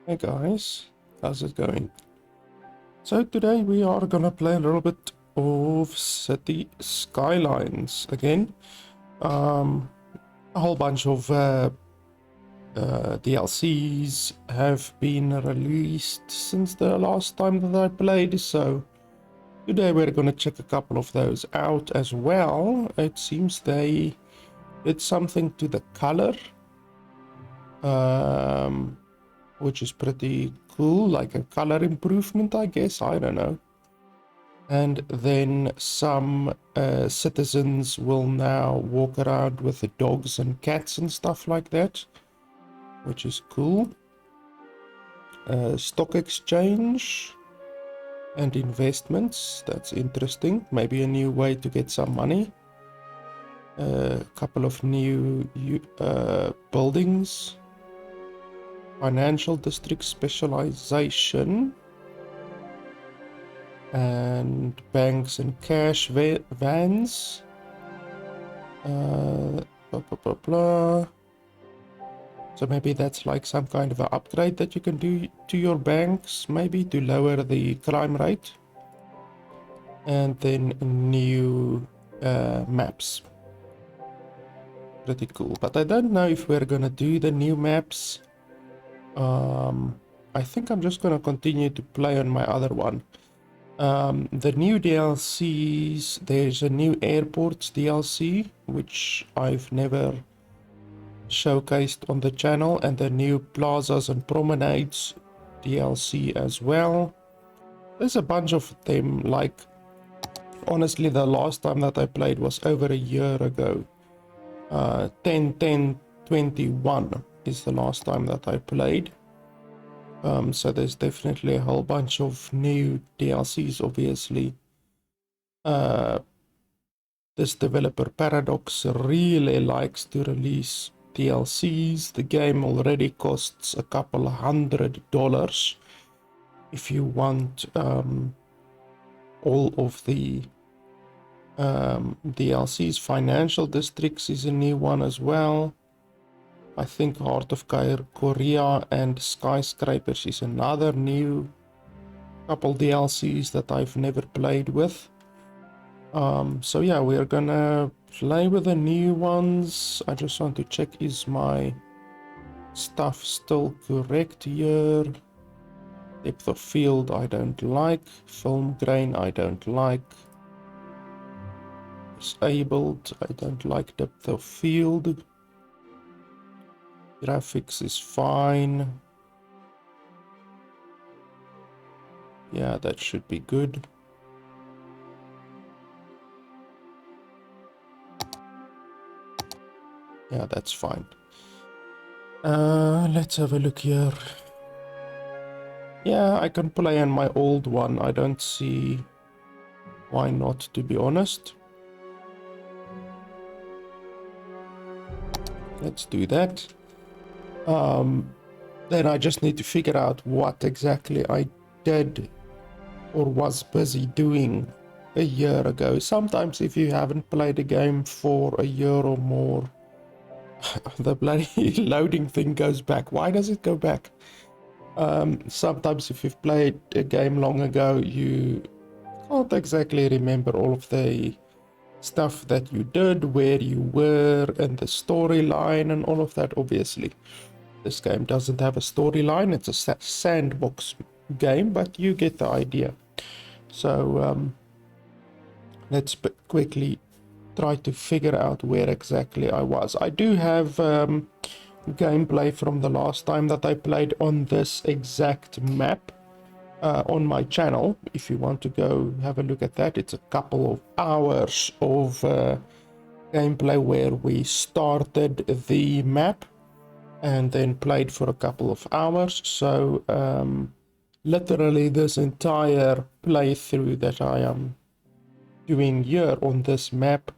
Hey guys, how's it going? So today we are gonna play a little bit of City Skylines again. Um, a whole bunch of DLCs have been released since the last time that I played, so today we're gonna check a couple of those out as well. It seems they did something to the color. Which is pretty cool, like a color improvement, I guess. I don't know. And then some citizens will now walk around with the dogs and cats and stuff like that, which is cool. Stock exchange and investments, that's interesting. Maybe a new way to get some money. A couple of new buildings. Financial district specialization. And banks and cash vans. Blah, blah, blah, blah. So maybe that's like some kind of an upgrade that you can do to your banks, maybe to lower the crime rate. And then new maps. Pretty cool. But I don't know if we're gonna do the new maps. I think I'm just gonna continue to play on my other one. The new DLCs, there's a new airports DLC, which I've never showcased on the channel, and the new plazas and promenades DLC as well. There's a bunch of them, like, honestly, the last time that I played was over a year ago. 10-10-21 is the last time that I played. So there's definitely a whole bunch of new DLCs, obviously. This developer Paradox really likes to release DLCs. The game already costs a couple $100 if you want all of the DLCs. Financial Districts is a new one as well. I think Heart of Korea and Skyscrapers is another new couple DLCs that I've never played with. So yeah, we're gonna play with the new ones. I just want to check, is my stuff still correct here? Depth of field I don't like. Film grain I don't like. Disabled, I don't like depth of field. Graphics is fine. Yeah, that should be good. Yeah, that's fine. Let's have a look here. Yeah, I can play on my old one. I don't see why not, to be honest. Let's do that. Then I just need to figure out what exactly I did or was busy doing a year ago. Sometimes if you haven't played a game for a year or more, the bloody loading thing goes back. Why does it go back? Sometimes if you've played a game long ago, you can't exactly remember all of the stuff that you did, where you were, and the storyline and all of that. Obviously, this game doesn't have a storyline. It's a sandbox game, but you get the idea. So let's quickly try to figure out where exactly I was. I do have gameplay from the last time that I played on this exact map on my channel. If you want to go have a look at that, it's a couple of hours of gameplay where we started the map and then played for a couple of hours. So literally this entire playthrough that I am doing here on this map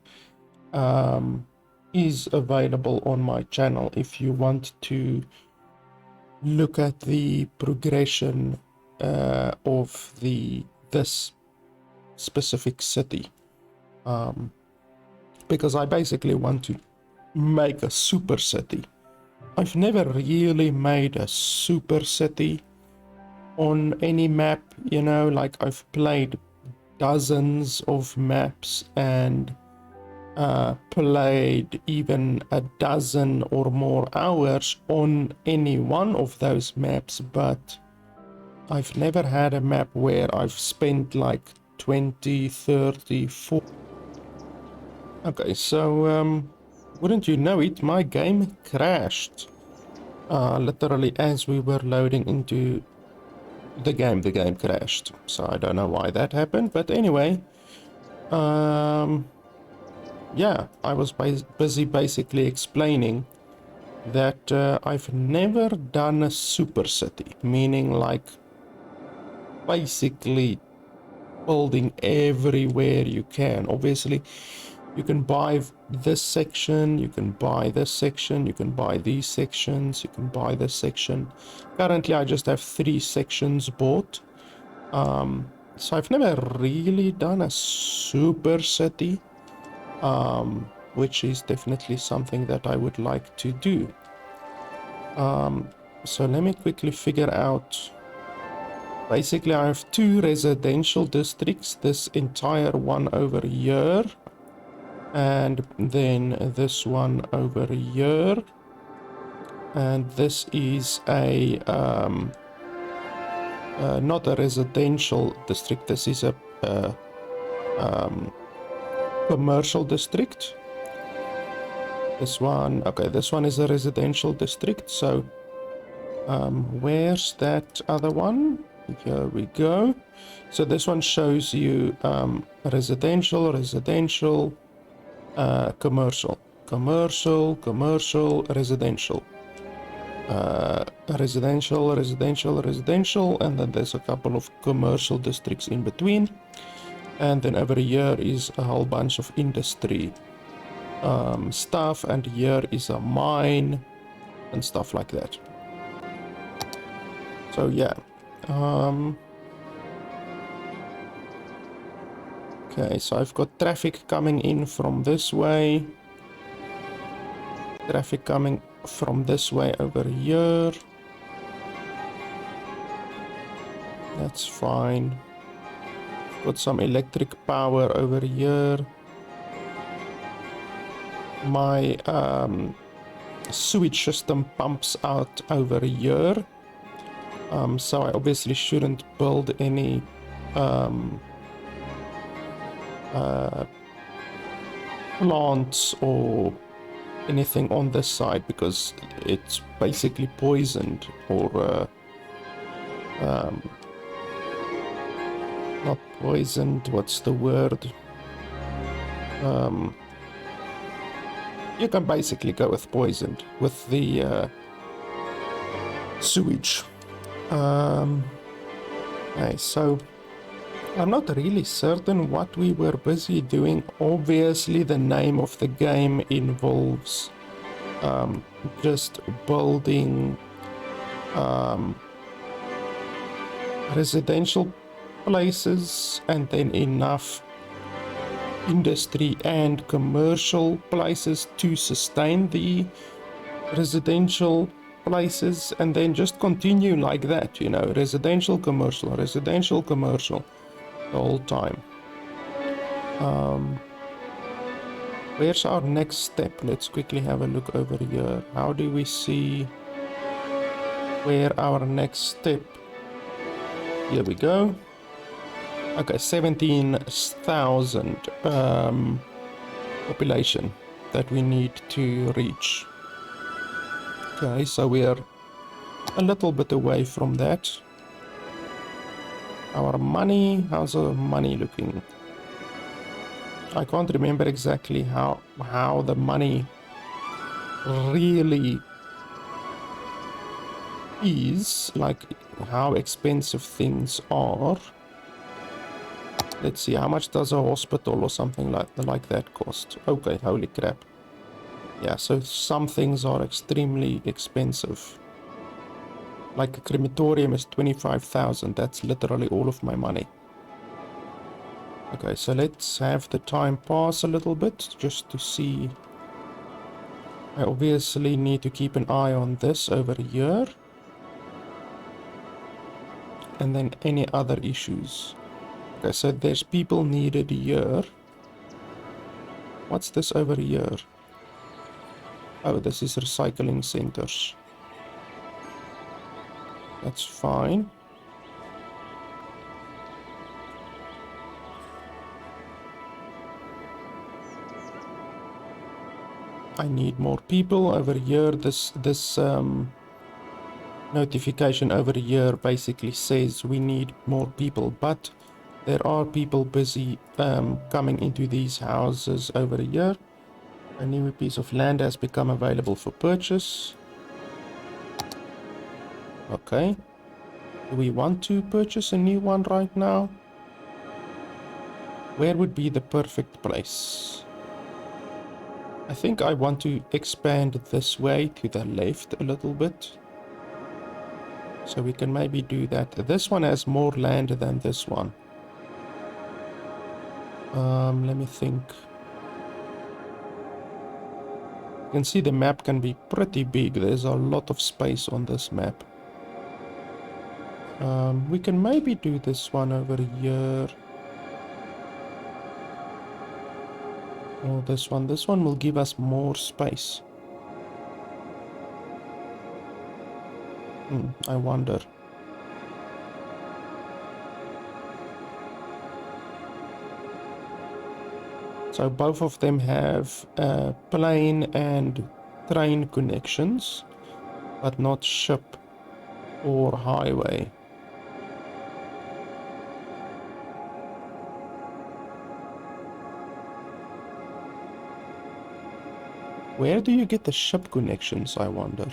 is available on my channel if you want to look at the progression of this specific city, because I basically want to make a super city I've never really made a super city on any map, you know, like I've played dozens of maps and played even a dozen or more hours on any one of those maps, but I've never had a map where I've spent like 20, 30, 40. Okay, so wouldn't you know it, my game crashed. Literally as we were loading into the game crashed. So I don't know why that happened, but anyway, yeah, I was busy basically explaining that I've never done a super city, meaning like basically building everywhere you can. Obviously, you can buy this section, you can buy this section, you can buy these sections, you can buy this section. Currently, I just have 3 sections bought. So I've never really done a super city, which is definitely something that I would like to do. So let me quickly figure out. Basically, I have 2 residential districts, this entire one over here, and then this one over here. And this is a not a residential district, this is a commercial district. This one, okay, this one is a residential district. So where's that other one? Here we go. So this one shows you residential, residential, commercial, commercial, commercial, residential, residential, residential, residential, and then there's a couple of commercial districts in between. And then over here is a whole bunch of industry stuff, and here is a mine and stuff like that. So yeah. Okay, so I've got traffic coming in from this way. Traffic coming from this way over here. That's fine. Got some electric power over here. My sewage system pumps out over here. So I obviously shouldn't build any plants or anything on this side because it's basically poisoned, or not poisoned, what's the word? You can basically go with poisoned with the sewage. Okay, so I'm not really certain what we were busy doing. Obviously, the name of the game involves just building residential places and then enough industry and commercial places to sustain the residential places, and then just continue like that, you know, residential, commercial, residential, commercial, the whole time. Where's our next step? Let's quickly have a look over here. How do we see where our next step? Here we go. Okay, 17,000 population that we need to reach. Okay, so we are a little bit away from that. Our money, how's our money looking? I can't remember exactly how the money really is, like how expensive things are. Let's see, how much does a hospital or something like that cost? Okay, holy crap. Yeah, so some things are extremely expensive. Like a crematorium is 25,000. That's literally all of my money. Okay, so let's have the time pass a little bit just to see I obviously need to keep an eye on this over here. And then any other issues. Okay, so there's people needed here. What's this over here? Oh, this is recycling centers. That's fine. I need more people over here. This notification over here basically says we need more people, but there are people busy coming into these houses over here. A new piece of land has become available for purchase. Okay. Do we want to purchase a new one right now? Where would be the perfect place? I think I want to expand this way to the left a little bit. So we can maybe do that. This one has more land than this one. Let me think. You can see the map can be pretty big. There's a lot of space on this map. We can maybe do this one over here. Or this one. This one will give us more space. I wonder. So both of them have plane and train connections, but not ship or highway. Where do you get the ship connections, I wonder?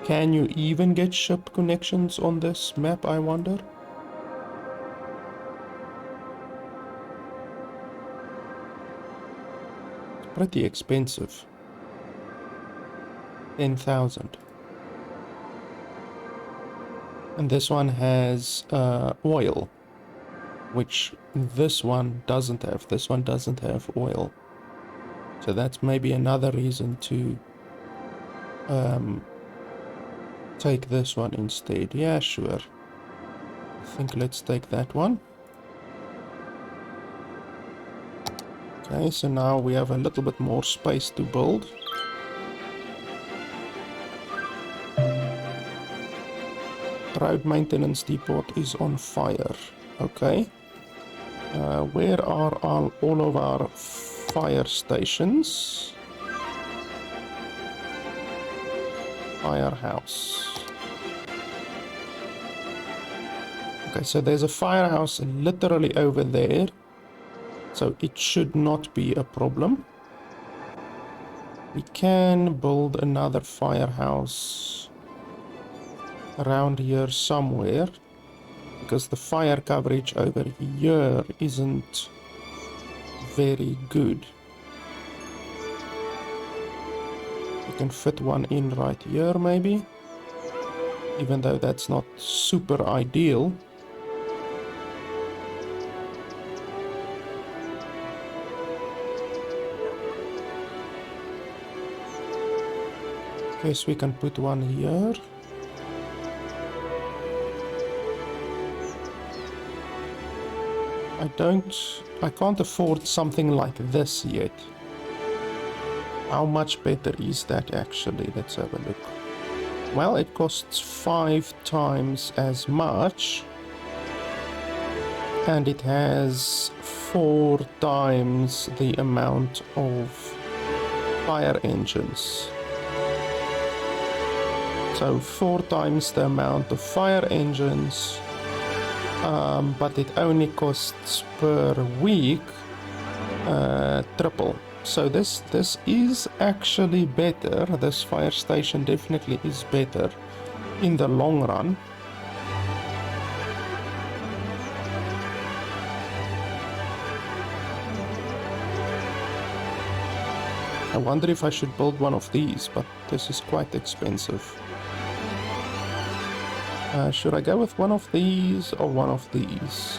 Can you even get ship connections on this map, I wonder? It's pretty expensive. 10,000. And this one has oil, which this one doesn't have. This one doesn't have oil. So that's maybe another reason to take this one instead. Yeah, sure. I think let's take that one. Okay, so now we have a little bit more space to build. Road maintenance depot is on fire. Okay. Where are all of our fire stations? Firehouse. Okay, so there's a firehouse literally over there. So it should not be a problem. We can build another firehouse around here somewhere, because the fire coverage over here isn't very good. We can fit one in right here maybe, even though that's not super ideal. Okay, so we can put one here. I can't afford something like this yet. How much better is that actually? Let's have a look. Well, it costs 5 times as much. And it has 4 times the amount of fire engines. So 4 times the amount of fire engines, but it only costs per week triple. So this is actually better. This fire station definitely is better in the long run. I wonder if I should build one of these, but this is quite expensive. Should I go with one of these or one of these?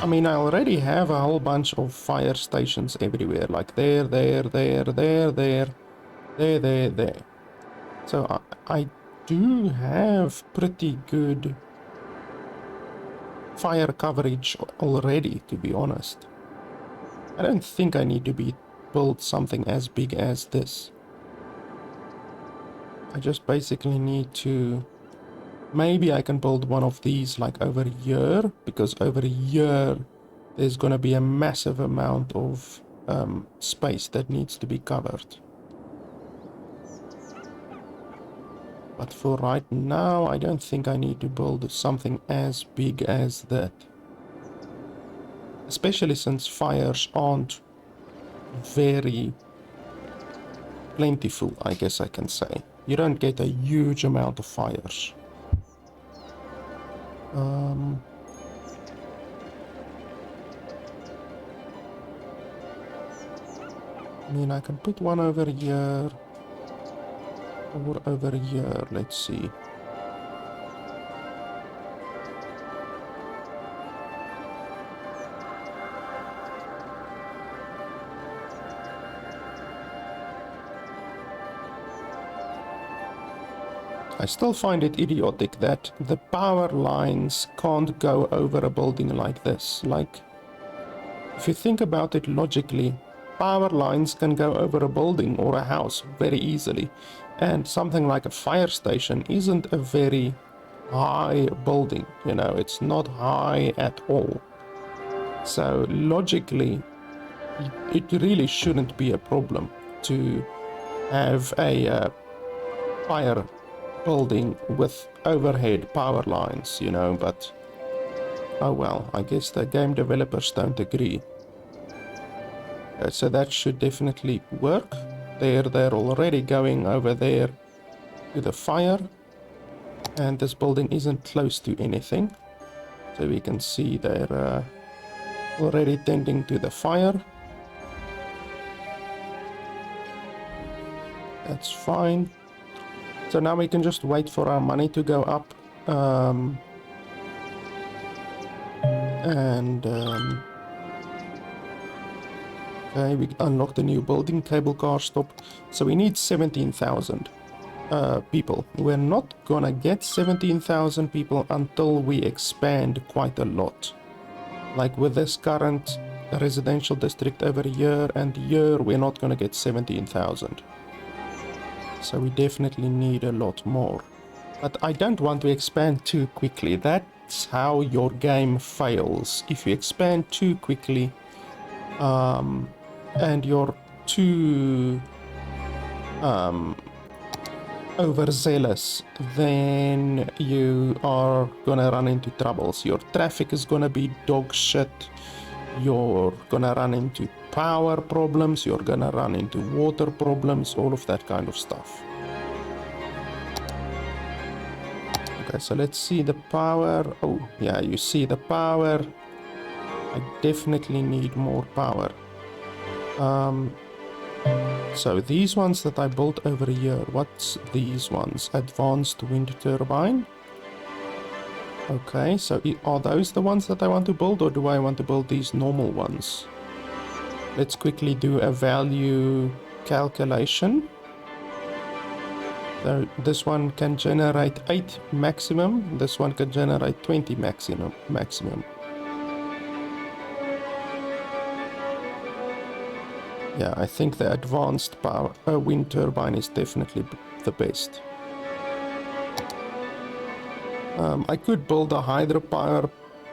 I mean, I already have a whole bunch of fire stations everywhere, like there, there. So I do have pretty good fire coverage already, to be honest. I don't think I need to build something as big as this. I just basically need to... Maybe I can build one of these like over here, because over here there's gonna be a massive amount of space that needs to be covered. But for right now, I don't think I need to build something as big as that. Especially since fires aren't very plentiful, I guess I can say. You don't get a huge amount of fires. I mean, I can put one over here or over here. Let's see. I still find it idiotic that the power lines can't go over a building like this. Like, if you think about it logically, power lines can go over a building or a house very easily. And something like a fire station isn't a very high building, you know, it's not high at all. So logically, it really shouldn't be a problem to have a fire building with overhead power lines, you know, but oh well, I guess the game developers don't agree. So that should definitely work. They're already going over there to the fire, and this building isn't close to anything, so we can see they're already tending to the fire. That's fine. So now we can just wait for our money to go up. Okay, we unlocked a new building, cable car stop. So we need 17,000 people. We're not gonna get 17,000 people until we expand quite a lot. Like with this current residential district over here and here, we're not gonna get 17,000. So we definitely need a lot more. But I don't want to expand too quickly. That's how your game fails. If you expand too quickly, and you're too overzealous, then you are gonna run into troubles. Your traffic is gonna be dog shit. You're gonna run into power problems. You're gonna run into water problems, all of that kind of stuff. Okay, so let's see the power. Oh, yeah, you see the power. I definitely need more power. So these ones that I built over here, what's these ones? Advanced wind turbine. Okay, so are those the ones that I want to build, or do I want to build these normal ones? Let's quickly do a value calculation. So this one can generate 8 maximum, this one can generate 20 maximum. Yeah, I think the advanced power wind turbine is definitely the best. I could build a hydropower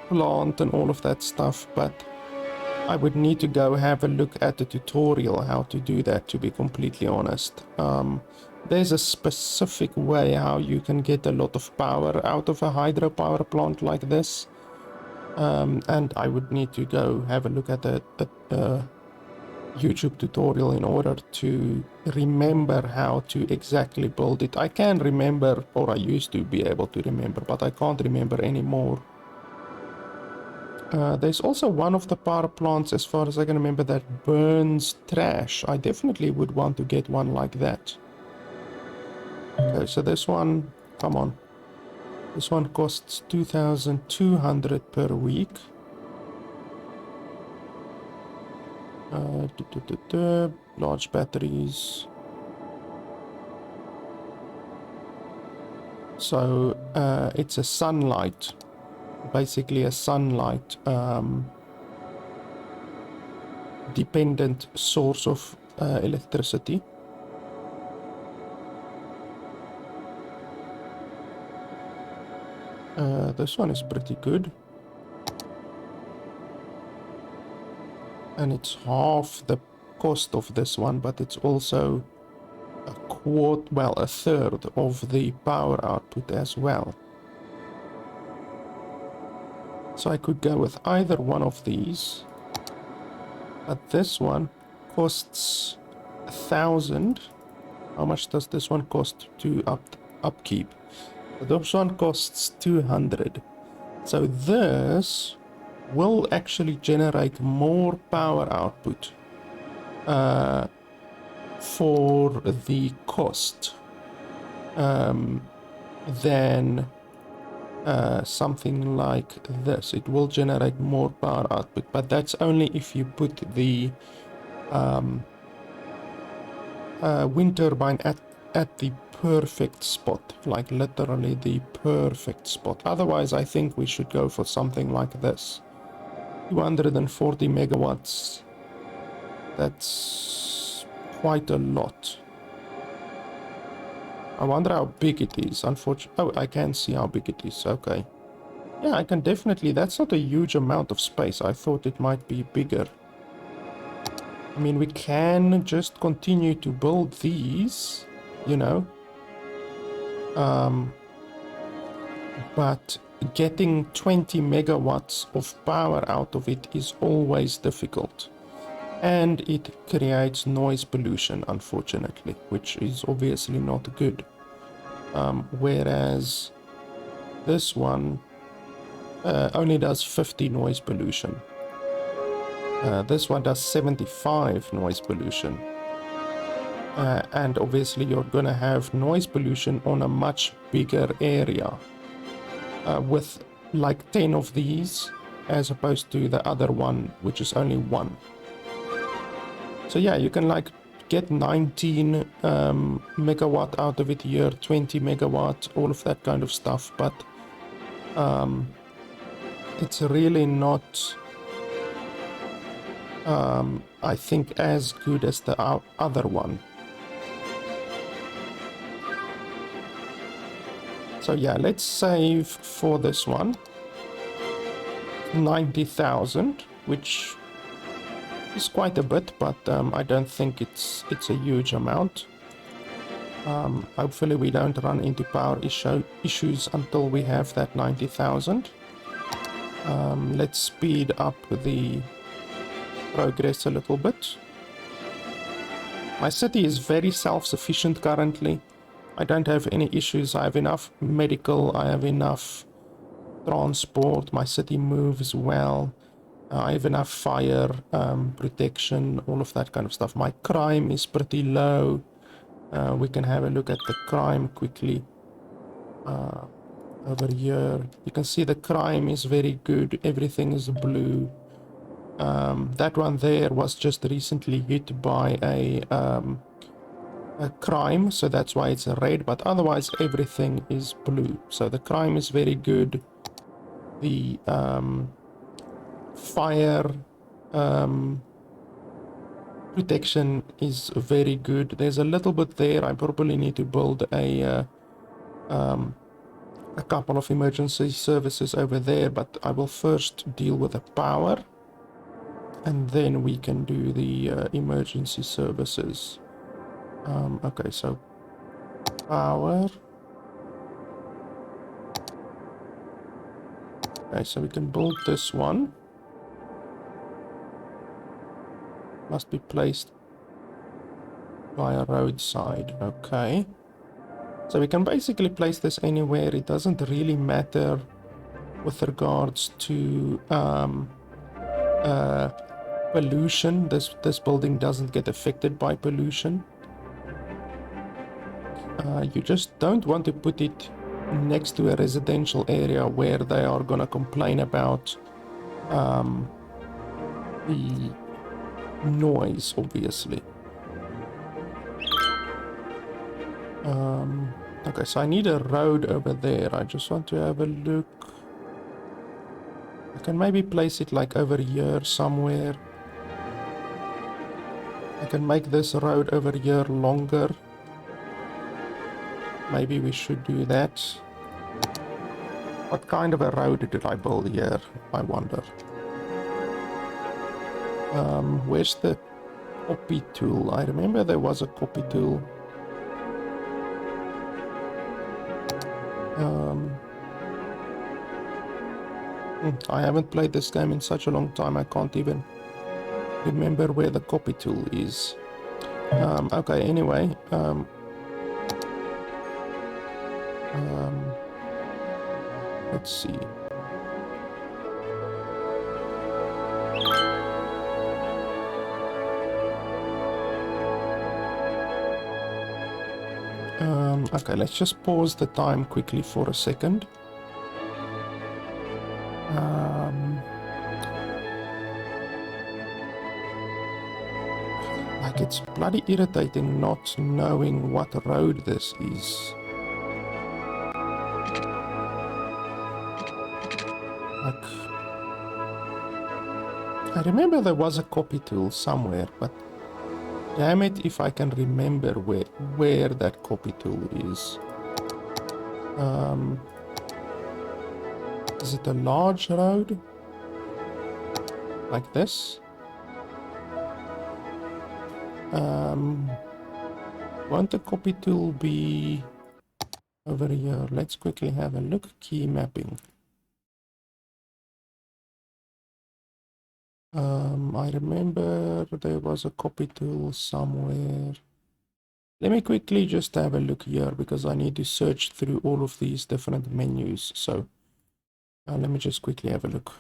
plant and all of that stuff, but I would need to go have a look at the tutorial how to do that, to be completely honest. There's a specific way how you can get a lot of power out of a hydropower plant like this. And I would need to go have a look at the YouTube tutorial in order to remember how to exactly build it. I can remember, or I used to be able to remember, but I can't remember anymore. There's also one of the power plants, as far as I can remember, that burns trash. I definitely would want to get one like that. Okay, so this one, come on. This one costs 2,200 per week. Large batteries. So it's a sunlight, basically a sunlight dependent source of electricity. This one is pretty good. And it's half the cost of this one, but it's also a third of the power output as well. So I could go with either one of these, but this one costs 1,000. How much does this one cost to upkeep? This one costs 200. So this will actually generate more power output for the cost than something like this. It will generate more power output, but that's only if you put the wind turbine at the perfect spot, like literally the perfect spot. Otherwise, I think we should go for something like this. 240 megawatts. That's quite a lot. I wonder how big it is. Unfortunately, oh, I can see how big it is. Okay. Yeah, I can definitely. That's not a huge amount of space. I thought it might be bigger. I mean, we can just continue to build these, you know. But getting 20 megawatts of power out of it is always difficult. And it creates noise pollution, unfortunately, which is obviously not good. Whereas this one only does 50 noise pollution. This one does 75 noise pollution. And obviously you're going to have noise pollution on a much bigger area with like 10 of these as opposed to the other one, which is only one. So yeah, you can like get 19 megawatt out of it here, 20 megawatt, all of that kind of stuff, but it's really not I think as good as the other one. So yeah, let's save for this one 90,000, which is quite a bit, but I don't think it's a huge amount. Hopefully we don't run into power issues until we have that 90,000. Let's speed up the progress a little bit. My city is very self-sufficient currently. I don't have any issues. I have enough medical, I have enough transport, my city moves well, I have enough fire protection, all of that kind of stuff. My crime is pretty low. We can have a look at the crime quickly. Over here, you can see the crime is very good. Everything is blue. That one there was just recently hit by a crime, so that's why it's a red, but otherwise everything is blue. So the crime is very good. The fire protection is very good. There's a little bit there. I probably need to build a couple of emergency services over there, but I will first deal with the power and then we can do the emergency services. Okay, so power. Okay, so we can build this one. Must be placed by a roadside. Okay. So we can basically place this anywhere. It doesn't really matter with regards to pollution. This building doesn't get affected by pollution. You just don't want to put it next to a residential area where they are gonna complain about the noise, obviously. Okay, so I need a road over there. I just want to have a look. I can maybe place it like over here somewhere. I can make this road over here longer. Maybe we should do that. What kind of a road did I build here, I wonder? Where's the copy tool? I remember there was a copy tool. I haven't played this game in such a long time, I can't even remember where the copy tool is. Okay, anyway. Let's see. Okay, let's just pause the time quickly for a second. Like, it's bloody irritating not knowing what road this is. Like, I remember there was a copy tool somewhere, but damn it if I can remember where that copy tool is. Is it a large road? Like this? Won't the copy tool be over here? Let's quickly have a look. Key mapping. I remember there was a copy tool somewhere. Let me quickly just have a look here because I need to search through all of these different menus. So let me just quickly have a look.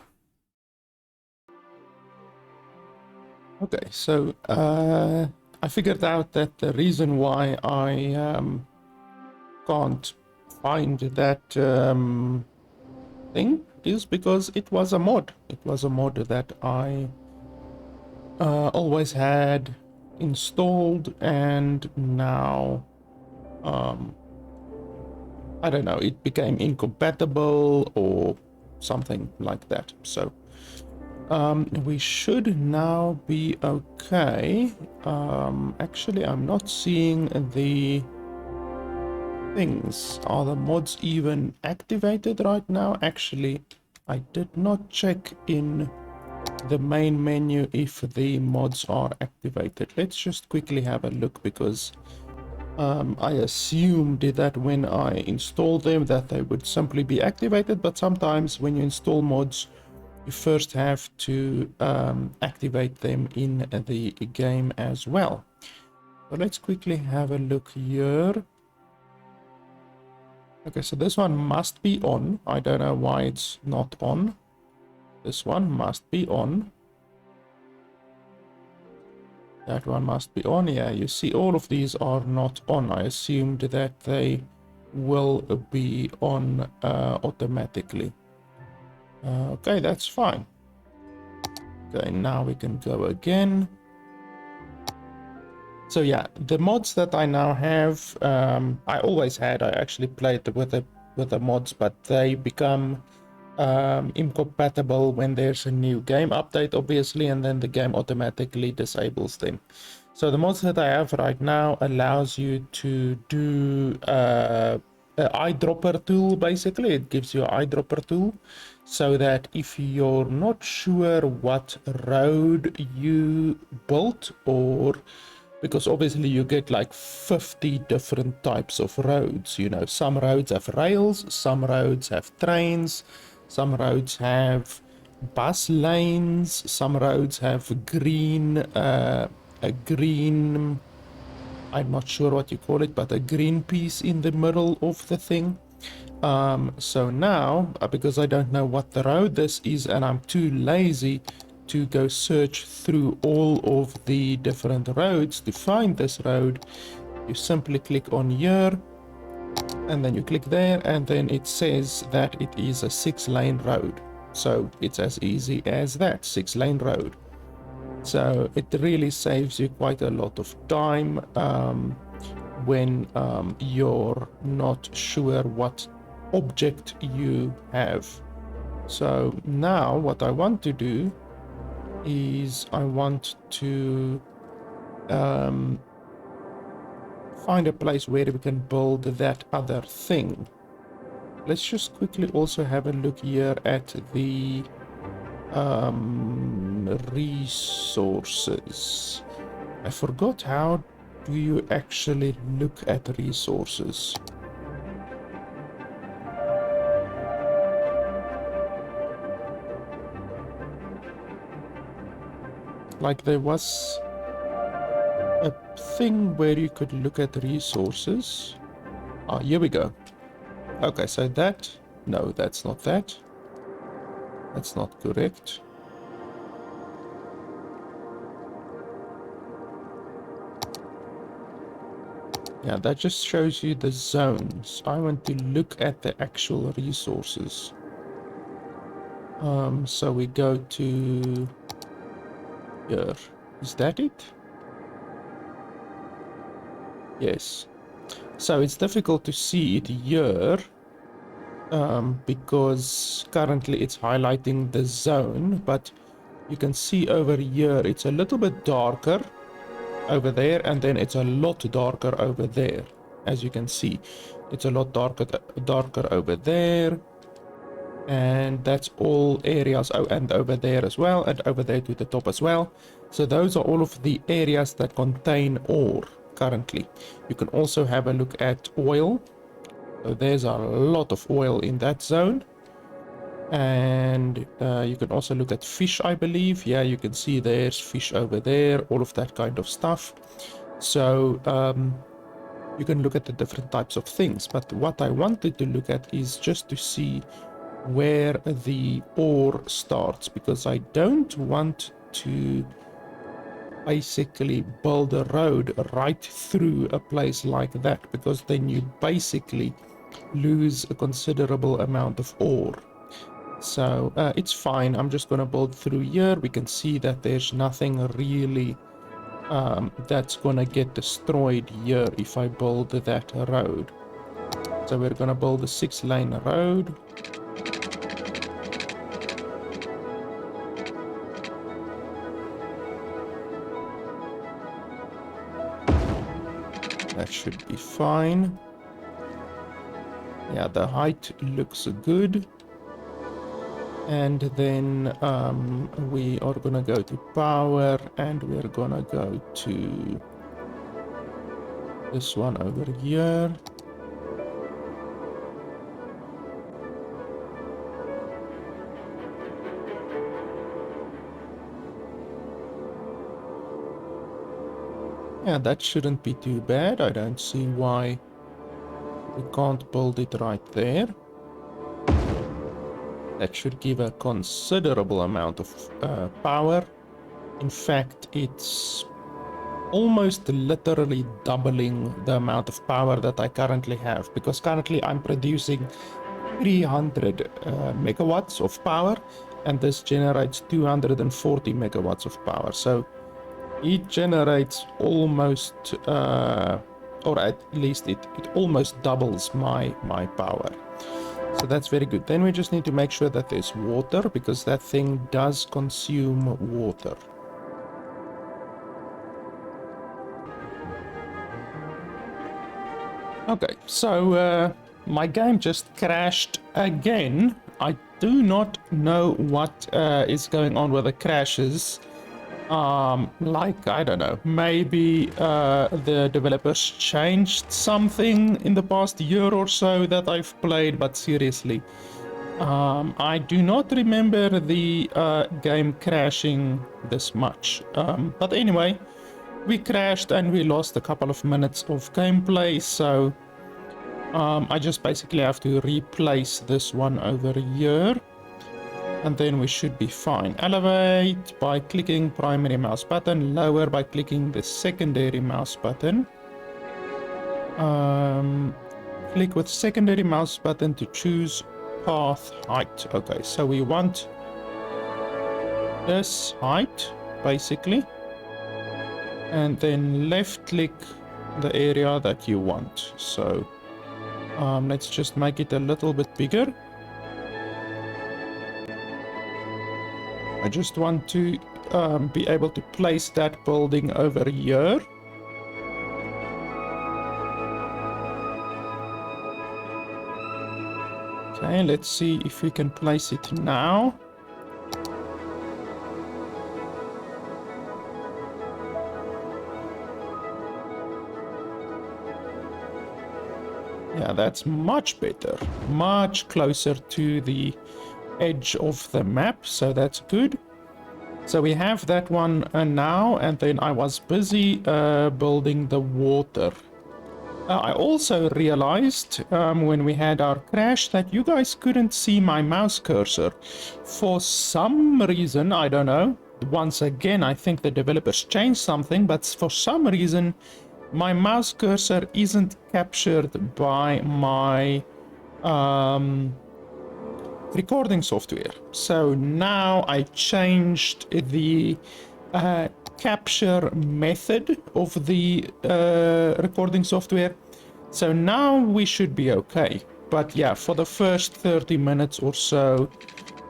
Okay, so I figured out that the reason why I can't find that thing is because it was a mod. It was a mod that I always had installed, and now I don't know, it became incompatible or something like that. So we should now be okay. Actually, I'm not seeing the things. Are the mods even activated right now? Actually, I did not check in the main menu if the mods are activated. Let's just quickly have a look because I assumed that when I installed them that they would simply be activated, but sometimes when you install mods you first have to activate them in the game as well. So let's quickly have a look here. Okay, so this one must be on. I don't know why it's not on. This one must be on. That one must be on. Yeah, you see all of these are not on. I assumed that they will be on automatically. Okay, that's fine. Okay, now we can go again. So yeah, the mods that I now have, I always had. I actually played with the mods, but they become incompatible when there's a new game update, obviously, and then the game automatically disables them. So the mods that I have right now allows you to do an eyedropper tool. Basically, it gives you an eyedropper tool, so that if you're not sure what road you built, or because obviously you get like 50 different types of roads, you know, some roads have rails, some roads have trains, some roads have bus lanes, some roads have green, I'm not sure what you call it, but a green piece in the middle of the thing. So now, because I don't know what the road this is and I'm too lazy to go search through all of the different roads to find this road, you simply click on here and then you click there, and then it says that it is a 6-lane road. So it's as easy as that, 6-lane road. So it really saves you quite a lot of time when you're not sure what object you have. So now what I want to do is I want to find a place where we can build that other thing. Let's just quickly also have a look here at the resources. I forgot, how do you actually look at resources? Like there was a thing where you could look at resources. Ah, here we go. Okay, so that, no, that's not that. That's not correct. Yeah, that just shows you the zones. I want to look at the actual resources. So we go to here. Is that it? Yes. So it's difficult to see it here because currently it's highlighting the zone, but you can see over here it's a little bit darker over there, and then it's a lot darker over there. As you can see, it's a lot darker over there, and that's all areas. Oh, and over there as well, and over there to the top as well. So those are all of the areas that contain ore currently. You can also have a look at oil. So there's a lot of oil in that zone. And you can also look at fish, I believe. Yeah, you can see there's fish over there, all of that kind of stuff. So you can look at the different types of things. But what I wanted to look at is just to see where the ore starts, because I don't want to basically build a road right through a place like that, because then you basically lose a considerable amount of ore. So it's fine. I'm just going to build through here. We can see that there's nothing really that's going to get destroyed here if I build that road. So we're going to build a 6-lane road. That should be fine. Yeah, the height looks good. And then we are gonna go to power, and we're gonna go to this one over here. Yeah, that shouldn't be too bad. I don't see why we can't build it right there. That should give a considerable amount of power. In fact, it's almost literally doubling the amount of power that I currently have, because currently I'm producing 300 megawatts of power, and this generates 240 megawatts of power. So it generates almost, or at least it almost doubles my power. So that's very good. Then we just need to make sure that there's water, because that thing does consume water. Okay, so my game just crashed again. I do not know what is going on with the crashes. Like, I don't know, maybe the developers changed something in the past year or so that I've played, but seriously, I do not remember the game crashing this much. But anyway, we crashed and we lost a couple of minutes of gameplay, so I just basically have to replace this one over here. And then we should be fine. Elevate by clicking primary mouse button. Lower by clicking the secondary mouse button. Click with secondary mouse button to choose path height. Okay, so we want this height. basically. And then left click the area that you want. So let's just make it a little bit bigger. I just want to be able to place that building over here. Okay, let's see if we can place it now. Yeah, that's much better. Much closer to the edge of the map, so that's good. So we have that one now, and then I was busy building the water. I also realized when we had our crash that you guys couldn't see my mouse cursor. For some reason, I don't know. Once again, I think the developers changed something, but for some reason, my mouse cursor isn't captured by my recording software. So now I changed the capture method of the recording software. So now we should be okay. But yeah, for the first 30 minutes or so,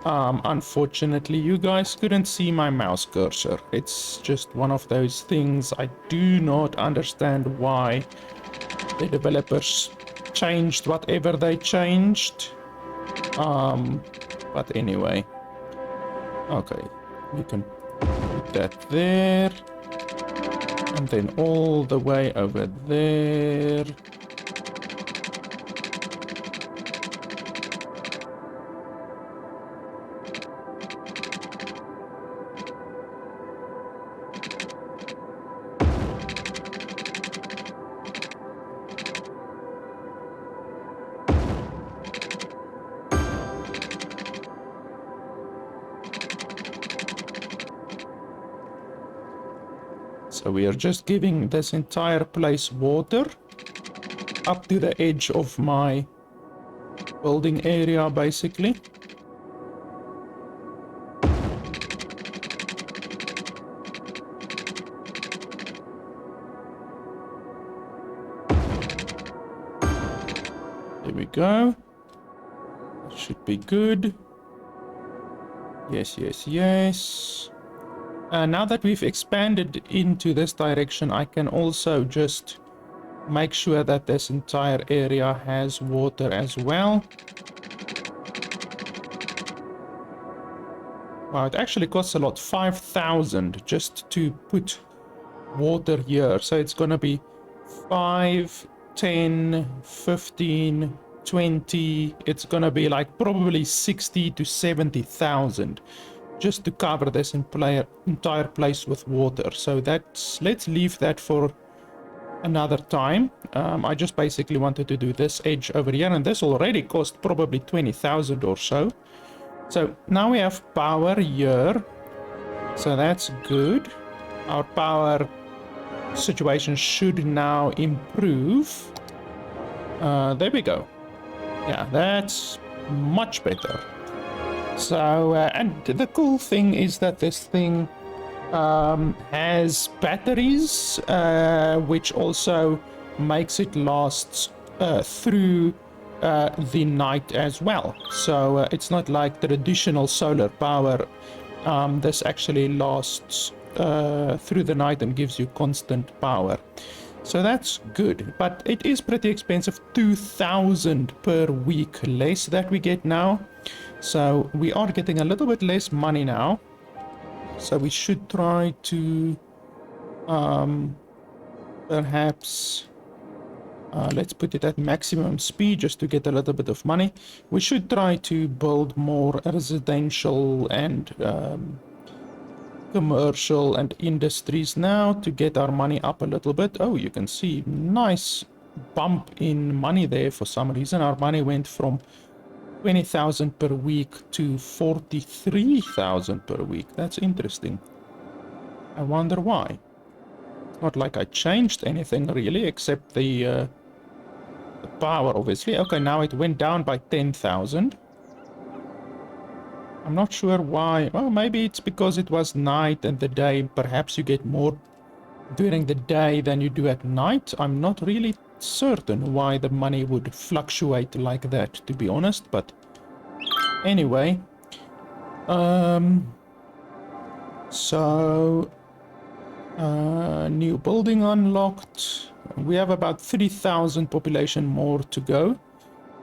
unfortunately, you guys couldn't see my mouse cursor. It's just one of those things. I do not understand why the developers changed whatever they changed. But anyway. Okay, we can put that there. And then all the way over there. So we are just giving this entire place water up to the edge of my building area, basically. There we go. That should be good. Yes, yes, yes. Now that we've expanded into this direction, I can also just make sure that this entire area has water as well. Wow, it actually costs a lot, 5,000 just to put water here. So it's gonna be 5, 10, 15, 20. It's gonna be like probably 60 to 70,000. Just to cover this entire place with water. So let's leave that for another time. I just basically wanted to do this edge over here, and this already cost probably 20,000 or so. So now we have power here, so that's good. Our power situation should now improve. There we go. Yeah, that's much better. So, and the cool thing is that this thing has batteries, which also makes it last through the night as well. So it's not like traditional solar power. This actually lasts through the night and gives you constant power. So that's good, but it is pretty expensive. 2,000 per week less that we get now. So we are getting a little bit less money now. So we should try to perhaps let's put it at maximum speed just to get a little bit of money. We should try to build more residential and commercial and industries now to get our money up a little bit. Oh, you can see nice bump in money there. For some reason our money went from 20,000 per week to 43,000 per week. That's interesting. I wonder why. It's not like I changed anything really, except the power, obviously. Okay, now it went down by 10,000. I'm not sure why. Well, maybe it's because it was night and the day. Perhaps you get more during the day than you do at night. I'm not really certain why the money would fluctuate like that, to be honest, but anyway. So new building unlocked. We have about 3,000 population more to go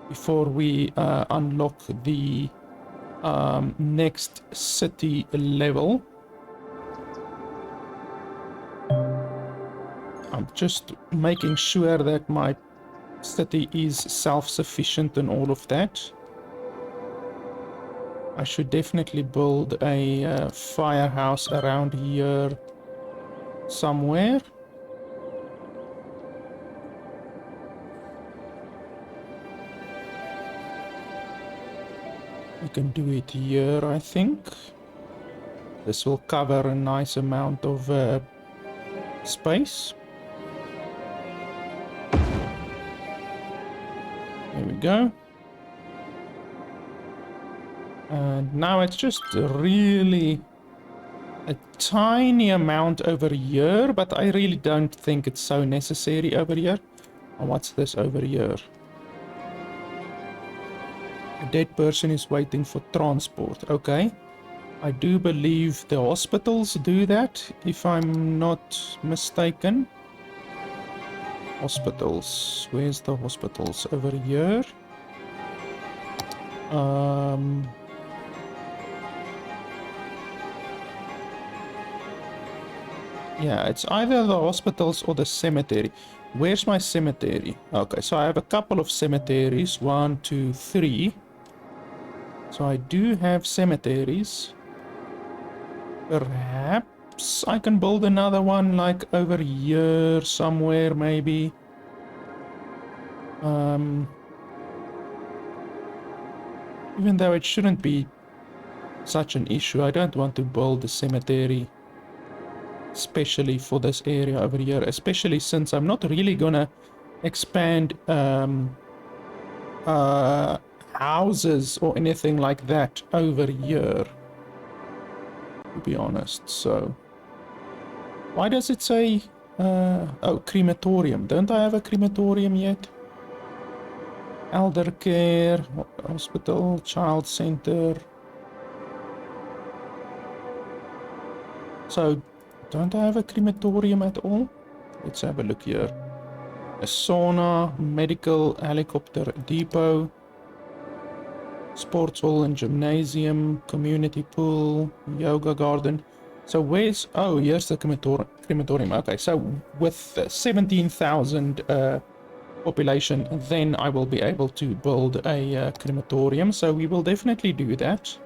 before we unlock the next city level. I'm just making sure that my city is self-sufficient and all of that. I should definitely build a firehouse around here somewhere. We can do it here, I think. This will cover a nice amount of space. There we go. And now it's just really a tiny amount over here, but I really don't think it's so necessary over here. Oh, what's this over here? A dead person is waiting for transport. Okay. I do believe the hospitals do that, if I'm not mistaken. Hospitals. Where's the hospitals? Over here. Yeah, it's either the hospitals or the cemetery. Where's my cemetery? Okay, so I have a couple of cemeteries. 1, 2, 3. So I do have cemeteries. Perhaps I can build another one like over here somewhere, maybe. Even though it shouldn't be such an issue, I don't want to build a cemetery especially for this area over here, especially since I'm not really gonna expand houses or anything like that over here, to be honest. So why does it say oh, crematorium? Don't I have a crematorium yet? Elder care, hospital, child center. So don't I have a crematorium at all? Let's have a look here. A sauna, medical, helicopter depot, sports hall and gymnasium, community pool, yoga garden. So where's... Oh, here's the crematorium. Okay, so with 17,000 population, then I will be able to build a crematorium. So we will definitely do that.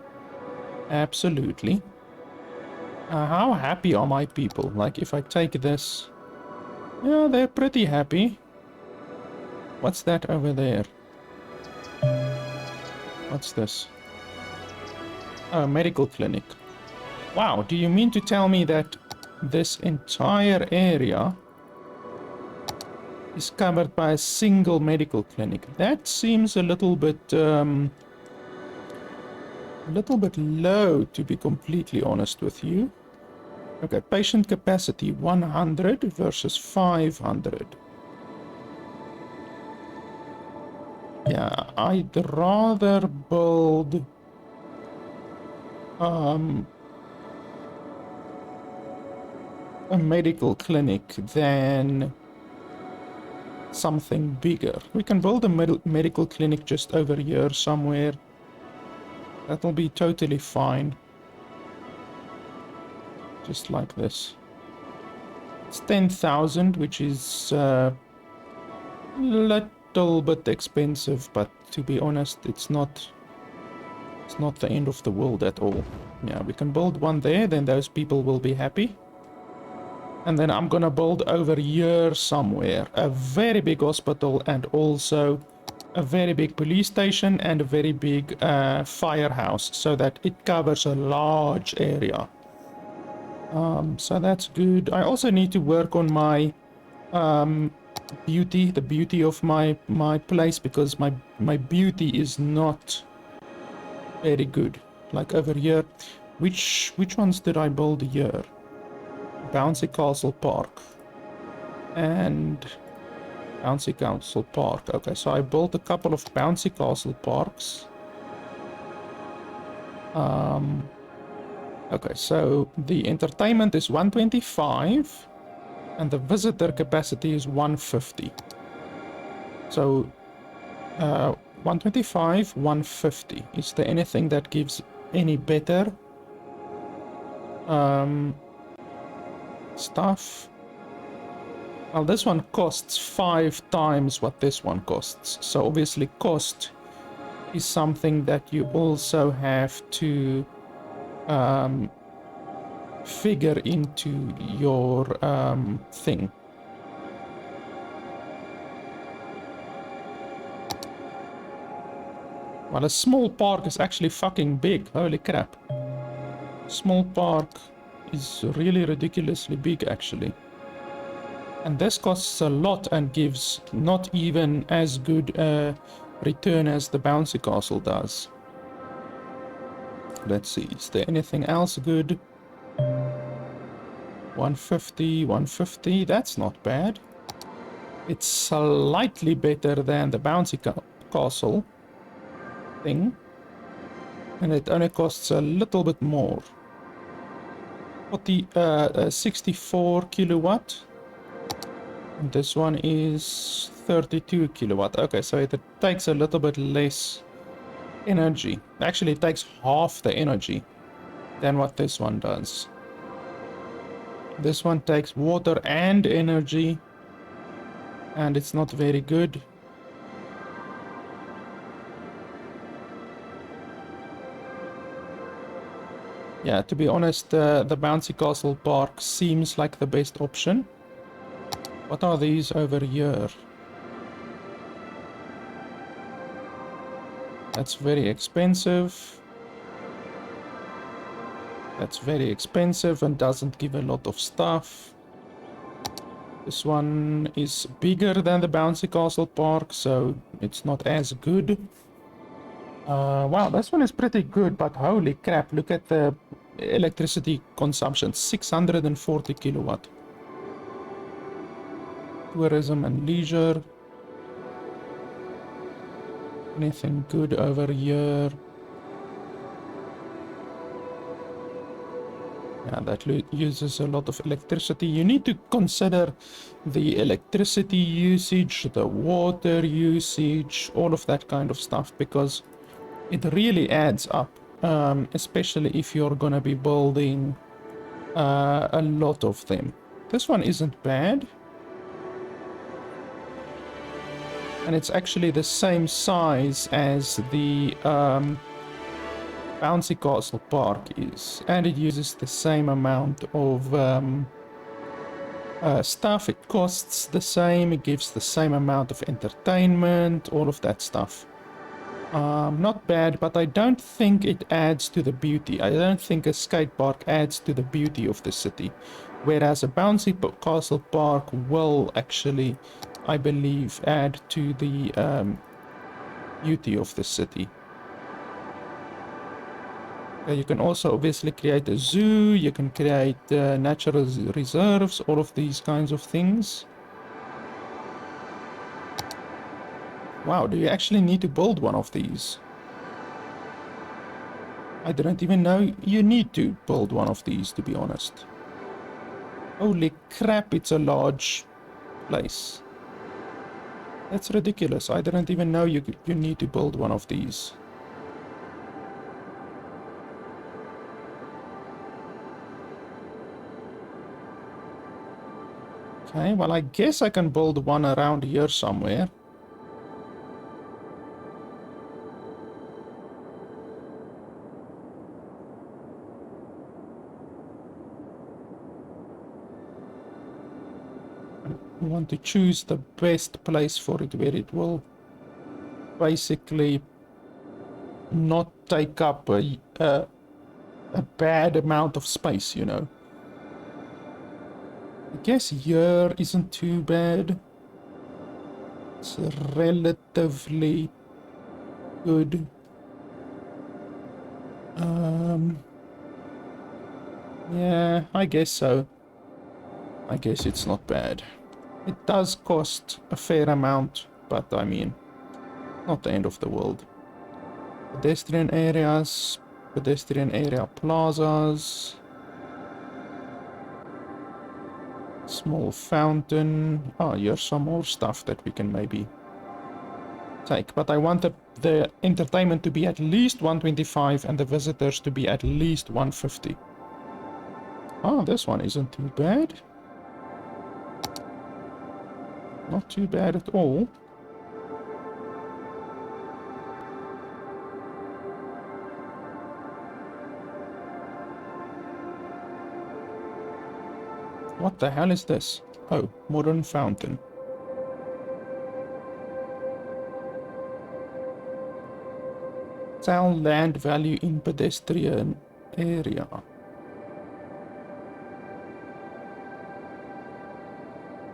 Absolutely. How happy are my people? Like, if I take this... Yeah, they're pretty happy. What's that over there? What's this? Oh, medical clinic. Wow, do you mean to tell me that this entire area is covered by a single medical clinic? That seems a little bit low, to be completely honest with you. Okay, patient capacity 100 versus 500. Yeah, I'd rather build a medical clinic than something bigger. We can build a medical clinic just over here somewhere. That'll be totally fine. Just like this. It's 10,000, which is a little bit expensive, but to be honest, it's not the end of the world at all. Yeah, we can build one there, then those people will be happy. And then I'm gonna build over here somewhere a very big hospital and also a very big police station and a very big firehouse, so that it covers a large area. So that's good. I also need to work on my beauty, the beauty of my place, because my beauty is not very good, like over here. Which ones did I build here? Bouncy Castle Park and Bouncy Castle Park. Okay, so I built a couple of Bouncy Castle Parks. Okay, so the entertainment is 125 and the visitor capacity is 150. So 125, 150. Is there anything that gives any better stuff? Well, this one costs 5 times what this one costs. So obviously cost is something that you also have to figure into your thing. Well, a small park is actually fucking big. Holy crap. Small park is really ridiculously big, actually. And this costs a lot and gives not even as good a return as the bouncy castle does. Let's see, is there anything else good? 150, 150, that's not bad. It's slightly better than the bouncy castle thing. And it only costs a little bit more. 64 kilowatt. And this one is 32 kilowatt. Okay, so it takes a little bit less energy. Actually, it takes half the energy than what this one does. This one takes water and energy, and it's not very good. Yeah, to be honest, the Bouncy Castle Park seems like the best option. What are these over here? That's very expensive. That's very expensive and doesn't give a lot of stuff. This one is bigger than the Bouncy Castle Park, so it's not as good. Wow, this one is pretty good, but holy crap, look at the electricity consumption, 640 kilowatt. Tourism and leisure. Anything good over here? Yeah, that uses a lot of electricity. You need to consider the electricity usage, the water usage, all of that kind of stuff, because it really adds up, especially if you're gonna be building a lot of them. This one isn't bad. And it's actually the same size as the Bouncy Castle Park is. And it uses the same amount of stuff. It costs the same. It gives the same amount of entertainment, all of that stuff. Not bad, but I don't think it adds to the beauty. I don't think a skate park adds to the beauty of the city. Whereas a Bouncy Castle Park will actually, I believe, add to the beauty of the city. You can also obviously create a zoo, you can create natural reserves, all of these kinds of things. Wow, do you actually need to build one of these? I didn't even know you need to build one of these, to be honest. Holy crap, it's a large place. That's ridiculous. I didn't even know you need to build one of these. Okay, well, I guess I can build one around here somewhere. I want to choose the best place for it, where it will basically not take up a bad amount of space, you know. I guess here isn't too bad. It's relatively good. Yeah, I guess so. I guess it's not bad. It does cost a fair amount, but I mean, not the end of the world. Pedestrian areas, pedestrian area plazas, small fountain. Oh, here's some more stuff that we can maybe take. But I want the entertainment to be at least 125 and the visitors to be at least 150. Oh, this one isn't too bad. Not too bad at all. What the hell is this? Oh, modern fountain. Sell land value in pedestrian area.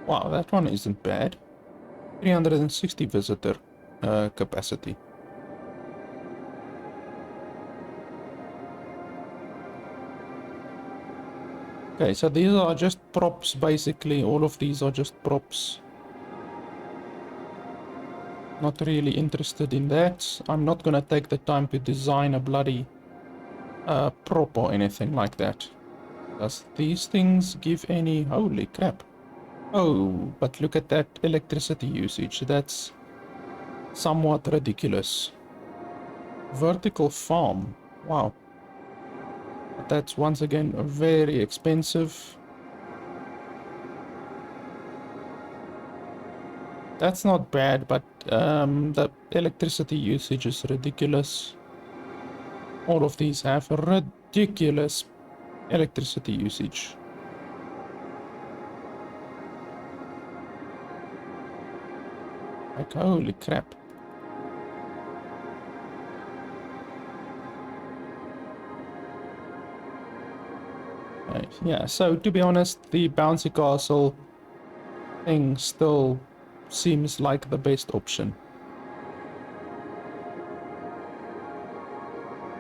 Wow, that one isn't bad. 360 visitor capacity. Okay, so these are just props basically. All of these are just props. Not really interested in that. I'm not gonna take the time to design a bloody prop or anything like that. Does these things give any... Holy crap. Oh, but look at that electricity usage. That's somewhat ridiculous. Vertical farm. Wow. But that's once again very expensive. That's not bad, but the electricity usage is ridiculous. All of these have ridiculous electricity usage. Like, holy crap. Yeah, so to be honest, the bouncy castle thing still seems like the best option.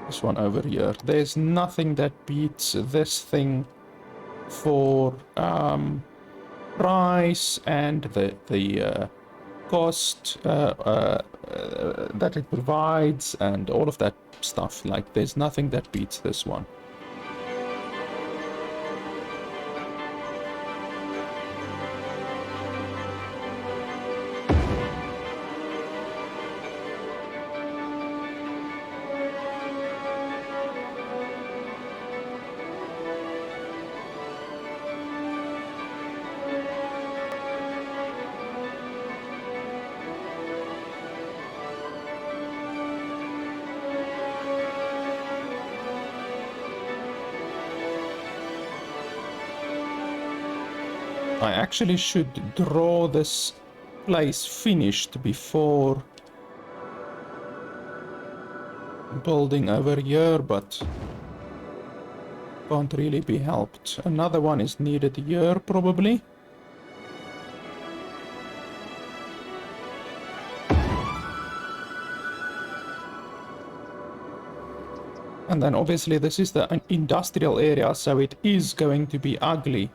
This one over here. There's nothing that beats this thing for price and the cost that it provides and all of that stuff. Like, there's nothing that beats this one. I actually should draw this place finished before building over here, but can't really be helped. Another one is needed here, probably. And then obviously this is the industrial area, so it is going to be ugly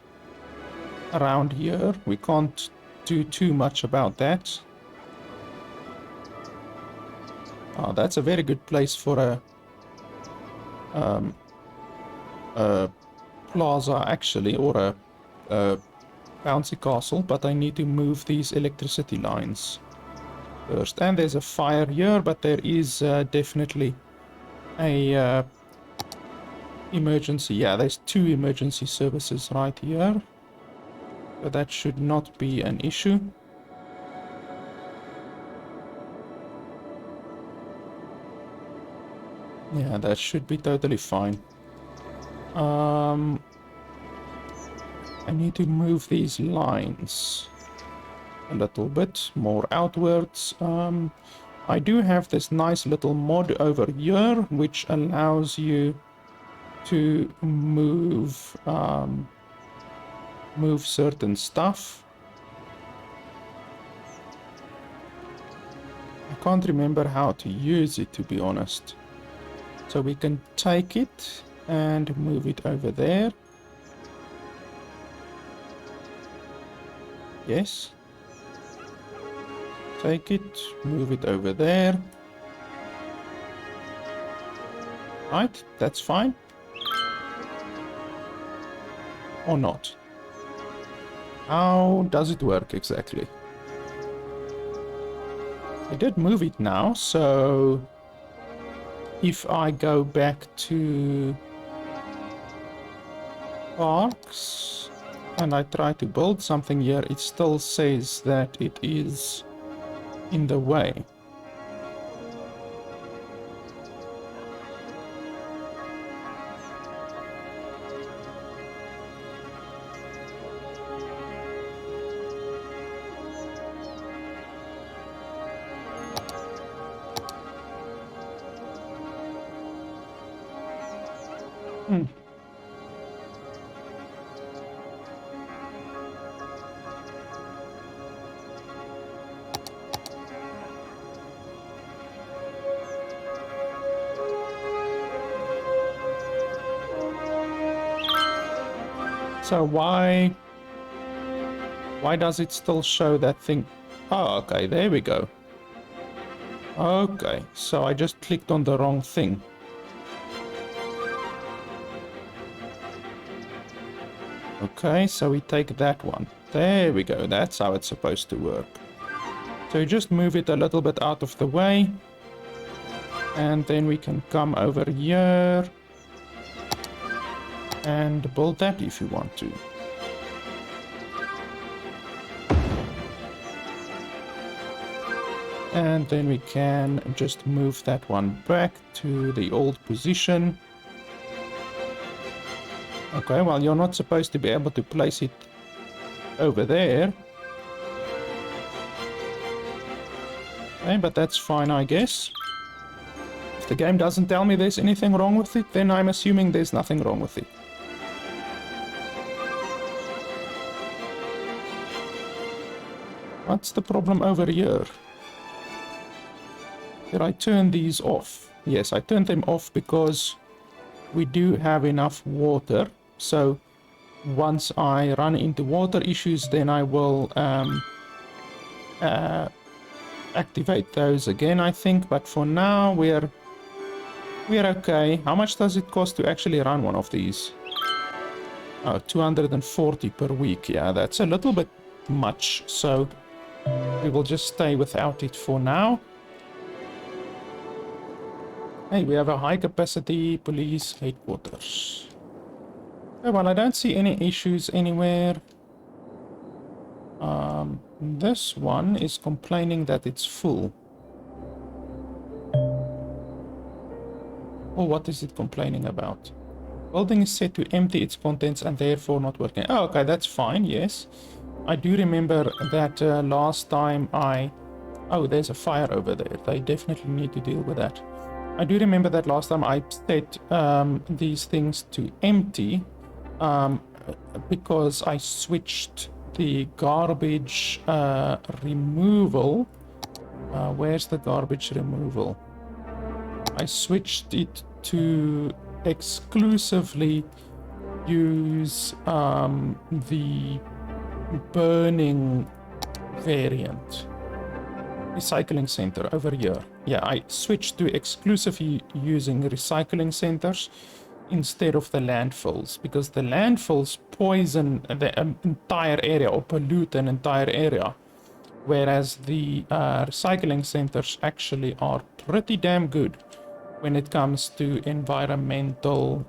around here. We can't do too much about that. Oh, that's a very good place for a plaza actually, or a bouncy castle, but I need to move these electricity lines first. And there's a fire here, but there is definitely a emergency. Yeah, there's 2 emergency services right here. So that should not be an issue. Yeah, that should be totally fine. I need to move these lines a little bit more outwards. I do have this nice little mod over here, which allows you to move certain stuff. I can't remember how to use it, to be honest. So we can take it and move it over there. Yes. Take it, move it over there. Right, that's fine. Or not. How does it work exactly? I did move it now, so if I go back to parks and I try to build something here, it still says that it is in the way. So why does it still show that thing? Oh, okay, there we go. Okay, so I just clicked on the wrong thing. Okay, so we take that one. There we go, that's how it's supposed to work. So you just move it a little bit out of the way. And then we can come over here and build that if you want to. And then we can just move that one back to the old position. Okay, well, you're not supposed to be able to place it over there. Okay, but that's fine, I guess. If the game doesn't tell me there's anything wrong with it, then I'm assuming there's nothing wrong with it. What's the problem over here? Did I turn these off? Yes, I turned them off because we do have enough water. So once I run into water issues, then I will activate those again, I think. But for now, we're okay. How much does it cost to actually run one of these? Oh, 240 per week. Yeah, that's a little bit much. So we will just stay without it for now. Hey, we have a high capacity police headquarters. Oh, well, I don't see any issues anywhere. This one is complaining that it's full. Oh, what is it complaining about? Building is set to empty its contents and therefore not working. Oh, okay, that's fine, yes. I do remember that last time I... Oh, there's a fire over there. They definitely need to deal with that. I do remember that last time I set these things to empty because I switched the garbage removal. Where's the garbage removal? I switched it to exclusively use the burning variant. Recycling center over here. Yeah, I switched to exclusively using recycling centers instead of the landfills, because the landfills poison the entire area or pollute an entire area, whereas the recycling centers actually are pretty damn good when it comes to environmental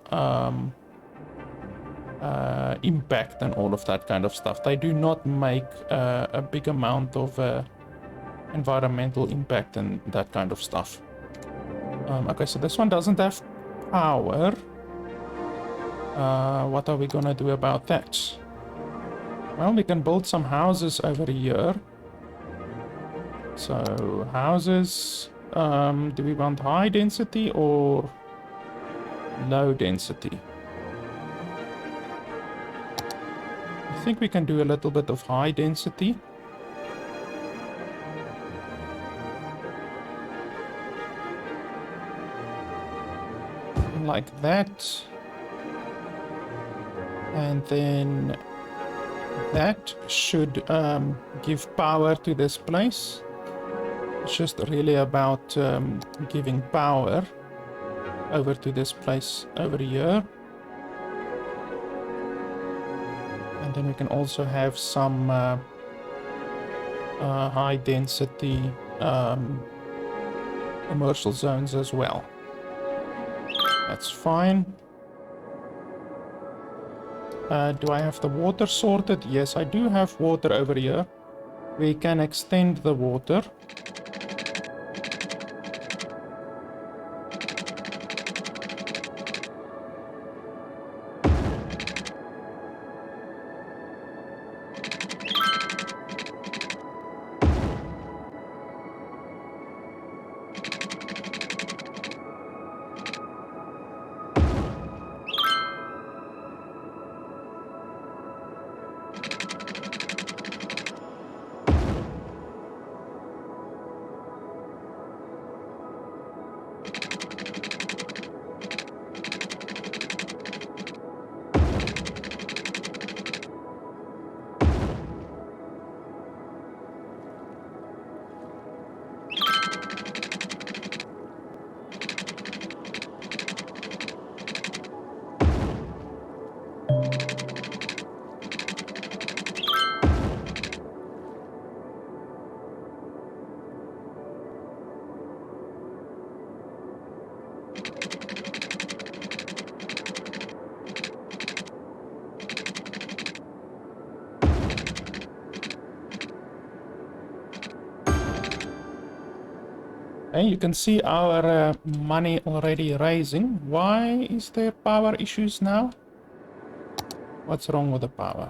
impact and all of that kind of stuff. They do not make a big amount of environmental impact and that kind of stuff. Okay, so this one doesn't have power. What are we gonna do about that? Well, we can build some houses over here. So, houses... do we want high density or low density? I think we can do a little bit of high density. one like that. And then that should give power to this place. It's just really about giving power over to this place over here. And then we can also have some high density commercial zones as well. That's fine. Do I have the water sorted? Yes, I do have water over here. We can extend the water. And you can see our money already rising. Why is there power issues now? What's wrong with the power?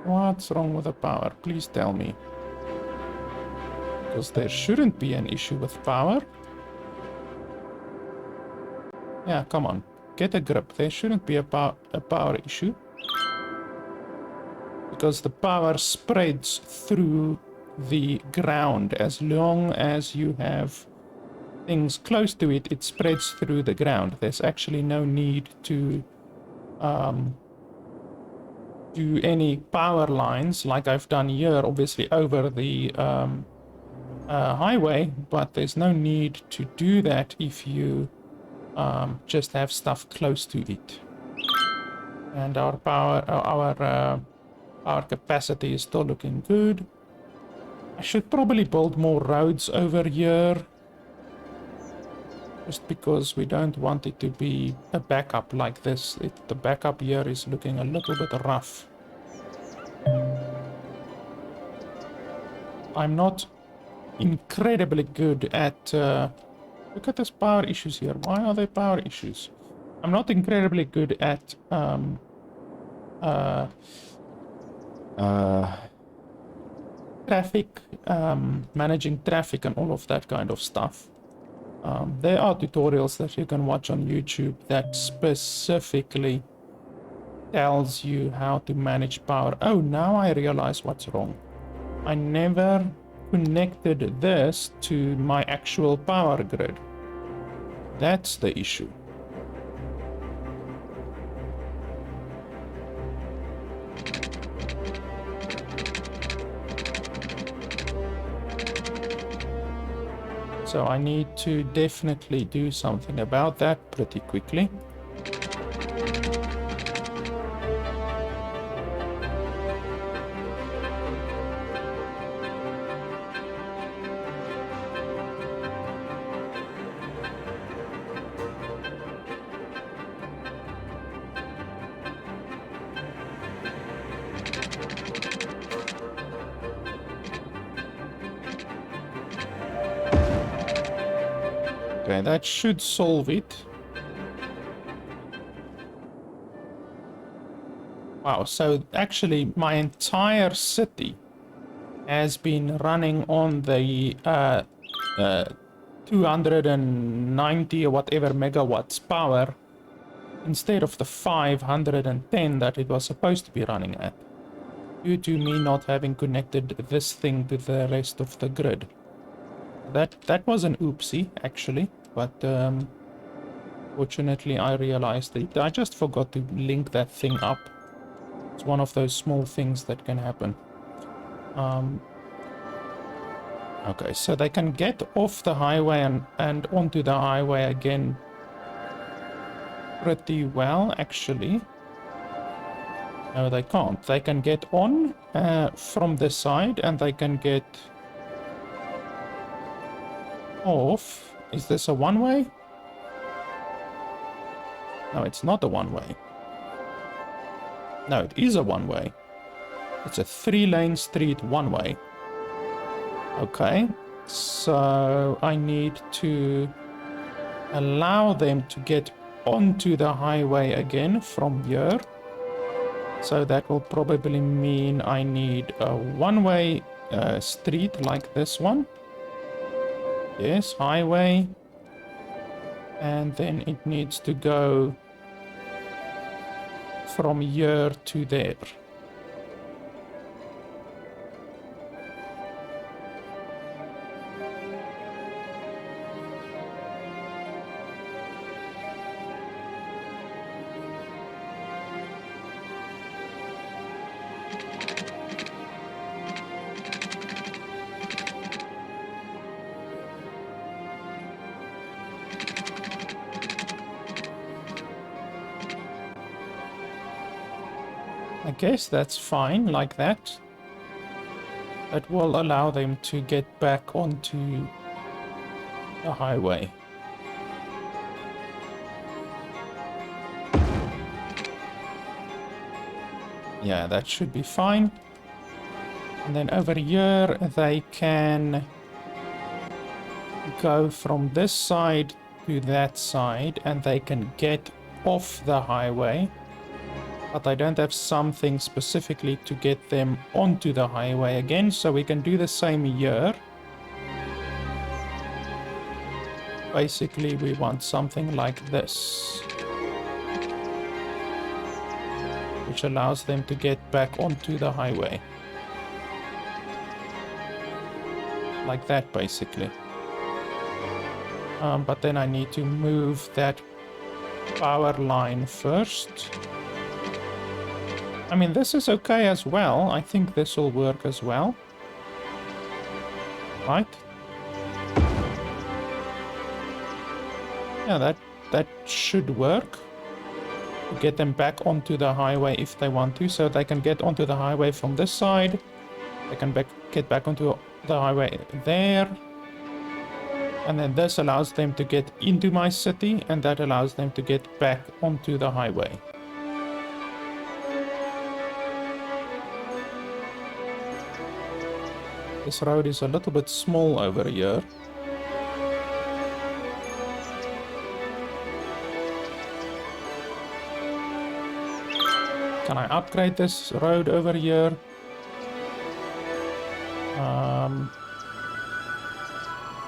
What's wrong with the power? Please tell me. Because there shouldn't be an issue with power. Yeah, come on. Get a grip. There shouldn't be a power issue. Because the power spreads through the ground. As long as you have things close to it, it spreads through the ground. There's actually no need to do any power lines like I've done here, obviously over the highway, but there's no need to do that if you just have stuff close to it. And our power, our capacity is still looking good. I should probably build more roads over here. Just because we don't want it to be a backup like this. The backup here is looking a little bit rough. I'm not incredibly good at... look at this power issues here. Why are there power issues? I'm not incredibly good at... traffic, managing traffic and all of that kind of stuff. There are tutorials that you can watch on YouTube that specifically tells you how to manage power. Oh, now I realize what's wrong. I never connected this to my actual power grid. That's the issue. So I need to definitely do something about that pretty quickly. Okay, that should solve it. Wow, so actually my entire city has been running on the 290 or whatever megawatts power instead of the 510 that it was supposed to be running at. due to me not having connected this thing to the rest of the grid. That was an oopsie, actually, but fortunately I realized it. I just forgot to link that thing up. It's one of those small things that can happen. Okay, so they can get off the highway and onto the highway again pretty well, actually. No, they can't. They can get on from this side, and they can get off. Is this a one-way? No, it's not a one-way. No, it is a one-way. It's a 3-lane street one-way. Okay, so I need to allow them to get onto the highway again from here. So that will probably mean I need a one-way street like this one. Yes, highway. And then it needs to go from here to there. I guess that's fine like that. That will allow them to get back onto the highway. Yeah, that should be fine. And then over here they can go from this side to that side and they can get off the highway. But I don't have something specifically to get them onto the highway again, so we can do the same here. Basically, we want something like this, which allows them to get back onto the highway. Like that, basically. But then I need to move that power line first. I mean, this is okay as well. I think this will work as well. Right? Yeah, that should work. To get them back onto the highway if they want to. So they can get onto the highway from this side. They can get back onto the highway there. And then this allows them to get into my city. And that allows them to get back onto the highway. This road is a little bit small over here. Can I upgrade this road over here?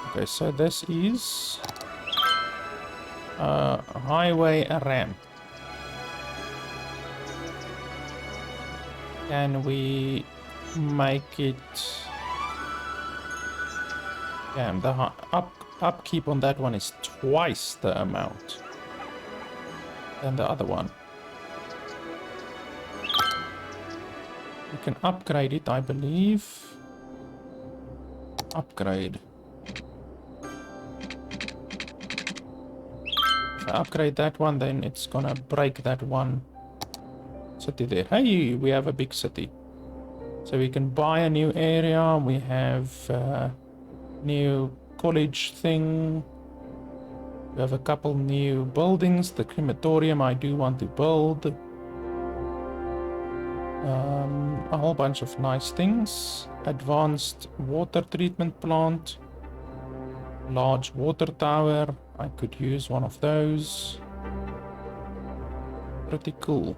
Okay, so this is a highway ramp. Can we make it... Damn, the upkeep on that one is twice the amount than the other one. We can upgrade it, I believe. Upgrade. If I upgrade that one, then it's gonna break that one city there. Hey, we have a big city. So we can buy a new area. We have... new college thing. We have a couple new buildings. The crematorium I do want to build. A whole bunch of nice things. Advanced water treatment plant. Large water tower. I could use one of those. Pretty cool.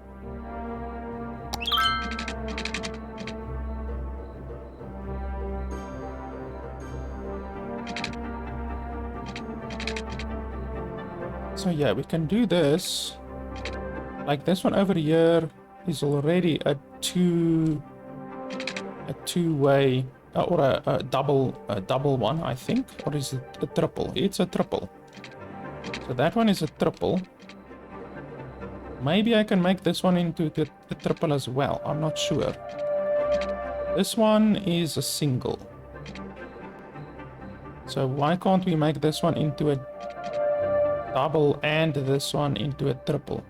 So yeah, we can do this. Like this one over here is already a 2 a two-way or a double one, I think, or is it a triple? It's a triple. So that one is a triple. Maybe I can make this one into the triple as well. I'm not sure. This one is a single. So why can't we make this one into a double and this one into a triple?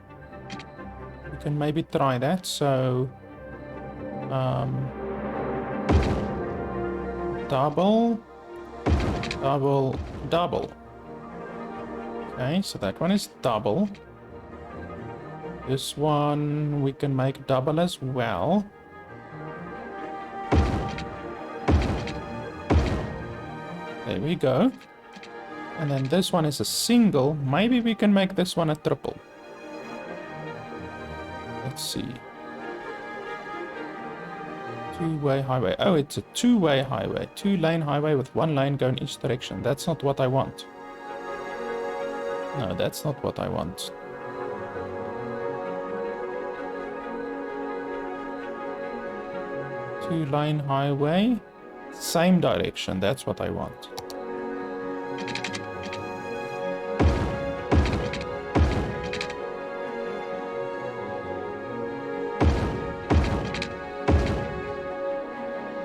We can maybe try that. So double, double, double. Okay, so that one is double. This one we can make double as well. There we go. And then this one is a single. Maybe we can make this one a triple. Let's see. Two-way highway. Oh, it's a two-way highway. Two-lane highway with one lane going each direction. That's not what I want. No, that's not what I want. Two-lane highway. Same direction. That's what I want.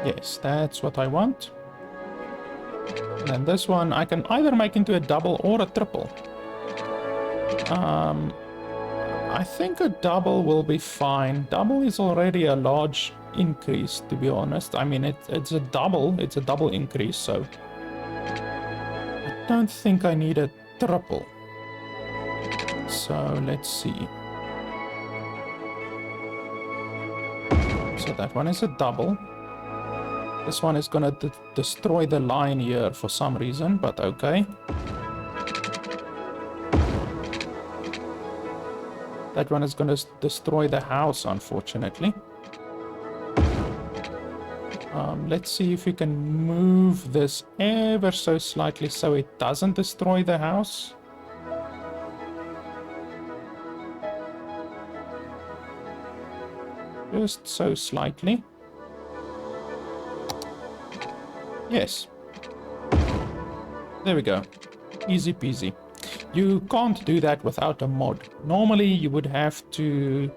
Yes, that's what I want. And then this one I can either make into a double or a triple. I think a double will be fine. Double is already a large increase, to be honest. I mean, it's a double increase, so I don't think I need a triple. So let's see. So that one is a double. This one is gonna destroy the line here for some reason, but okay. That one is gonna destroy the house, unfortunately. Let's see if we can move this ever so slightly so it doesn't destroy the house. Just so slightly. Yes. There we go. Easy peasy. You can't do that without a mod. Normally you would have to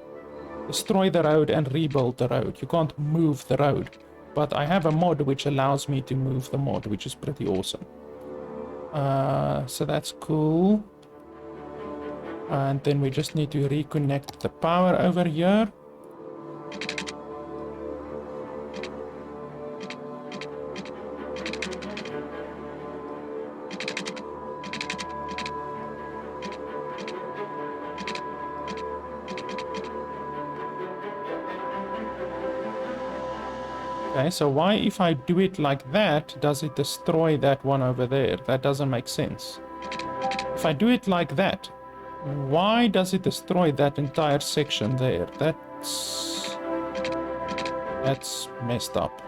destroy the road and rebuild the road. You can't move the road. But I have a mod which allows me to move the mod, which is pretty awesome. So that's cool. And then we just need to reconnect the power over here. Okay, so why, if I do it like that, does it destroy that one over there? That doesn't make sense. If I do it like that, why does it destroy that entire section there? That's messed up.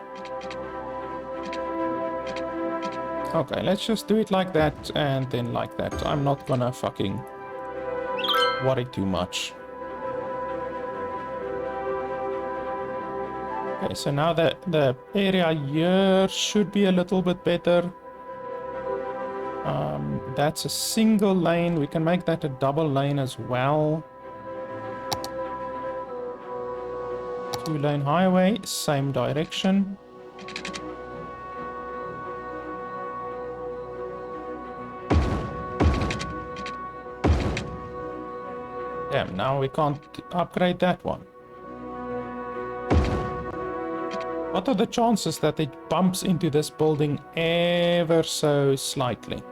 Okay, let's just do it like that and then like that. I'm not gonna fucking worry too much. Okay, so now the area here should be a little bit better. That's a single lane. We can make that a double lane as well. Two-lane highway, same direction. Damn, now we can't upgrade that one. What are the chances that it bumps into this building ever so slightly?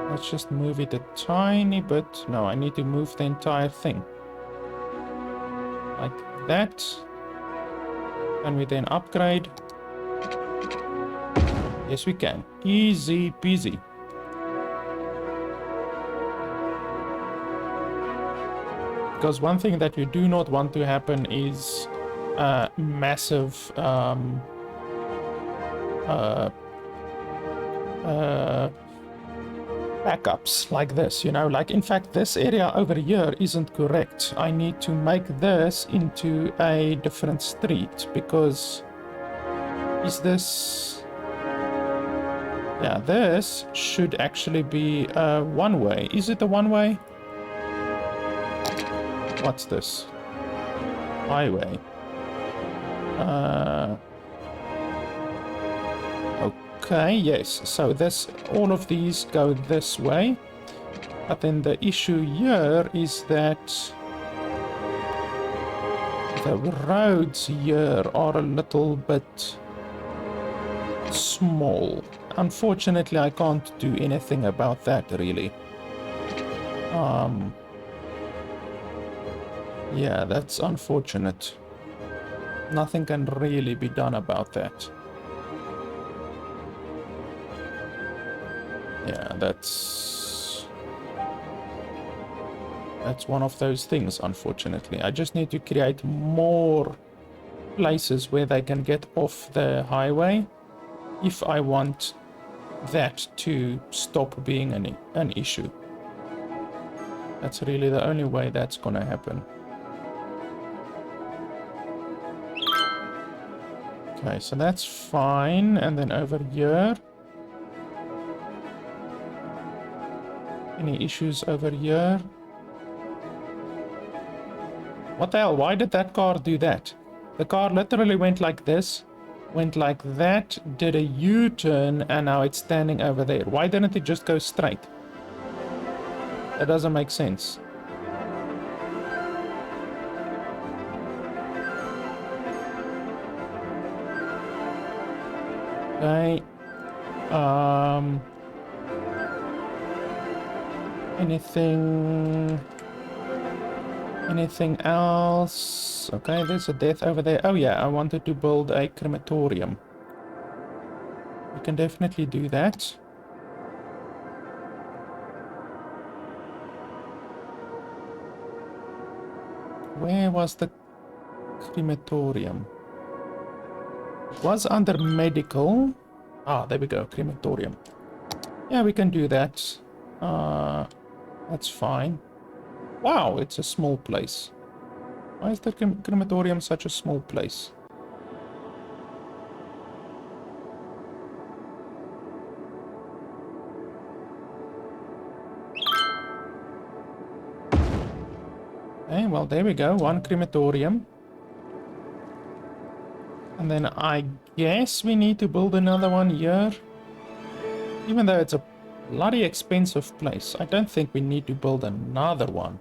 Let's just move it a tiny bit. No, I need to move the entire thing. Like that. Can we then upgrade? Yes, we can. Easy peasy. Because one thing that you do not want to happen is massive backups like this, you know, like in fact this area over here isn't correct. I need to make this into a different street because is this, yeah, this should actually be a one-way. Is it a one-way? What's this? Highway. Okay, yes, so this, all of these go this way, but then the issue here is that the roads here are a little bit small. Unfortunately, I can't do anything about that, really. Yeah, that's unfortunate. Nothing can really be done about that. Yeah, that's one of those things, unfortunately. I just need to create more places where they can get off the highway if I want that to stop being an issue. That's really the only way that's gonna happen. Okay, so that's fine. And then over here, any issues over here? What the hell? Why did that car do that? The car literally went like this, went like that, did a U-turn, and now it's standing over there. Why didn't it just go straight? That doesn't make sense. Okay. Anything else? Okay, there's a death over there. Oh yeah, I wanted to build a crematorium. We can definitely do that. Where was the crematorium? It was under medical. Ah, there we go, crematorium. Yeah, we can do that. That's fine. Wow, it's a small place. Why is the crematorium such a small place? Okay, well, there we go. One crematorium. And then I guess we need to build another one here. Even though it's a bloody expensive place, I don't think we need to build another one.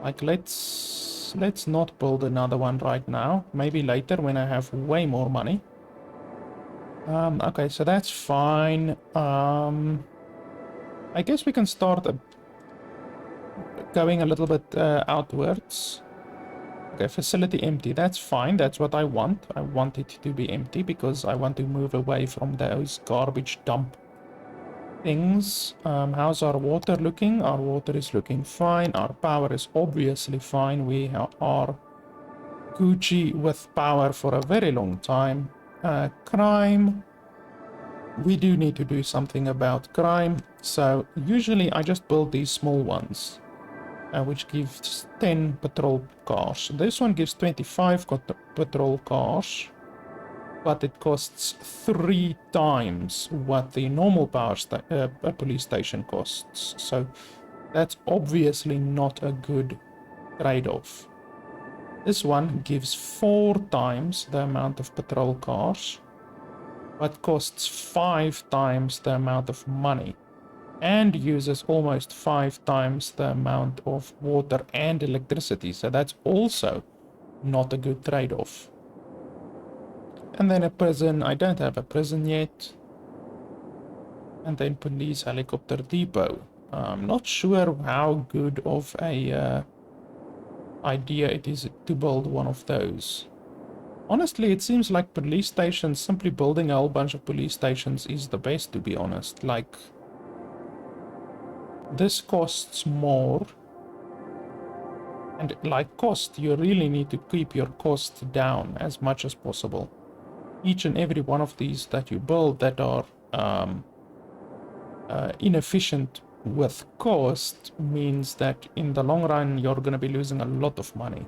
Like, let's not build another one right now. Maybe later when I have way more money. Okay, so that's fine. I guess we can start going a little bit outwards. Okay, facility empty. That's fine. That's what I want. I want it to be empty because I want to move away from those garbage dump things. How's our water looking? Our water is looking fine. Our power is obviously fine. We are Gucci with power for a very long time. Crime. We do need to do something about crime. So usually I just build these small ones, which gives 10 patrol cars. This one gives 25 patrol cars, but it costs 3 times what the normal police station costs. So that's obviously not a good trade-off. This one gives 4 times the amount of patrol cars, but costs 5 times the amount of money, and uses almost 5 times the amount of water and electricity. So that's also not a good trade-off. And then a prison. I don't have a prison yet. And then police helicopter depot. I'm not sure how good of a idea it is to build one of those. Honestly, it seems like police stations, simply building a whole bunch of police stations is the best, to be honest. Like, this costs more. And like cost, you really need to keep your cost down as much as possible. Each and every one of these that you build that are inefficient with cost means that in the long run you're going to be losing a lot of money.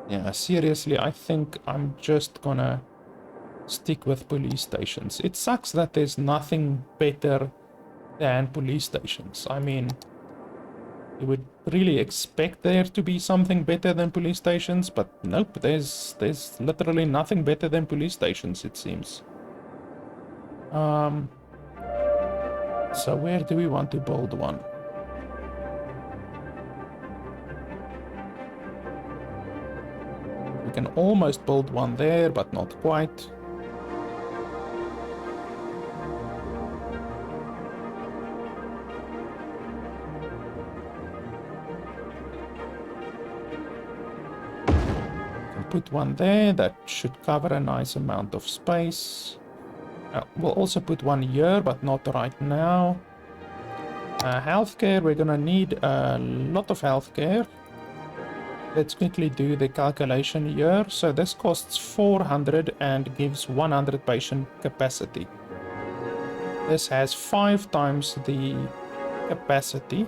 Yeah, seriously, I think I'm just gonna stick with police stations. It sucks that there's nothing better than police stations. I mean, you would really expect there to be something better than police stations, but nope, there's literally nothing better than police stations, it seems. So where do we want to build one? We can almost build one there, but not quite. Put one there, that should cover a nice amount of space. We'll also put one here, but not right now. Healthcare, we're gonna need a lot of healthcare. Let's quickly do the calculation here. So this costs 400 and gives 100 patient capacity. This has 5 times the capacity.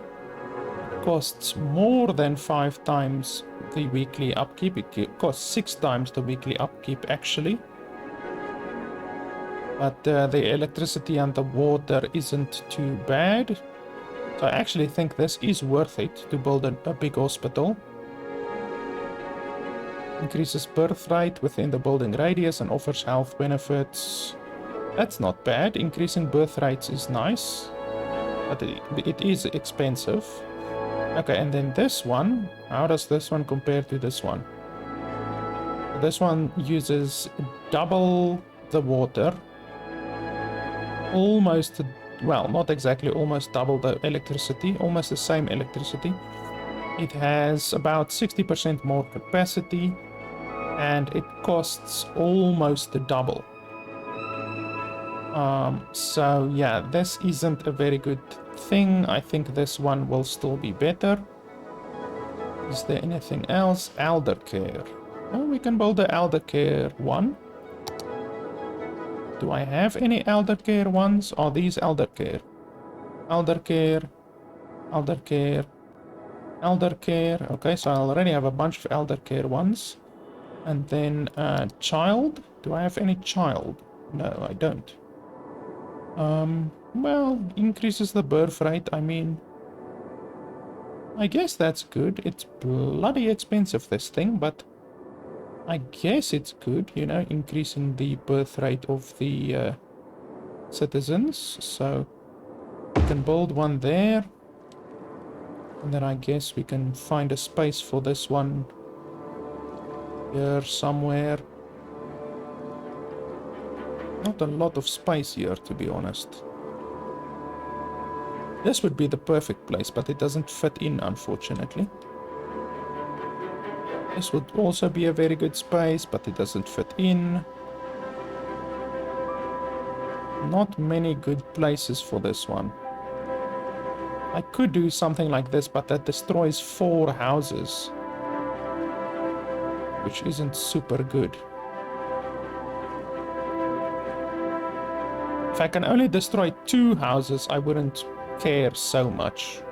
It costs more than 5 times the weekly upkeep. It costs 6 times the weekly upkeep actually. But the electricity and the water isn't too bad. So I actually think this is worth it to build a big hospital. Increases birth rate within the building radius and offers health benefits. That's not bad. Increasing birth rates is nice. But it is expensive. Okay, and then this one, how does this one compare to this one? This one uses double the water. Almost, well, not exactly almost double the electricity, almost the same electricity. It has about 60% more capacity, and it costs almost the double. So yeah, this isn't a very good thing. I think this one will still be better. Is there anything else? Elder care. Oh, we can build the elder care one. Do I have any elder care ones? Are these elder care? Elder care, elder care, elder care. Okay, so I already have a bunch of elder care ones. And then child. Do I have any child? No, I don't. Well, increases the birth rate. I mean, I guess that's good. It's bloody expensive, this thing, but I guess it's good, you know, increasing the birth rate of the citizens. So we can build one there. And then I guess we can find a space for this one here somewhere. Not a lot of space here, to be honest. This would be the perfect place, but it doesn't fit in, unfortunately. This would also be a very good space, but it doesn't fit in. Not many good places for this one. I could do something like this, but that destroys 4 houses, which isn't super good. If I can only destroy 2 houses, I wouldn't care so much.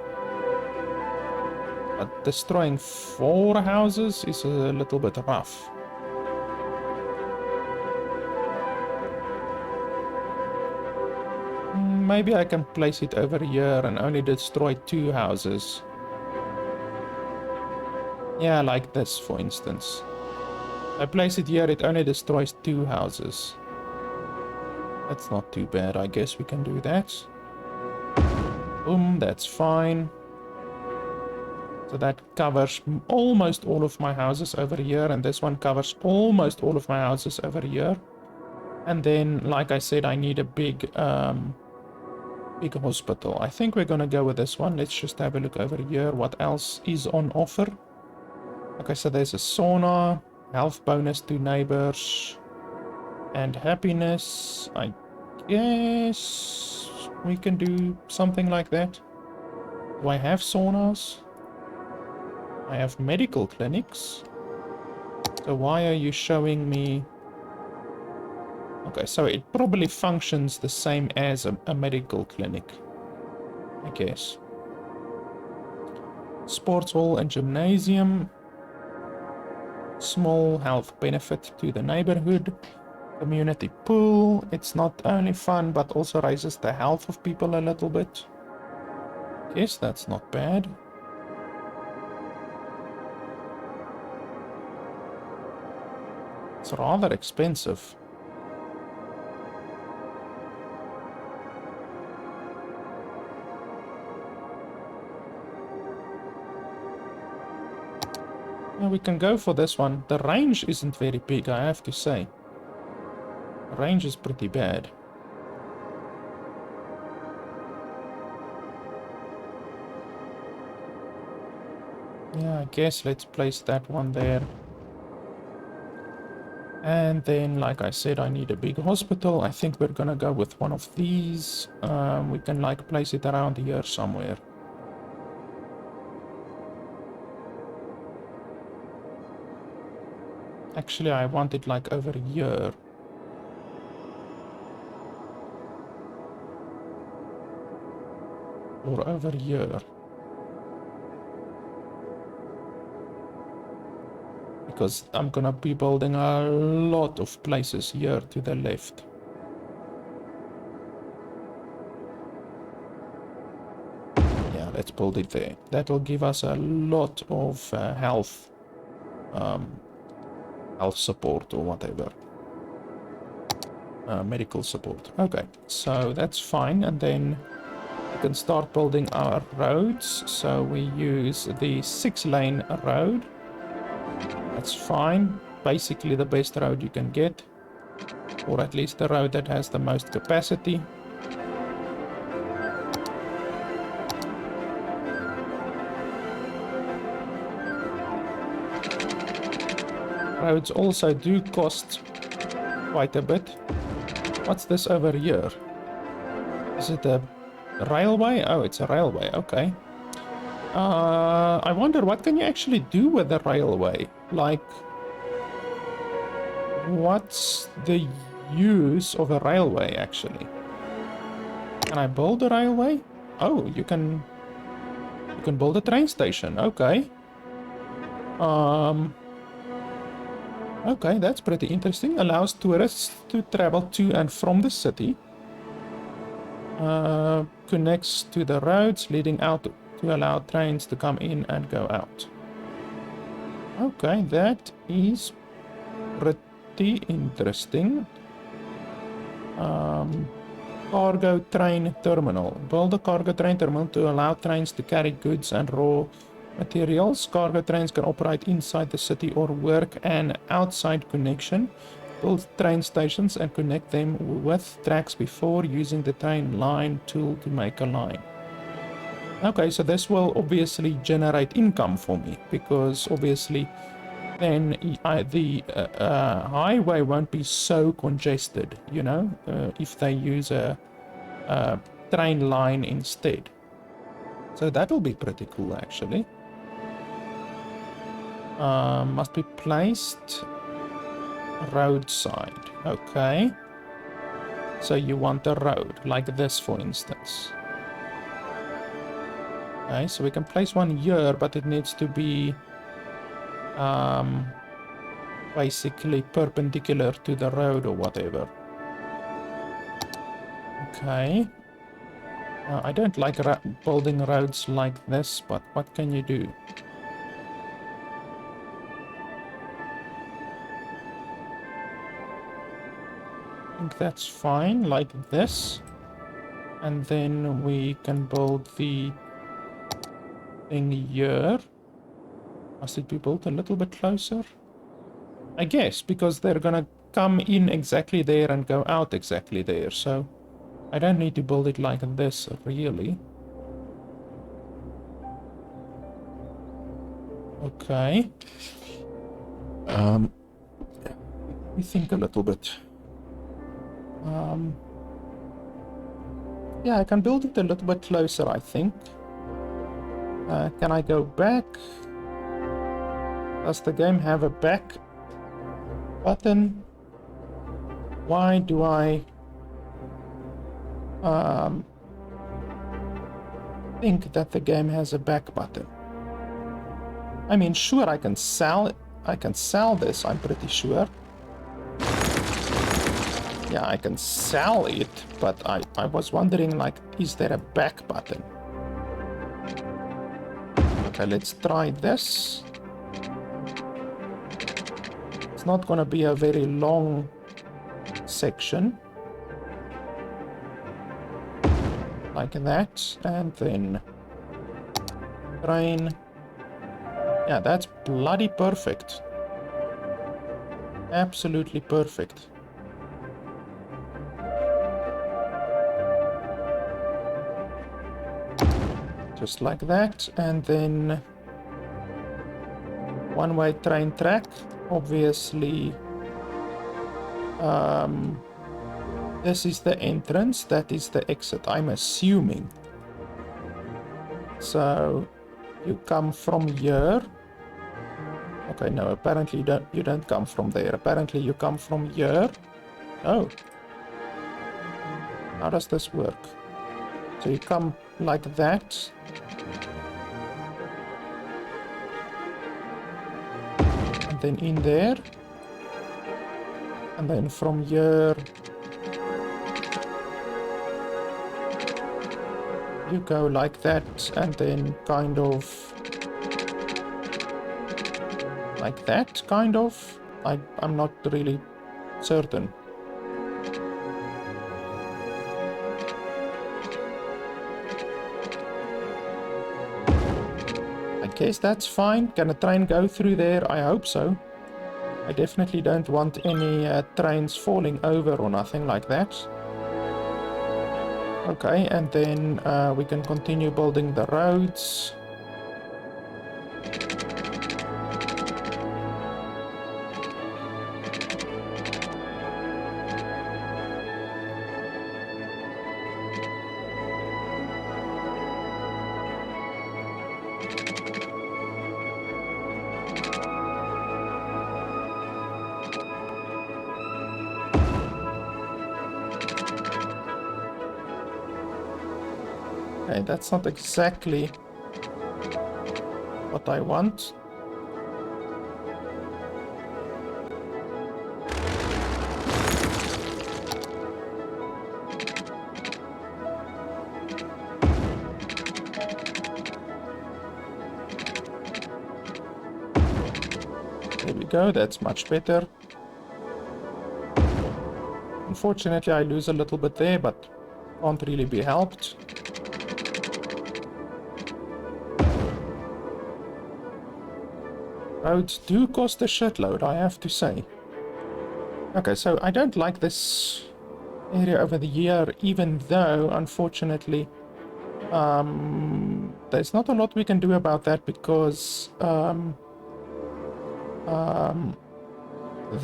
But destroying 4 houses is a little bit rough. Maybe I can place it over here and only destroy 2 houses. Yeah, like this, for instance. I place it here, it only destroys 2 houses. That's not too bad. I guess we can do that. Boom, that's fine. So that covers almost all of my houses over here, and this one covers almost all of my houses over here. And then, like I said, I need a big big hospital. I think we're gonna go with this one. Let's just have a look over here. What else is on offer? Okay, so there's a sauna, health bonus to neighbors, and happiness. I guess we can do something like that. Do I have saunas? I have medical clinics. So why are you showing me... Okay, so it probably functions the same as a medical clinic, I guess. Sports hall and gymnasium. Small health benefit to the neighborhood. Community pool. It's not only fun, but also raises the health of people a little bit. Guess that's not bad. It's rather expensive. Yeah, we can go for this one. The range isn't very big, I have to say. The range is pretty bad. Yeah, I guess let's place that one there. And then, like I said, I need a big hospital. I think we're gonna go with one of these. We can, like, place it around here somewhere. Actually, I want it, like, over here. Or over here. Because I'm gonna be building a lot of places here to the left. Yeah, let's build it there. That'll give us a lot of health support or whatever. Medical support. Okay, so that's fine. And then we can start building our roads. So we use the 6-lane road. That's fine. Basically the best road you can get. Or at least the road that has the most capacity. Roads also do cost quite a bit. What's this over here? Is it a railway? Oh, it's a railway. Okay. I wonder what can you actually do with the railway? Like, what's the use of a railway actually? Can I build a railway? Oh, you can build a train station. Okay. Okay, that's pretty interesting. Allows tourists to travel to and from the city. Connects to the roads leading out to allow trains to come in and go out. Okay, that is pretty interesting. Cargo train terminal. Build a cargo train terminal to allow trains to carry goods and raw materials. Cargo trains can operate inside the city or work an outside connection. Build train stations and connect them with tracks before using the train line tool to make a line. Okay, so this will obviously generate income for me, because obviously then the highway won't be so congested, you know, if they use a train line instead. So that'll be pretty cool, actually. Must be placed roadside. Okay. So you want a road, like this, for instance. Okay, so we can place one here, but it needs to be basically perpendicular to the road or whatever. Okay. I don't like building roads like this, but what can you do? I think that's fine, like this. And then we can build the thing here. Must it be built a little bit closer? I guess, because they're gonna come in exactly there and go out exactly there, so I don't need to build it like this, really. Okay. Let me think a little bit. Yeah, I can build it a little bit closer, I think. Can I go back? Does the game have a back button? Why do I think that the game has a back button? I mean, sure, I can sell it. I can sell this, I'm pretty sure. Yeah, I can sell it, but I was wondering, like, is there a back button? Okay, let's try this. It's not gonna be a very long section. Like that, and then train. Yeah, that's bloody perfect. Absolutely perfect. Just like that, and then one-way train track. Obviously, this is the entrance, that is the exit, I'm assuming. So you come from here. Okay, no, apparently you don't come from there. Apparently you come from here. Oh. How does this work? So you come like that. And then in there. And then from here you go like that, and then kind of like that, kind of. I'm not really certain. I guess that's fine. Can a train go through there? I hope so. I definitely don't want any trains falling over or nothing like that. Okay, and then we can continue building the roads. Okay, that's not exactly what I want. There we go, that's much better. Unfortunately, I lose a little bit there, but can't really be helped. Roads do cost a shitload, I have to say. Okay, so I don't like this area over the year, even though, unfortunately, there's not a lot we can do about that because the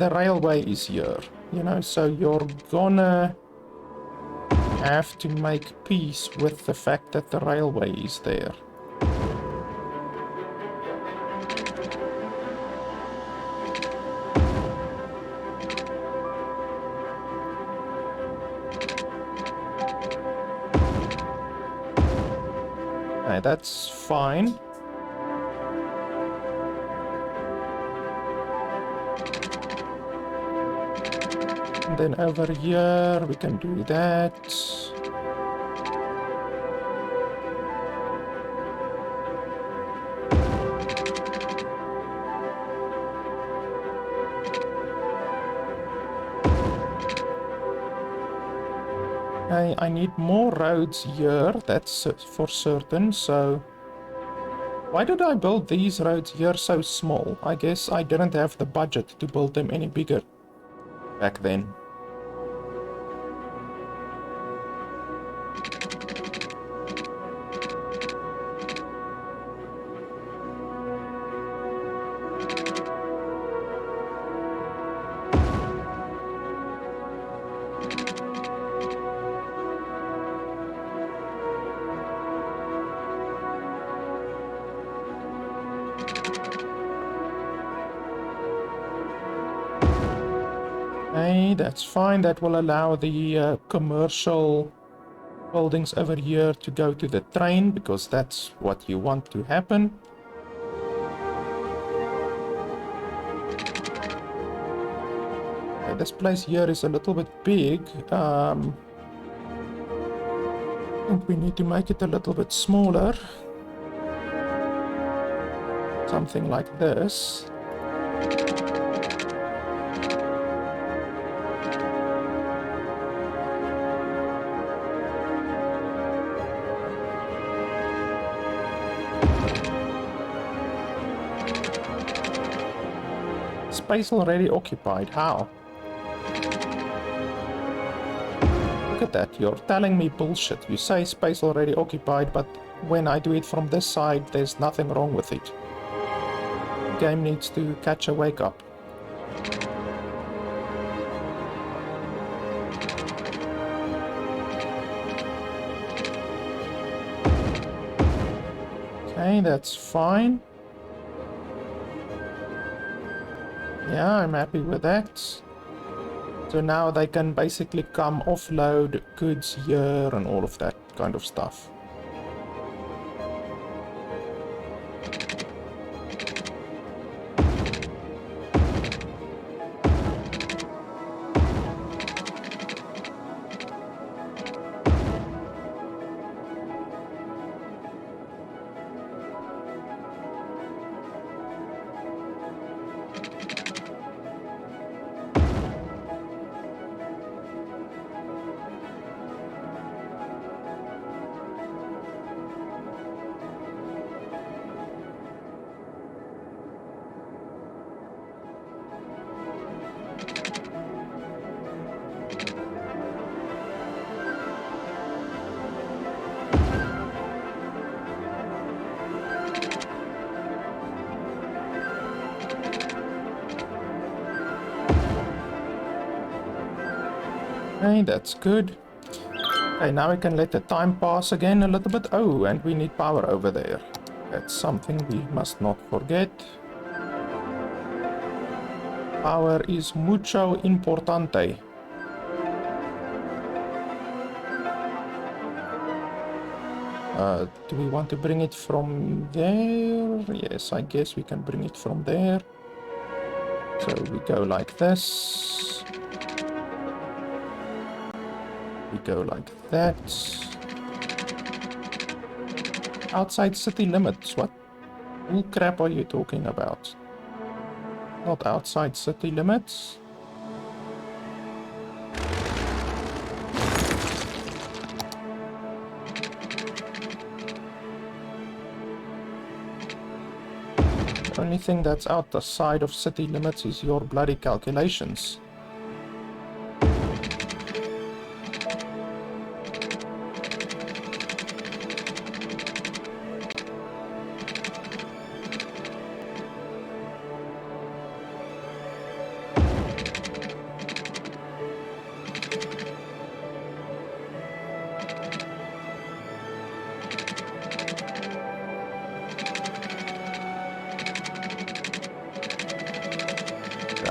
railway is here, you know, so you're gonna have to make peace with the fact that the railway is there. Okay, that's fine. And then over here we can do that. Okay, I need more roads here, that's for certain, so why did I build these roads here so small? I guess I didn't have the budget to build them any bigger back then. Okay, that's fine. That will allow the commercial buildings over here to go to the train, because that's what you want to happen. Okay, this place here is a little bit big. I think we need to make it a little bit smaller. Something like this. Space already occupied. How? Look at that. You're telling me bullshit. You say space already occupied, but when I do it from this side, there's nothing wrong with it. The game needs to catch a wake up. Okay, that's fine. Yeah, I'm happy with that. So now they can basically come offload goods here and all of that kind of stuff. Okay, that's good. Okay, now we can let the time pass again a little bit. Oh, and we need power over there. That's something we must not forget. Power is mucho importante. Do we want to bring it from there? Yes, I guess we can bring it from there. So we go like this. We go like that. Outside city limits, what bull crap are you talking about? Not outside city limits. The only thing that's out the side of city limits is your bloody calculations.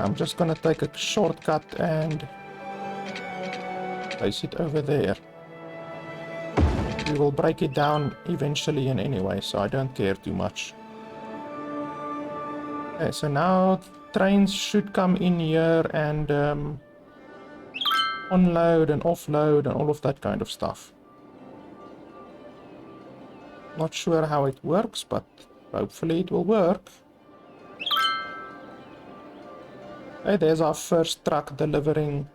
I'm just gonna take a shortcut and place it over there. We will break it down eventually in any way, so I don't care too much. Okay, so now trains should come in here and unload and offload and all of that kind of stuff. Not sure how it works, but hopefully it will work. Okay, there's our first truck delivering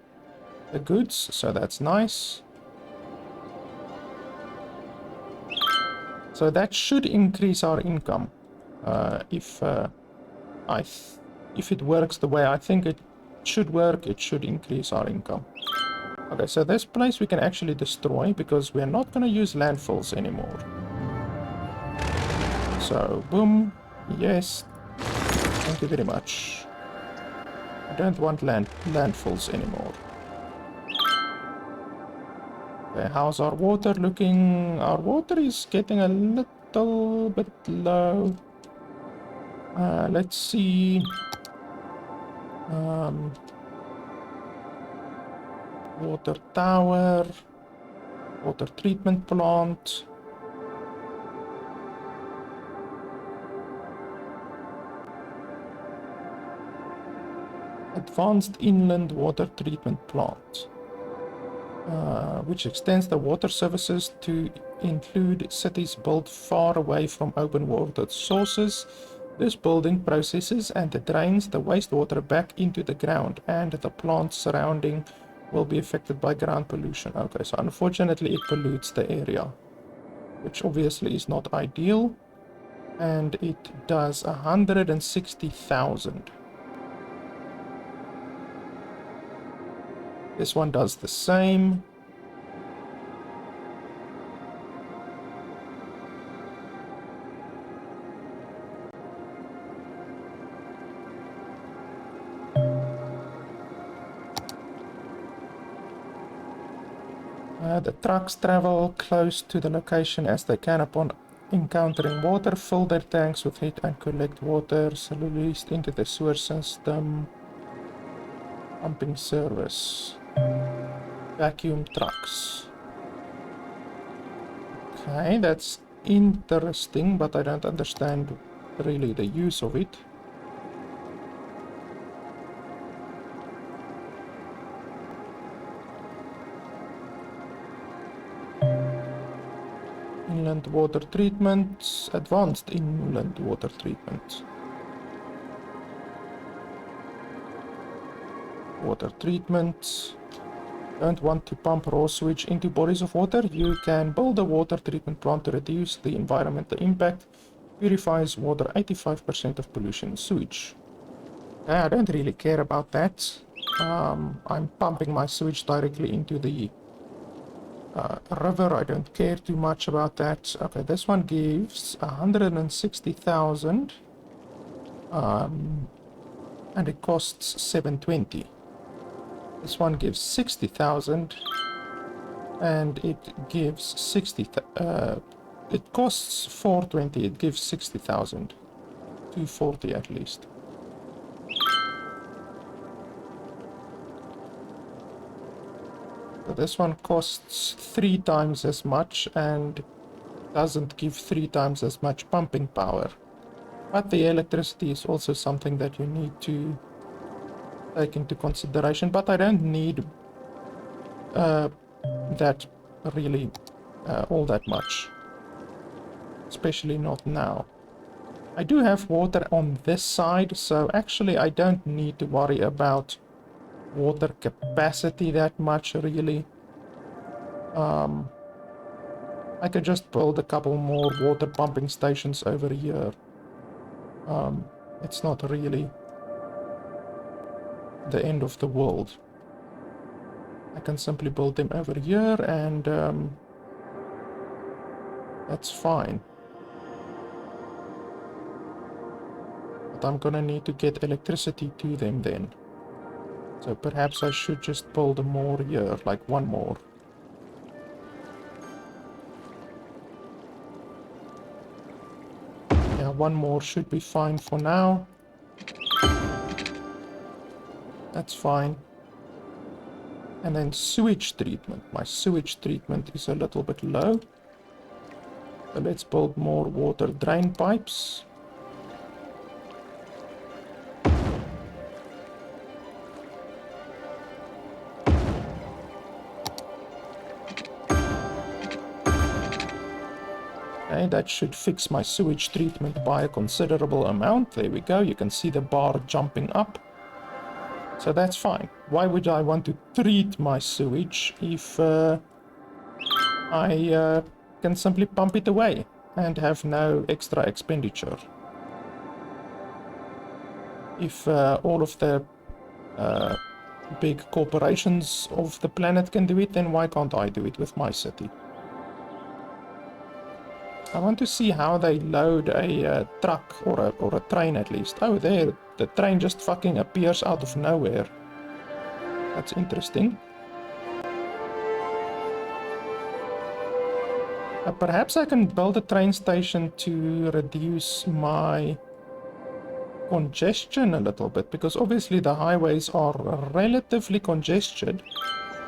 the goods, so that's nice. So that should increase our income if it works the way I think it should work. It should increase our income. Okay, so this place we can actually destroy because we're not going to use landfills anymore. So boom, yes, thank you very much. I don't want landfills anymore. Okay, how's our water looking? Our water is getting a little bit low. Let's see. Water tower. Water treatment plant. Advanced inland water treatment plant. Which extends the water services to include cities built far away from open water sources. This building processes and drains the wastewater back into the ground, and the plants surrounding will be affected by ground pollution. Okay, so unfortunately it pollutes the area, which obviously is not ideal, and it does 160,000. This one does the same. The trucks travel close to the location as they can. Upon encountering water, fill their tanks with it and collect water released into the sewer system. Pumping service. Vacuum trucks. Okay, that's interesting, but I don't understand really the use of it. Inland water treatment, advanced inland water treatment. Water treatment. Don't want to pump raw sewage into bodies of water? You can build a water treatment plant to reduce the environmental impact. Purifies water 85% of pollution in sewage. I don't really care about that. I'm pumping my sewage directly into the river. I don't care too much about that. Okay, this one gives 160,000. And it costs 720. This one gives 60,000. And it gives 60. It costs 420. It gives 60,000. 240 at least. So this one costs 3 times as much and doesn't give 3 times as much pumping power. But the electricity is also something that you need to take into consideration. But I don't need that really all that much. Especially not now. I do have water on this side, so actually I don't need to worry about water capacity that much, really. I could just build a couple more water pumping stations over here. It's not really the end of the world. I can simply build them over here and that's fine. But I'm gonna need to get electricity to them then. So perhaps I should just build more here, like one more. Yeah, one more should be fine for now. That's fine. And then sewage treatment. My sewage treatment is a little bit low. So let's build more water drain pipes. Okay, that should fix my sewage treatment by a considerable amount. There we go. You can see the bar jumping up. So that's fine. Why would I want to treat my sewage if I can simply pump it away and have no extra expenditure? If all of the big corporations of the planet can do it, then why can't I do it with my city? I want to see how they load a truck or a train at least. Oh, there, the train just fucking appears out of nowhere. That's interesting. Perhaps I can build a train station to reduce my congestion a little bit, because obviously the highways are relatively congested.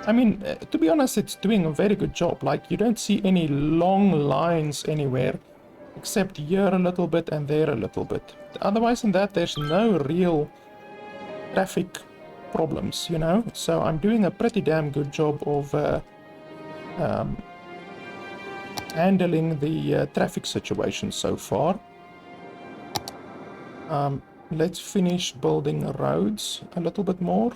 I mean, to be honest, it's doing a very good job. Like, you don't see any long lines anywhere, except here a little bit and there a little bit. Otherwise than that, there's no real traffic problems, you know? So I'm doing a pretty damn good job of handling the traffic situation so far. Let's finish building roads a little bit more.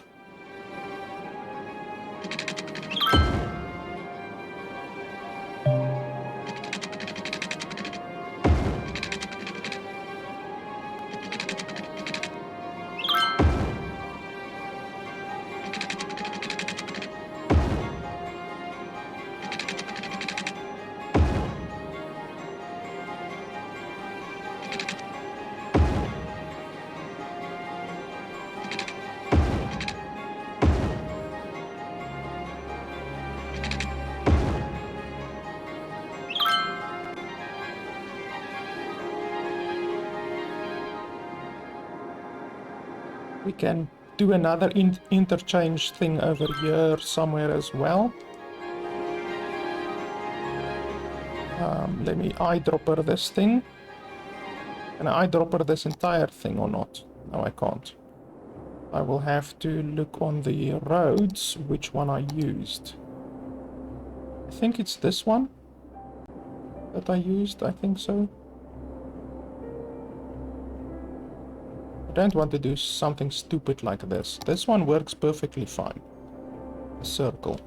We can do another interchange thing over here somewhere as well. Let me eyedropper this thing. Can I eyedropper this entire thing or not? No, I can't. I will have to look on the roads which one I used. I think it's this one that I used, I think so. I don't want to do something stupid like this. This one works perfectly fine. A circle.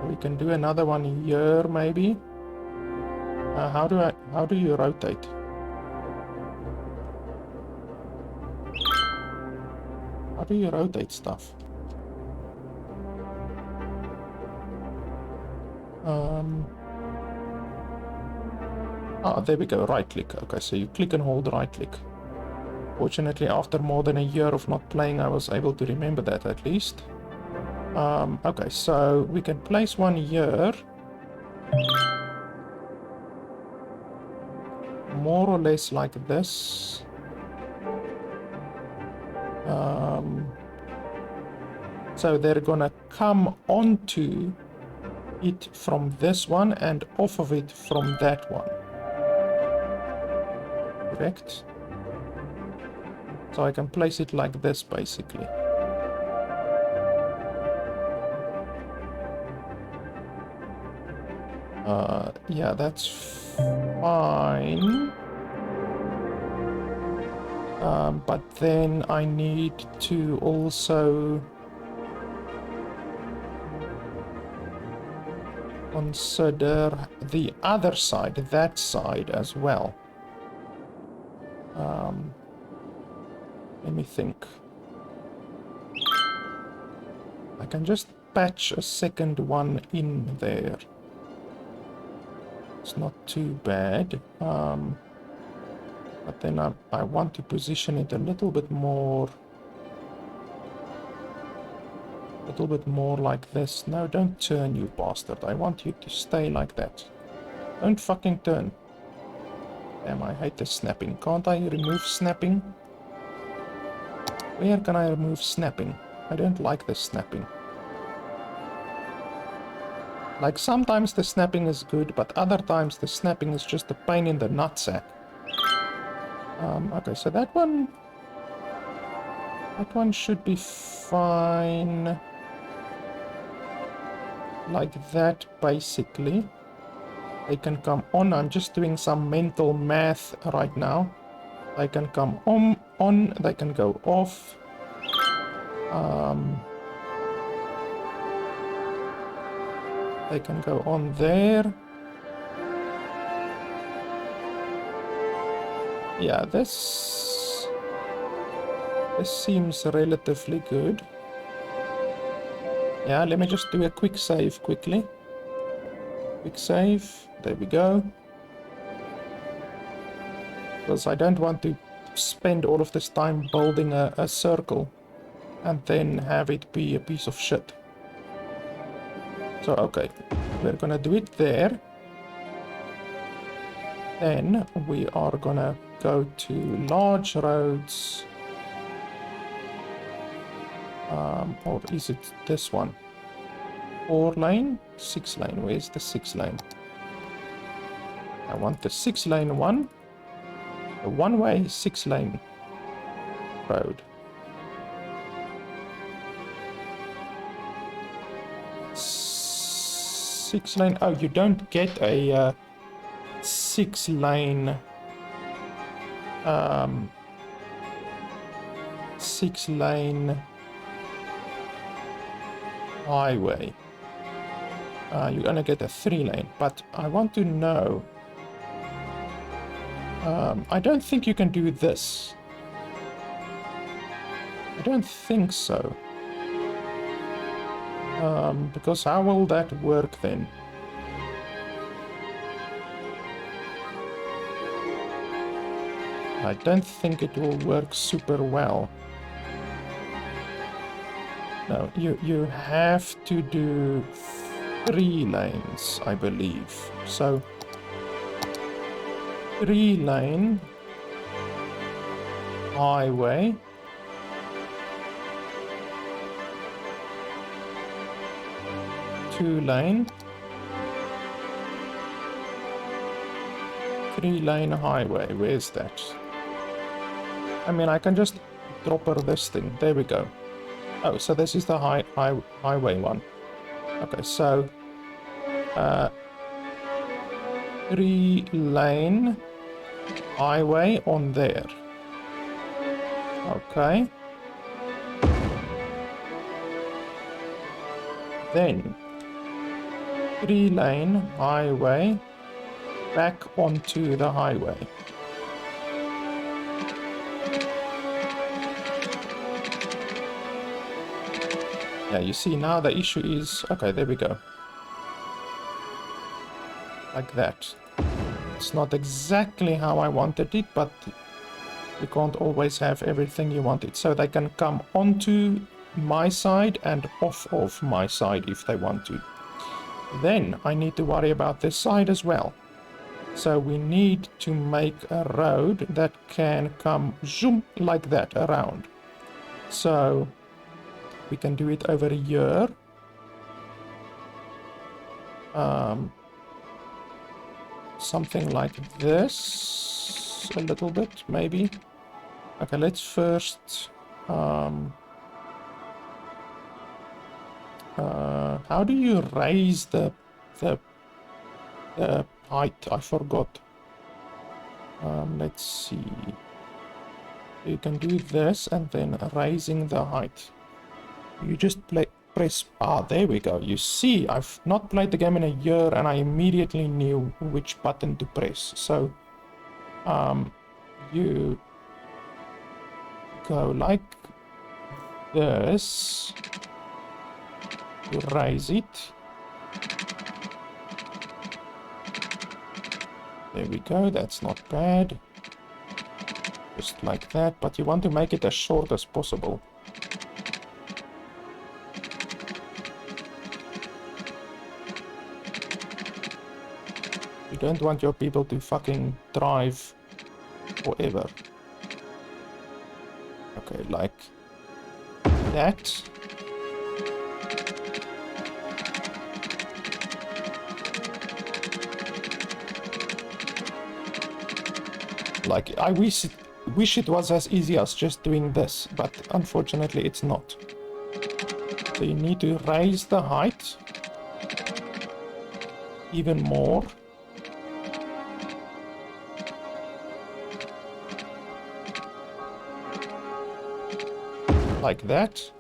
We can do another one here, maybe. How do you rotate? How do you rotate stuff? There we go, right click. Okay, so you click and hold right click. Fortunately, after more than a year of not playing, I was able to remember that at least. Okay, so we can place one here. More or less like this. So they're gonna come onto it from this one and off of it from that one. Correct? So I can place it like this, basically. Yeah, that's fine. But then I need to also consider the other side, that side as well. Let me think. I can just patch a second one in there. It's not too bad. But then I want to position it a little bit more like this. No, don't turn, you bastard. I want you to stay like that. Don't fucking turn. Damn, I hate the snapping. Can't I remove snapping? Where can I remove snapping? I don't like the snapping. Like, sometimes the snapping is good, but other times the snapping is just a pain in the nutsack. Okay, so that one should be fine. Like that, basically. They can come on. I'm just doing some mental math right now. They can come on, they can go off. They can go on there. Yeah, this seems relatively good. Yeah, let me just do a quick save quickly. Quick save. There we go. Because I don't want to spend all of this time building a circle and then have it be a piece of shit. So, okay. We're gonna do it there. Then we are gonna go to large roads. Or is it this one? 4 lane? 6 lane. Where's the 6 lane? I want the 6 lane one. The one-way 6 lane road. 6 lane. Oh, you don't get a 6 lane 6 lane highway. You're gonna get a 3 lane, but I want to know. I don't think you can do this. I don't think so. Because how will that work then? I don't think it will work super well. No, you have to do 3 lanes, I believe. So 3 lane highway. Two lane. 3 lane highway. Where's that? I mean, I can just dropper this thing. There we go. Oh, so this is the highway one. Okay, so 3 lane highway on there. Okay. Then 3 lane highway back onto the highway. Yeah, you see now the issue is... Okay, there we go. Like that. It's not exactly how I wanted it, but you can't always have everything you wanted. So they can come onto my side and off of my side if they want to. Then I need to worry about this side as well. So we need to make a road that can come zoom like that around. So we can do it over here. Something like this, a little bit, maybe. Okay, let's first... how do you raise the height? I forgot. Let's see. You can do this and then raising the height. You just press... Ah, there we go. You see, I've not played the game in a year and I immediately knew which button to press. So, you go like this. You raise it. There we go. That's not bad. Just like that. But you want to make it as short as possible. You don't want your people to fucking drive forever. Okay, like that. Like, I wish it was as easy as just doing this, but unfortunately it's not. So you need to raise the height even more. Like that.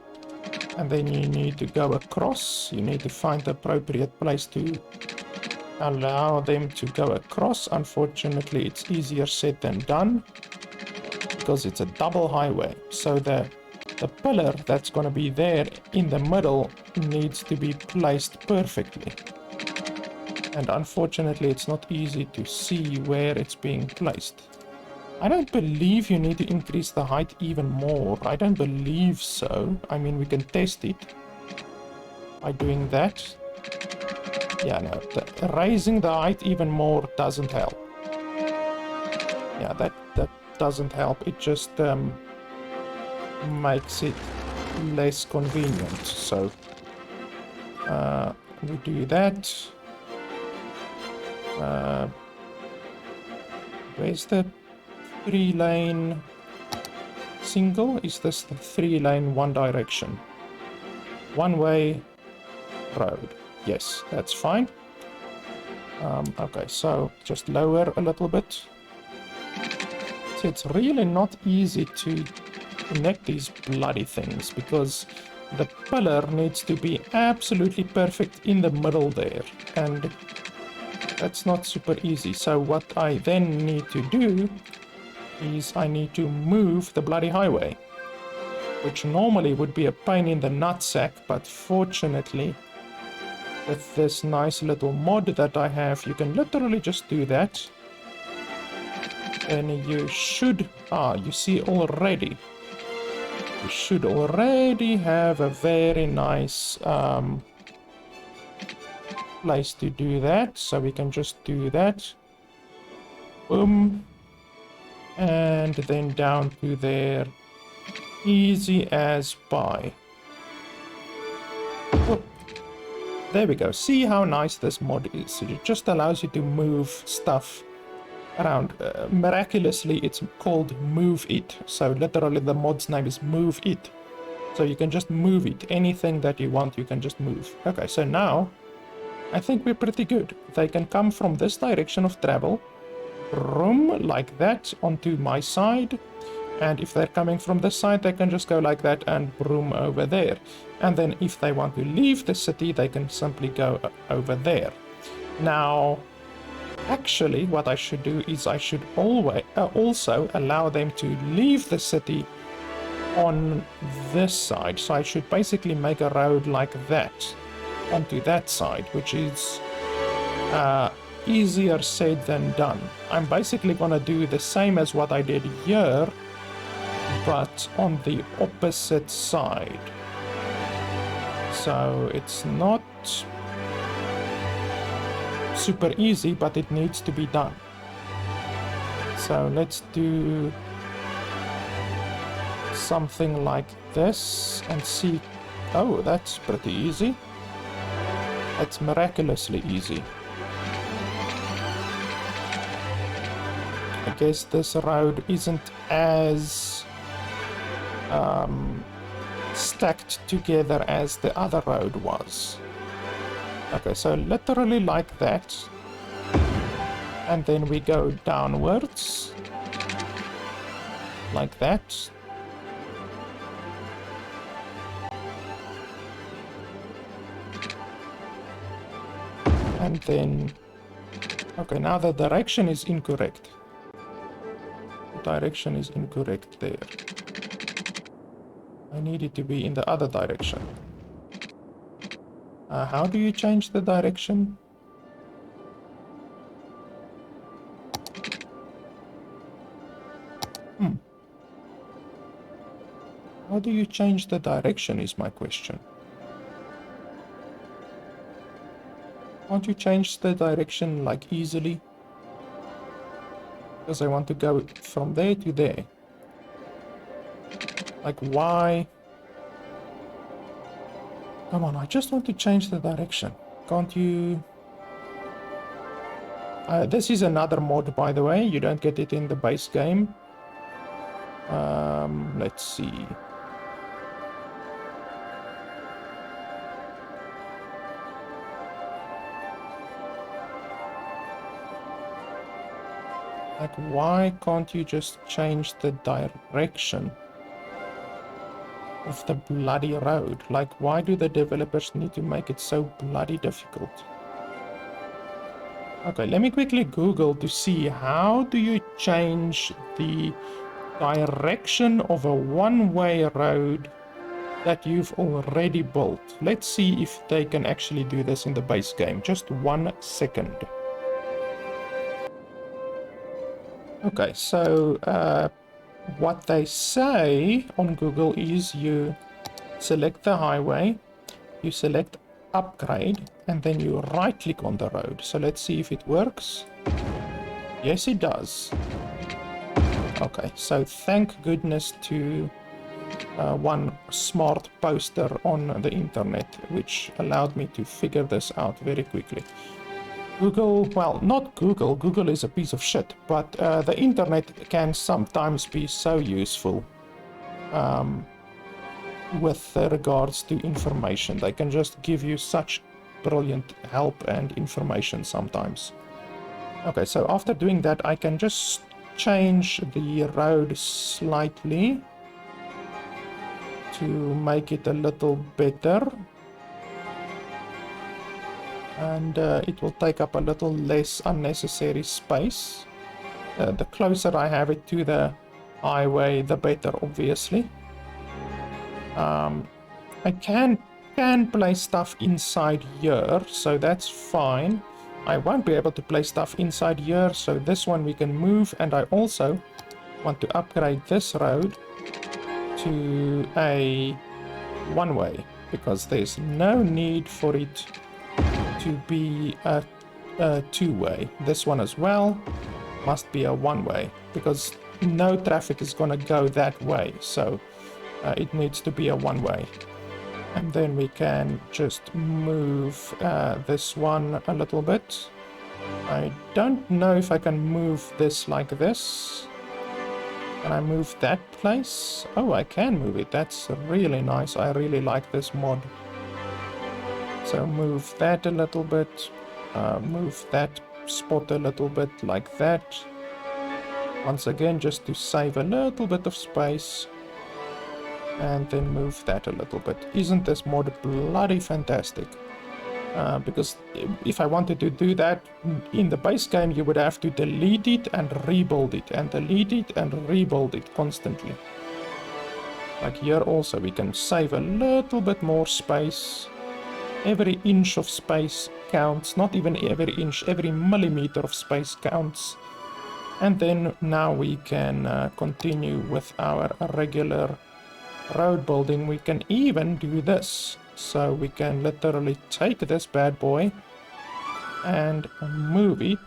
And then you need to go across. You need to find the appropriate place to allow them to go across. Unfortunately, it's easier said than done because it's a double highway. So the pillar that's going to be there in the middle needs to be placed perfectly. And unfortunately, it's not easy to see where it's being placed. I don't believe you need to increase the height even more. I don't believe so. I mean, we can test it by doing that. Yeah, no, raising the height even more doesn't help. Yeah, that doesn't help. It just makes it less convenient. So we do that. Where's the 3-lane single? Is this the 3-lane one direction? One-way road. Yes, that's fine. Okay, so just lower a little bit. So it's really not easy to connect these bloody things because the pillar needs to be absolutely perfect in the middle there, and that's not super easy. So what I then need to do is I need to move the bloody highway, which normally would be a pain in the nutsack, but fortunately with this nice little mod that I have, you can literally just do that. And you should, you see already, you should already have a very nice place to do that. So we can just do that. Boom. And then down to there. Easy as pie. Oh, there we go. See how nice this mod is. It just allows you to move stuff around. Miraculously, it's called Move It. So literally the mod's name is Move It. So you can just move it. Anything that you want, you can just move. Okay, so now I think we're pretty good. They can come from this direction of travel, room like that onto my side. And if they're coming from this side, they can just go like that and broom over there. And then if they want to leave the city, they can simply go over there. Now, actually, what I should do is I should always also allow them to leave the city on this side. So I should basically make a road like that onto that side, which is easier said than done. I'm basically going to do the same as what I did here, but on the opposite side. So it's not super easy, but it needs to be done. So let's do something like this and see. Oh, that's pretty easy. That's miraculously easy. I guess this road isn't as stacked together as the other road was. Okay, so literally like that. And then we go downwards. Like that. And then... Okay, now the direction is incorrect. The direction is incorrect there. I need it to be in the other direction. How do you change the direction? How do you change the direction is my question. Can't you change the direction like easily? Because I want to go from there to there. Like why? Come on, I just want to change the direction. Can't you? This is another mod, by the way. You don't get it in the base game. Let's see. Like, why can't you just change the direction of the bloody road? Like, why do the developers need to make it so bloody difficult? Okay, let me quickly Google to see how do you change the direction of a one-way road that you've already built. Let's see if they can actually do this in the base game. Just 1 second. Okay, so what they say on Google is you select the highway, you select upgrade, and then you right click on the road. So let's see if it works. Yes, it does. Okay, so thank goodness to one smart poster on the internet, which allowed me to figure this out very quickly. Google, well, not Google, Google is a piece of shit, but the internet can sometimes be so useful with regards to information. They can just give you such brilliant help and information sometimes. Okay, so after doing that, I can just change the road slightly to make it a little better. And it will take up a little less unnecessary space. The closer I have it to the highway, the better, obviously. I can place stuff inside here, so that's fine. I won't be able to place stuff inside here, so this one we can move, and I also want to upgrade this road to a one-way, because there's no need for it to be a two-way. This one as well must be a one-way, because no traffic is gonna go that way, so it needs to be a one-way. And then we can just move this one a little bit. I don't know if I can move this like this. Can I move that place? Oh, I can move it. That's really nice. I really like this mod. So move that a little bit. Move that spot a little bit like that. Once again, just to save a little bit of space. And then move that a little bit. Isn't this mod bloody fantastic? Because if I wanted to do that in the base game, you would have to delete it and rebuild it, and delete it and rebuild it constantly. Like here also, we can save a little bit more space. Every inch of space counts, not even every inch, every millimeter of space counts. And then now we can continue with our regular road building. We can even do this, so we can literally take this bad boy and move it,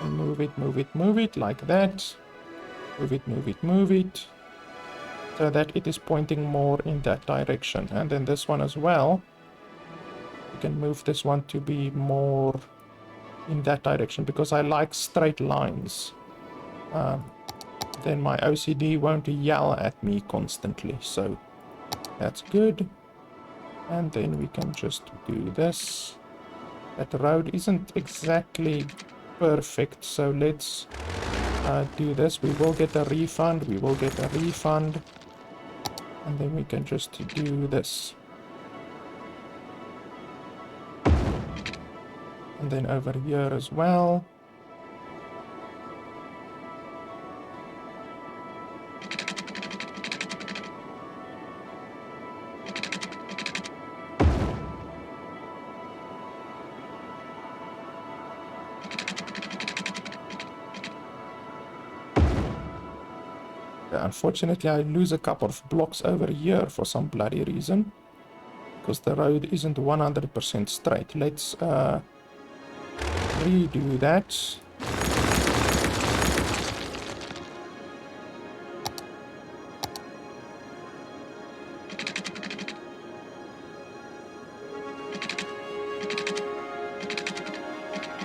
and move it like that, move it, so that it is pointing more in that direction. And then this one as well, we can move this one to be more in that direction, because I like straight lines. Then my OCD won't yell at me constantly, so that's good. And then we can just do this. That road isn't exactly perfect, so let's do this. We will get a refund, and then we can just do this. And then over here as well. Unfortunately, I lose a couple of blocks over here for some bloody reason, because the road isn't 100% straight. Let's redo that.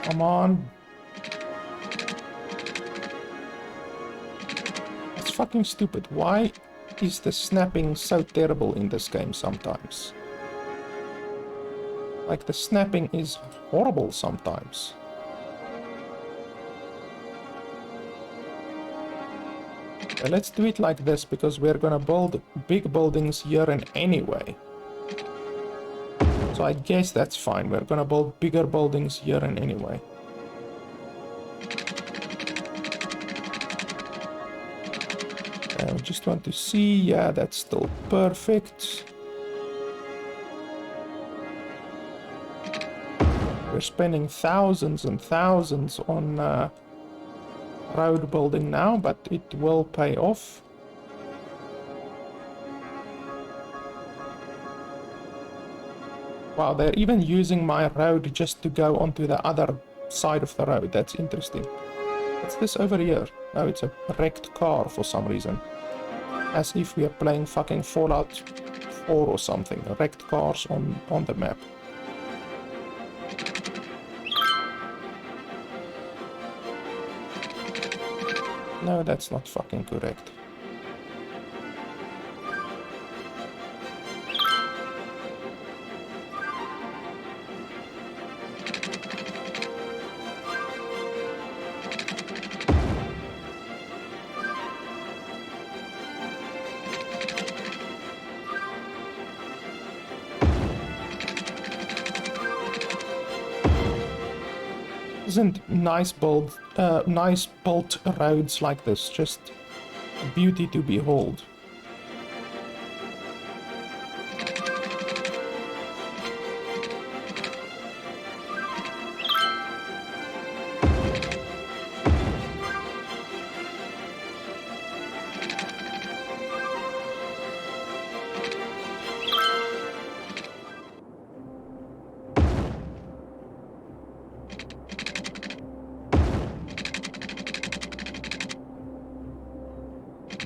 Come on. Fucking stupid. Why is the snapping so terrible in this game sometimes? Like, the snapping is horrible sometimes. Okay, let's do it like this, because we're gonna build big buildings here and anyway. So I guess that's fine. We're gonna build bigger buildings here and anyway. I just want to see, yeah, that's still perfect. We're spending thousands and thousands on road building now, but it will pay off. Wow, they're even using my road just to go onto the other side of the road. That's interesting. What's this over here? Oh, it's a wrecked car for some reason. As if we are playing fucking Fallout 4 or something. Wrecked cars on the map. No, that's not fucking correct. Isn't nice built roads like this just a beauty to behold?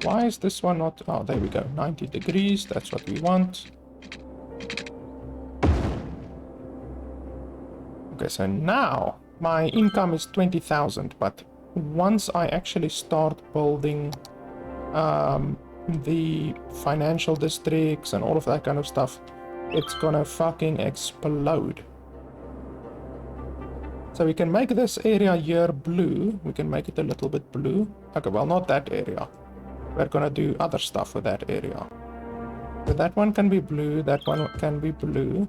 Why is this one not... Oh, there we go. 90 degrees. That's what we want. Okay, so now my income is 20,000. But once I actually start building the financial districts and all of that kind of stuff, it's gonna fucking explode. So we can make this area here blue. We can make it a little bit blue. Okay, well, not that area. We're gonna do other stuff with that area. So that one can be blue, that one can be blue.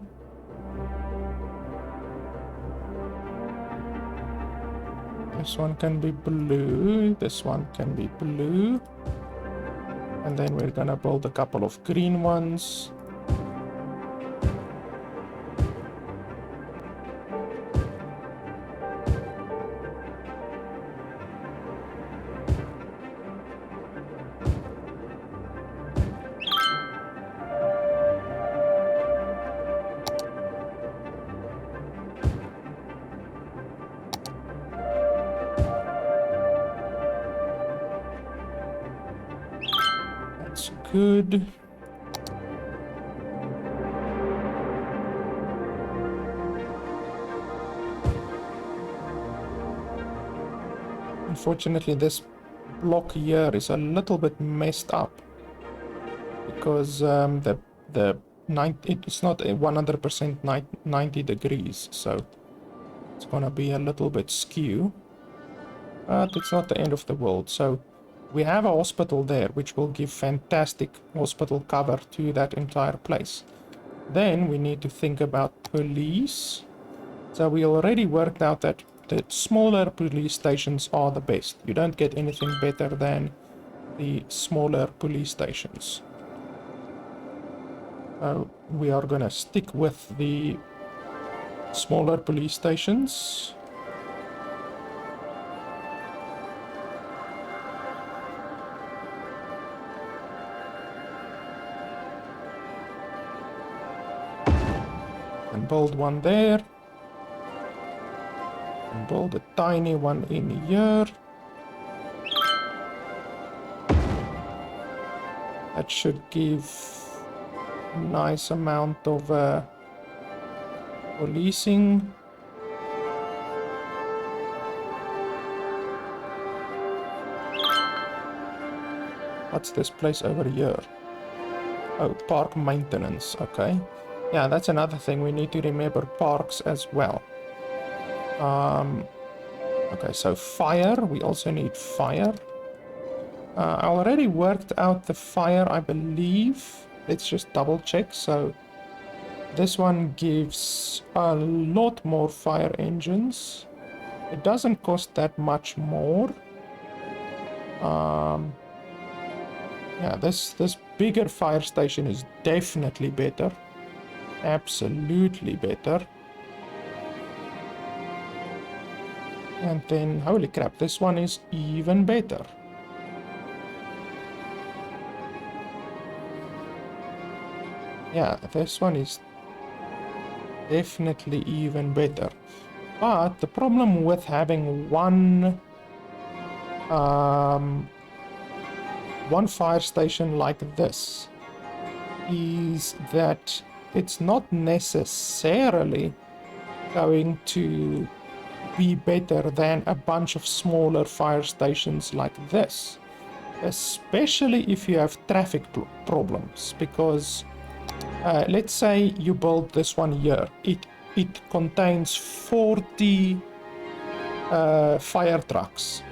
This one can be blue, this one can be blue. And then we're gonna build a couple of green ones. Good. Unfortunately, this block here is a little bit messed up because it's not a 100% 90 degrees, so it's gonna be a little bit skew, but it's not the end of the world. So we have a hospital there, which will give fantastic hospital cover to that entire place. Then we need to think about police. So we already worked out that the smaller police stations are the best. You don't get anything better than the smaller police stations. So we are gonna stick with the smaller police stations. And build one there. And build a tiny one in here. That should give a nice amount of policing. What's this place over here? Oh, park maintenance, okay. Yeah, that's another thing. We need to remember parks as well. Okay, so fire. We also need fire. I already worked out the fire, I believe. Let's just double check. So this one gives a lot more fire engines. It doesn't cost that much more. Yeah, this bigger fire station is definitely better. Absolutely better. And then, holy crap, this one is even better. Yeah, this one is definitely even better. But the problem with having one one fire station like this is that it's not necessarily going to be better than a bunch of smaller fire stations like this, especially if you have traffic problems, because let's say you build this one here. It contains 40 fire trucks.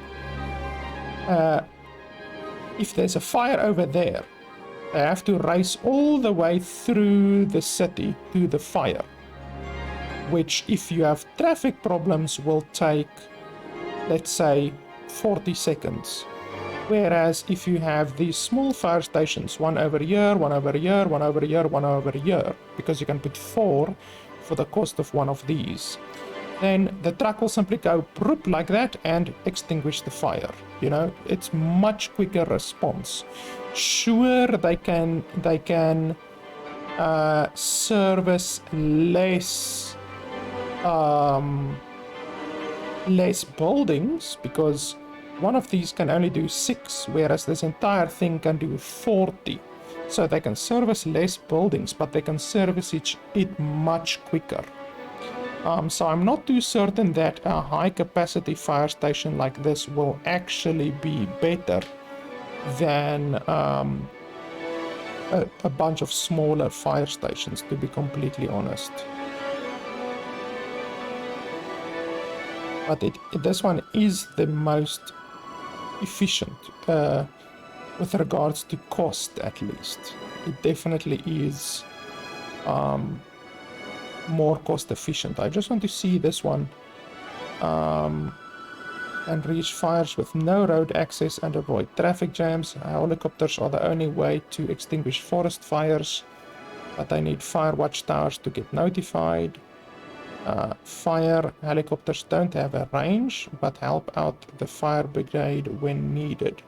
If there's a fire over there, they have to race all the way through the city to the fire, which, if you have traffic problems, will take, let's say, 40 seconds. Whereas if you have these small fire stations, one over here, one over here, one over here, one over here, because you can put 4 for the cost of one of these, then the truck will simply go broop like that and extinguish the fire. You know, it's much quicker response. Sure, they can service less buildings, because one of these can only do 6, whereas this entire thing can do 40. So they can service less buildings, but they can service it much quicker. So I'm not too certain that a high capacity fire station like this will actually be better than a bunch of smaller fire stations, to be completely honest. But this one is the most efficient with regards to cost, at least. It definitely is more cost efficient. I just want to see this one and reach fires with no road access and avoid traffic jams. Helicopters are the only way to extinguish forest fires, but I need fire watchtowers to get notified. Fire helicopters don't have a range, but help out the fire brigade when needed.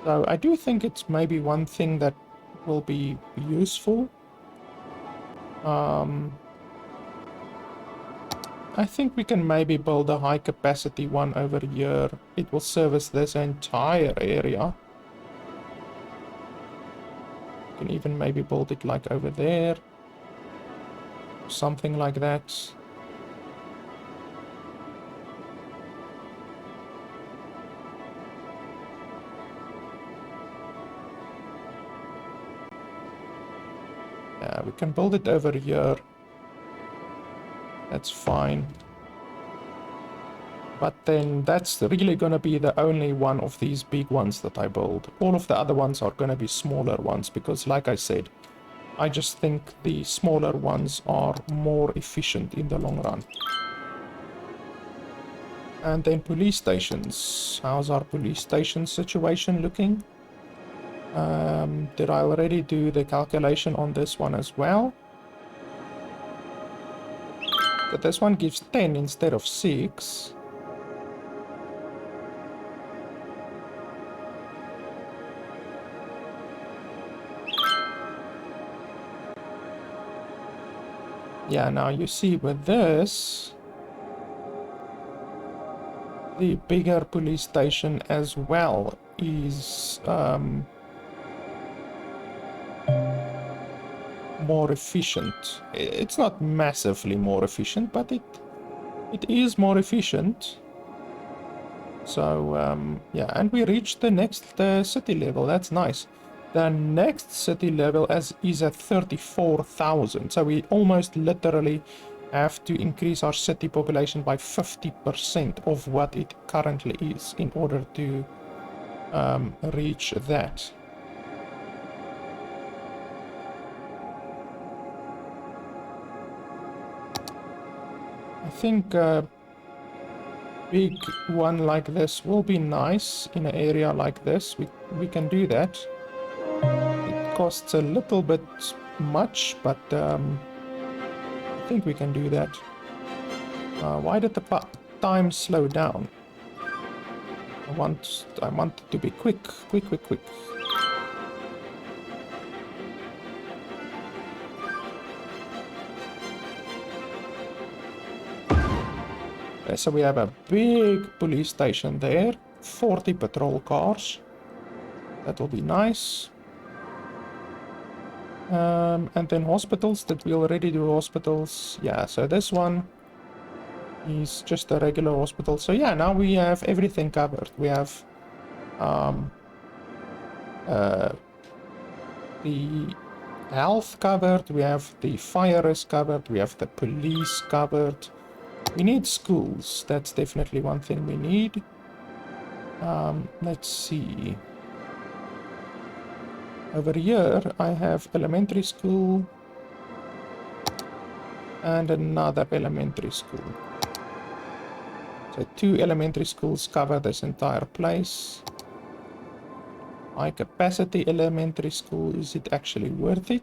So I do think it's maybe one thing that will be useful. I think we can maybe build a high capacity one over here. It will service this entire area. We can even maybe build it like over there. Something like that. Yeah, we can build it over here. That's fine. But then that's really going to be the only one of these big ones that I build. All of the other ones are going to be smaller ones, because like I said, I just think the smaller ones are more efficient in the long run. And then police stations. How's our police station situation looking? Did I already do the calculation on this one as well? But this one gives 10 instead of 6. Yeah, now you see with this, the bigger police station as well is more efficient. It's not massively more efficient, but it is more efficient. So yeah, and we reached the next city level. That's nice. The next city level is at 34,000. So we almost literally have to increase our city population by 50% of what it currently is in order to reach that. I think a big one like this will be nice in an area like this. We can do that. It costs a little bit much, but I think we can do that. Why did the time slow down? I want it to be quick. So we have a big police station there, 40 patrol cars. That will be nice. And then hospitals, did we already do hospitals? Yeah, so this one is just a regular hospital. So yeah, now we have everything covered. We have the health covered, we have the fire risk covered, we have the police covered. We need schools. That's definitely one thing we need. Let's see. Over here, I have elementary school and another elementary school. So 2 elementary schools cover this entire place. High capacity elementary school, is it actually worth it?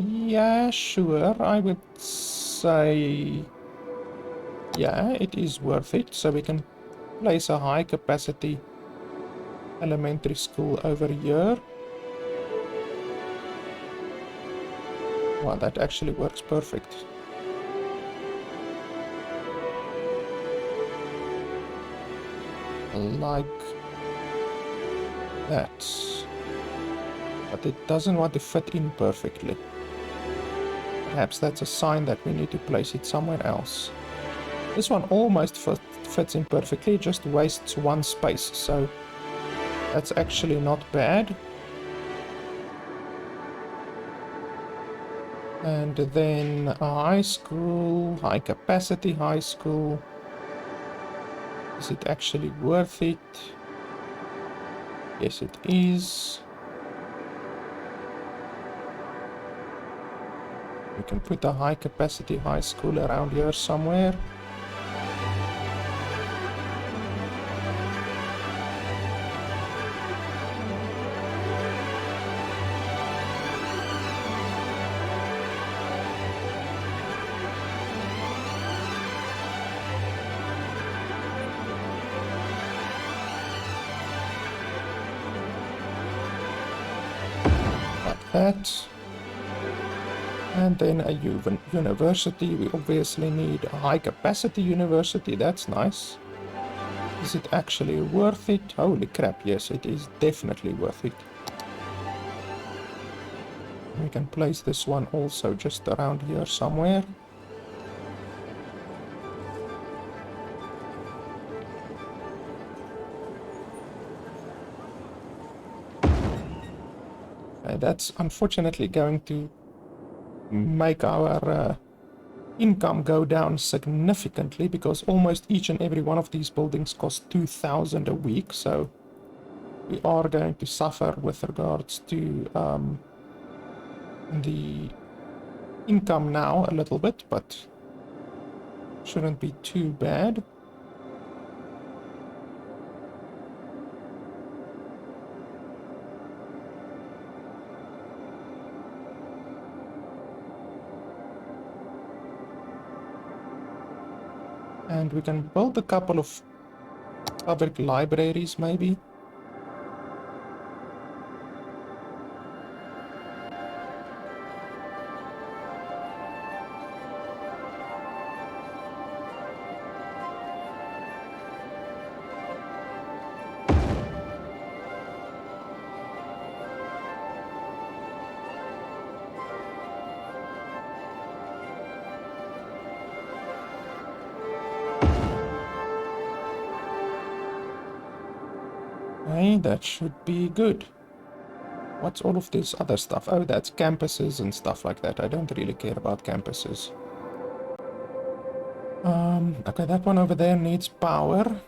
Yeah, sure, I would say, yeah, it is worth it. So we can place a high capacity elementary school over here. Wow, that actually works perfect. Like that. But it doesn't want to fit in perfectly. Perhaps that's a sign that we need to place it somewhere else. This one almost fits in perfectly, just wastes one space, so that's actually not bad. And then a high school, high capacity high school. Is it actually worth it? Yes, it is. We can put a high capacity high school around here somewhere. Like that. And then a university. We obviously need a high capacity university. That's nice. Is it actually worth it? Holy crap, yes, it is definitely worth it. We can place this one also just around here somewhere. That's unfortunately going to make our income go down significantly, because almost each and every one of these buildings costs 2,000 a week, so we are going to suffer with regards to the income now a little bit, but shouldn't be too bad. And we can build a couple of public libraries, maybe. Okay, that should be good. What's all of this other stuff? Oh, that's campuses and stuff like that. I don't really care about campuses. Okay, that one over there needs power.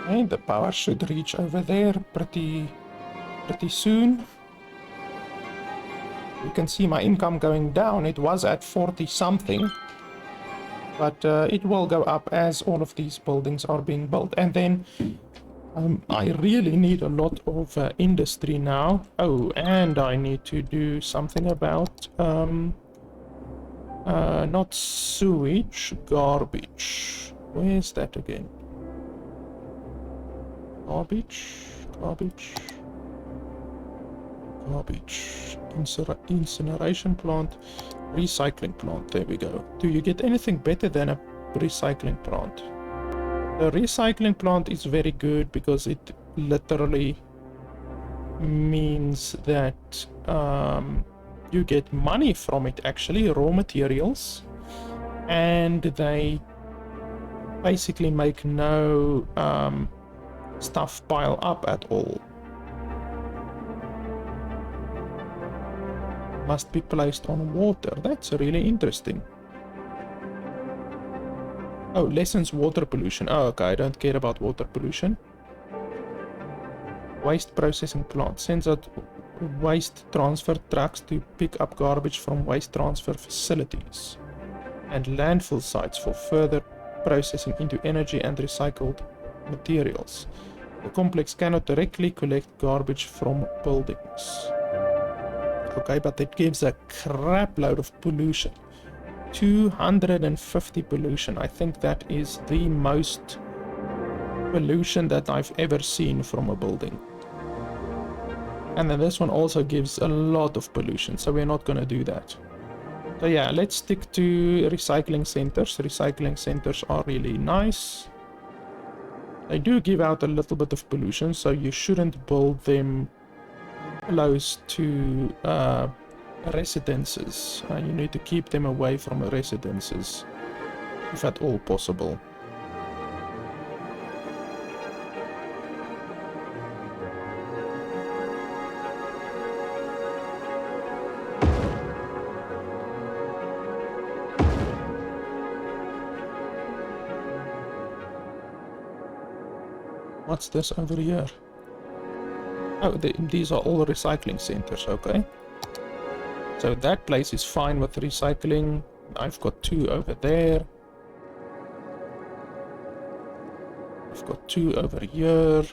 And the power should reach over there pretty soon. You can see my income going down. It was at 40 something, but it will go up as all of these buildings are being built. And then I really need a lot of industry now. Oh, and I need to do something about not sewage, garbage. Where's that again? Garbage. Incineration plant, recycling plant. There we go. Do you get anything better than a recycling plant? The recycling plant is very good because it literally means that you get money from it, actually, raw materials, and they basically make no stuff pile up at all. Must be placed on water. That's really interesting. Oh, lessens water pollution. Oh, okay, I don't care about water pollution. Waste processing plant sends out waste transfer trucks to pick up garbage from waste transfer facilities and landfill sites for further processing into energy and recycled materials. The complex cannot directly collect garbage from buildings. Okay, but it gives a crap load of pollution. 250 pollution. I think that is the most pollution that I've ever seen from a building. And then this one also gives a lot of pollution, so we're not going to do that. So yeah, let's stick to recycling centers. Recycling centers are really nice. They do give out a little bit of pollution, so you shouldn't build them close to residences. You need to keep them away from residences, if at all possible. What's this over here? Oh, these are all recycling centers, okay. So that place is fine with recycling. I've got 2 over there. I've got 2 over here.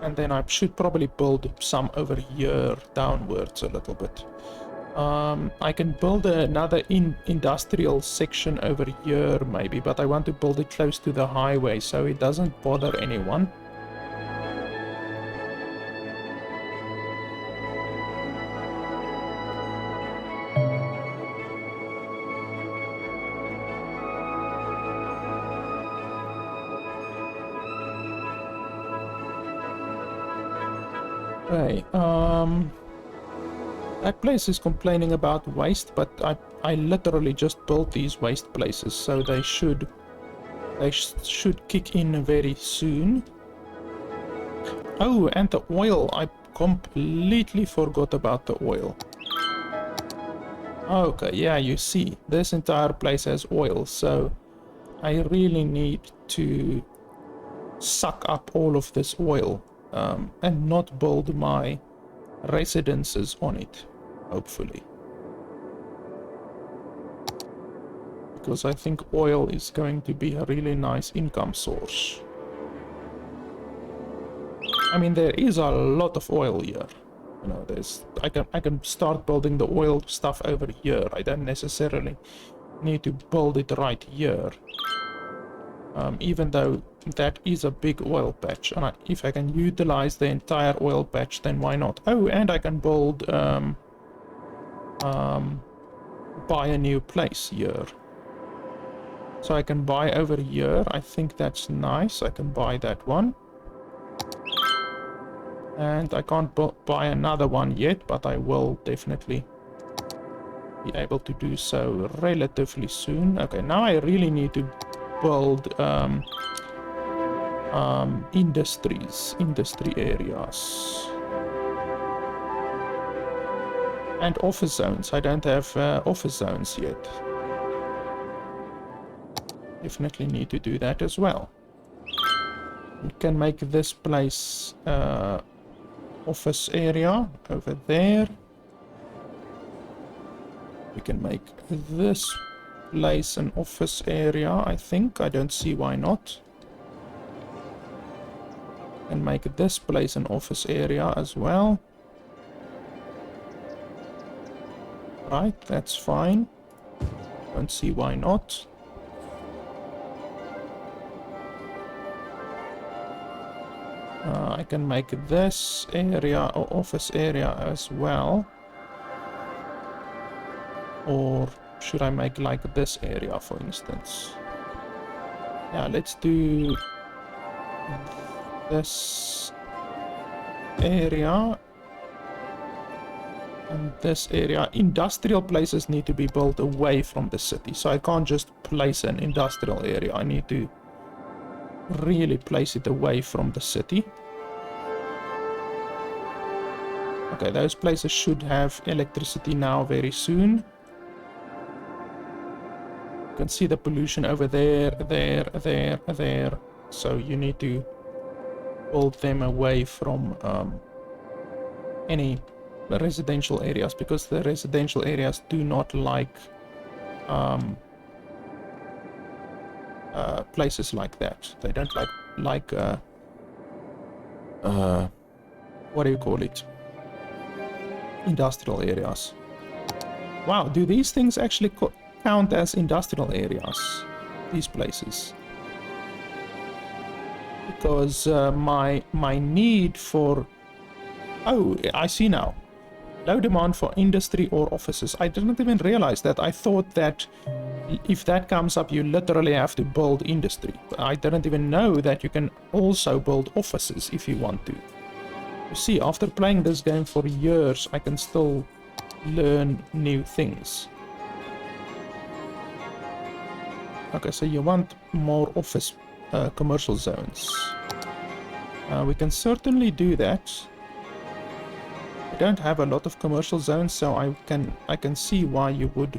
And then I should probably build some over here downwards a little bit. I can build another industrial section over here maybe, but I want to build it close to the highway so it doesn't bother anyone. Okay, that place is complaining about waste, but I literally just built these waste places, so they should kick in very soon. Oh, and the oil, I completely forgot about the oil. Okay, yeah, you see, this entire place has oil, so I really need to suck up all of this oil. And not build my residences on it, hopefully. Because I think oil is going to be a really nice income source. I mean, there is a lot of oil here. You know, I can start building the oil stuff over here. I don't necessarily need to build it right here. Even though that is a big oil patch, and if I can utilize the entire oil patch, then why not? Oh, and I can build buy a new place here. So I can buy over here. I think that's nice. I can buy that one. And I can't buy another one yet, but I will definitely be able to do so relatively soon. Okay, now I really need to build industry areas and office zones. I don't have office zones yet. Definitely need to do that as well. We can make this place office area over there. We can make this place an office area, I think. I don't see why not. And make this place an office area as well. Right, that's fine. Don't see why not. I can make this area or office area as well. Or should I make like this area, for instance? Yeah, let's do this area and this area. Industrial places need to be built away from the city, so I can't just place an industrial area. I need to really place it away from the city. Okay, those places should have electricity now very soon. You can see the pollution over there, there. So you need to build them away from any residential areas, because the residential areas do not like places like that. They don't like what do you call it? Industrial areas. Wow, do these things actually count as industrial areas? These places? Because my need for... Oh, I see now. Low demand for industry or offices. I didn't even realize that. I thought that if that comes up, you literally have to build industry. I didn't even know that you can also build offices if you want to. You see, after playing this game for years, I can still learn new things. Okay, so you want more office commercial zones. We can certainly do that. I don't have a lot of commercial zones, so I can see why you would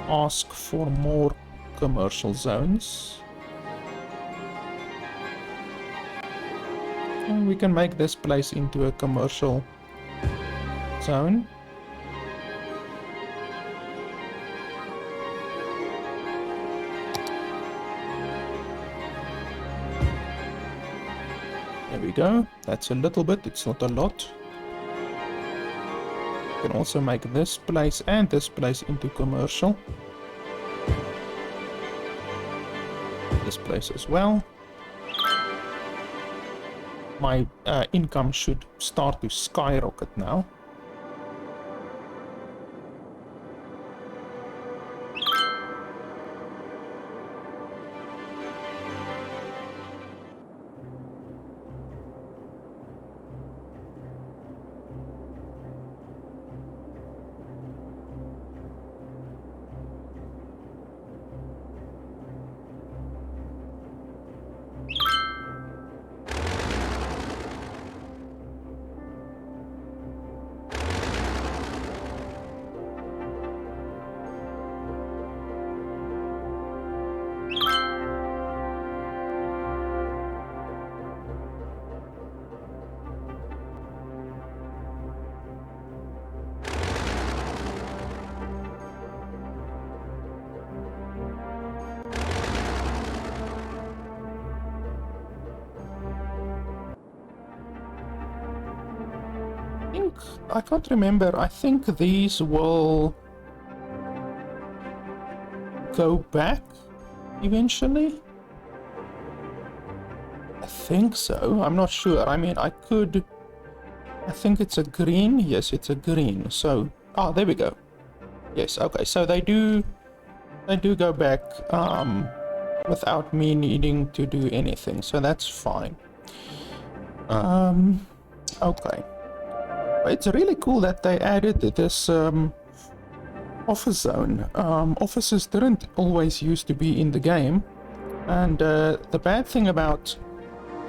ask for more commercial zones. And we can make this place into a commercial zone. There we go. That's a little bit, it's not a lot. We can also make this place and this place into commercial. This place as well. My income should start to skyrocket now. I can't remember. I think these will go back eventually. I think so. I'm not sure. I mean, I think it's a green. Yes, it's a green. So, there we go. Yes, okay. So they do go back without me needing to do anything. So that's fine. Okay. It's really cool that they added this office zone. Offices didn't always used to be in the game, and the bad thing about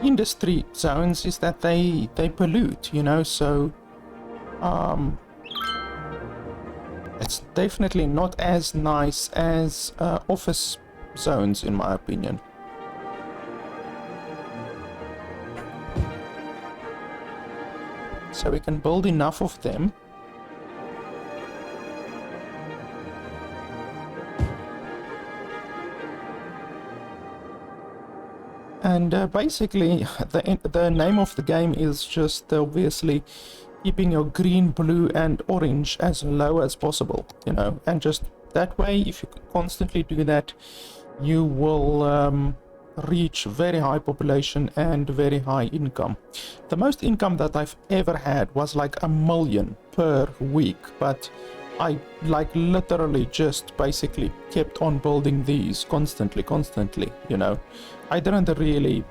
industry zones is that they pollute, you know, so it's definitely not as nice as office zones, in my opinion. so we can build enough of them. And basically, the name of the game is just obviously keeping your green, blue, and orange as low as possible, you know, and just that way, if you constantly do that, you will reach very high population and very high income. The most income that I've ever had was like 1 million per week, but I like literally just basically kept on building these constantly, you know. I didn't really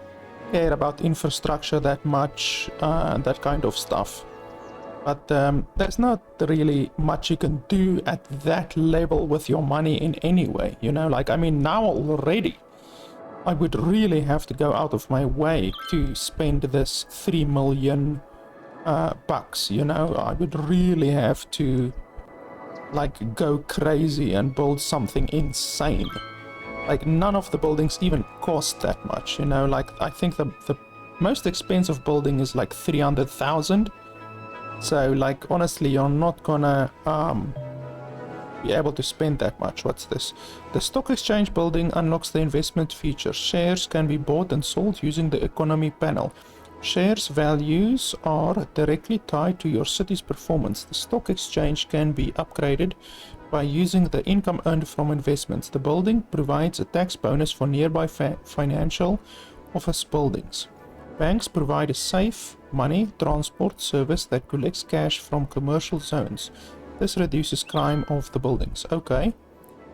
care about infrastructure that much, that kind of stuff. But there's not really much you can do at that level with your money in any way, you know. Like, I mean, now already I would really have to go out of my way to spend this 3 million bucks, you know. I would really have to like go crazy and build something insane. Like, none of the buildings even cost that much, you know. Like, I think the most expensive building is like 300,000. So, like, honestly, you're not gonna be able to spend that much. What's this? The stock exchange building unlocks the investment feature. Shares can be bought and sold using the economy panel. Shares values are directly tied to your city's performance. The stock exchange can be upgraded by using the income earned from investments. The building provides a tax bonus for nearby financial office buildings. Banks provide a safe money transport service that collects cash from commercial zones. This reduces crime of the buildings. Okay,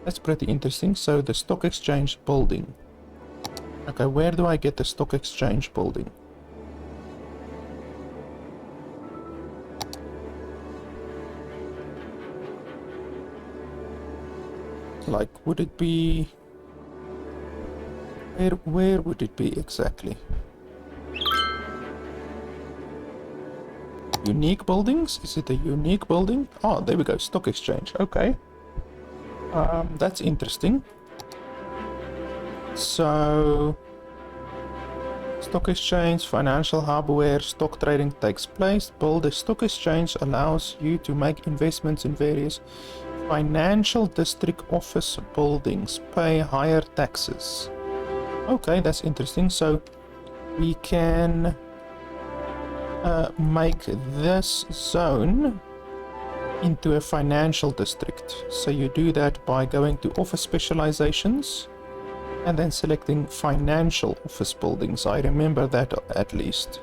that's pretty interesting. So the stock exchange building. Okay, where do I get the stock exchange building? Like, would it be... Where would it be exactly? Unique buildings? Is it a unique building? Oh, there we go. Stock exchange. Okay. That's interesting. So... Stock exchange, financial hub where stock trading takes place. Build a stock exchange allows you to make investments in various financial district office buildings. Pay higher taxes. Okay, that's interesting. So we can make this zone into a financial district. So you do that by going to office specializations and then selecting financial office buildings. I remember that at least.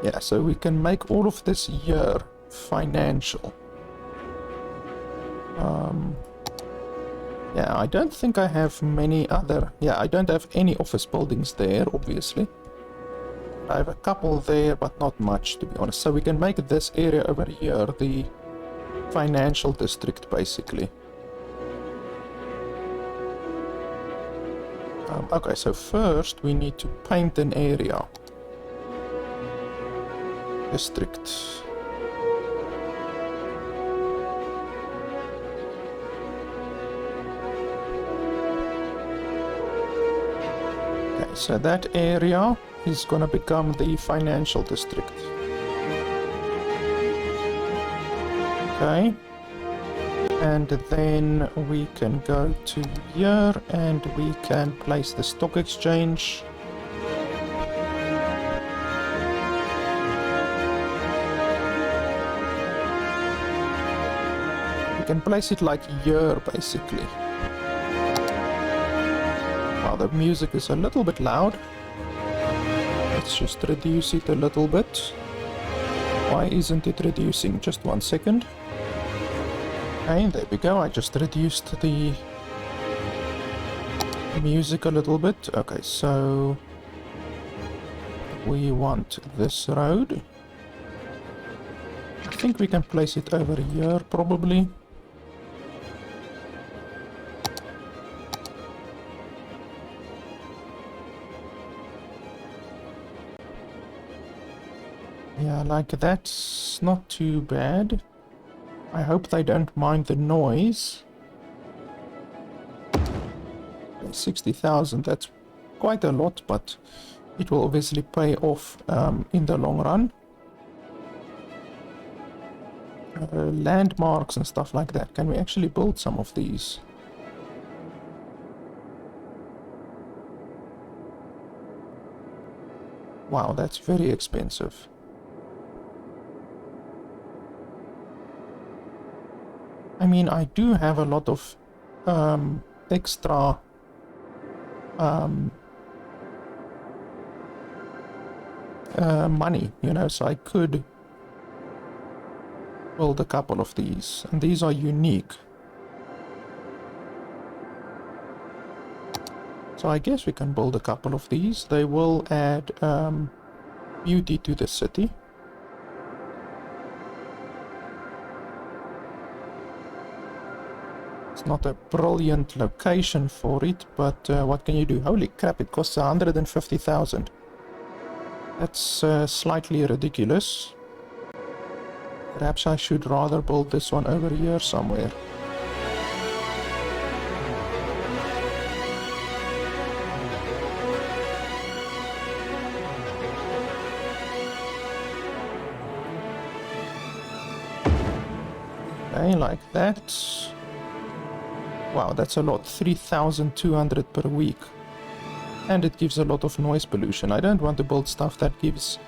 Yeah, so we can make all of this here financial. Yeah, I don't think I have many other... Yeah, I don't have any office buildings there, obviously. I have a couple there, but not much, to be honest. So we can make this area over here the financial district, basically. Okay, so first we need to paint an area. District. Okay, so that area is gonna become the financial district. Okay. And then we can go to here and we can place the stock exchange. We can place it like here, basically. Wow, the music is a little bit loud. Let's just reduce it a little bit. Why isn't it reducing? Just 1 second. Okay, there we go. I just reduced the music a little bit. Okay, so we want this road. I think we can place it over here, probably. Yeah, like that's not too bad. I hope they don't mind the noise. 60,000, that's quite a lot, but it will obviously pay off in the long run. Landmarks and stuff like that. Can we actually build some of these? Wow, that's very expensive. I mean, I do have a lot of extra money, you know, so I could build a couple of these, and these are unique. So I guess we can build a couple of these. They will add beauty to the city. It's not a brilliant location for it, but what can you do? Holy crap, it costs 150,000. That's slightly ridiculous. Perhaps I should rather build this one over here somewhere. Okay, like that. Wow, that's a lot. 3,200 per week. And it gives a lot of noise pollution. I don't want to build stuff that gives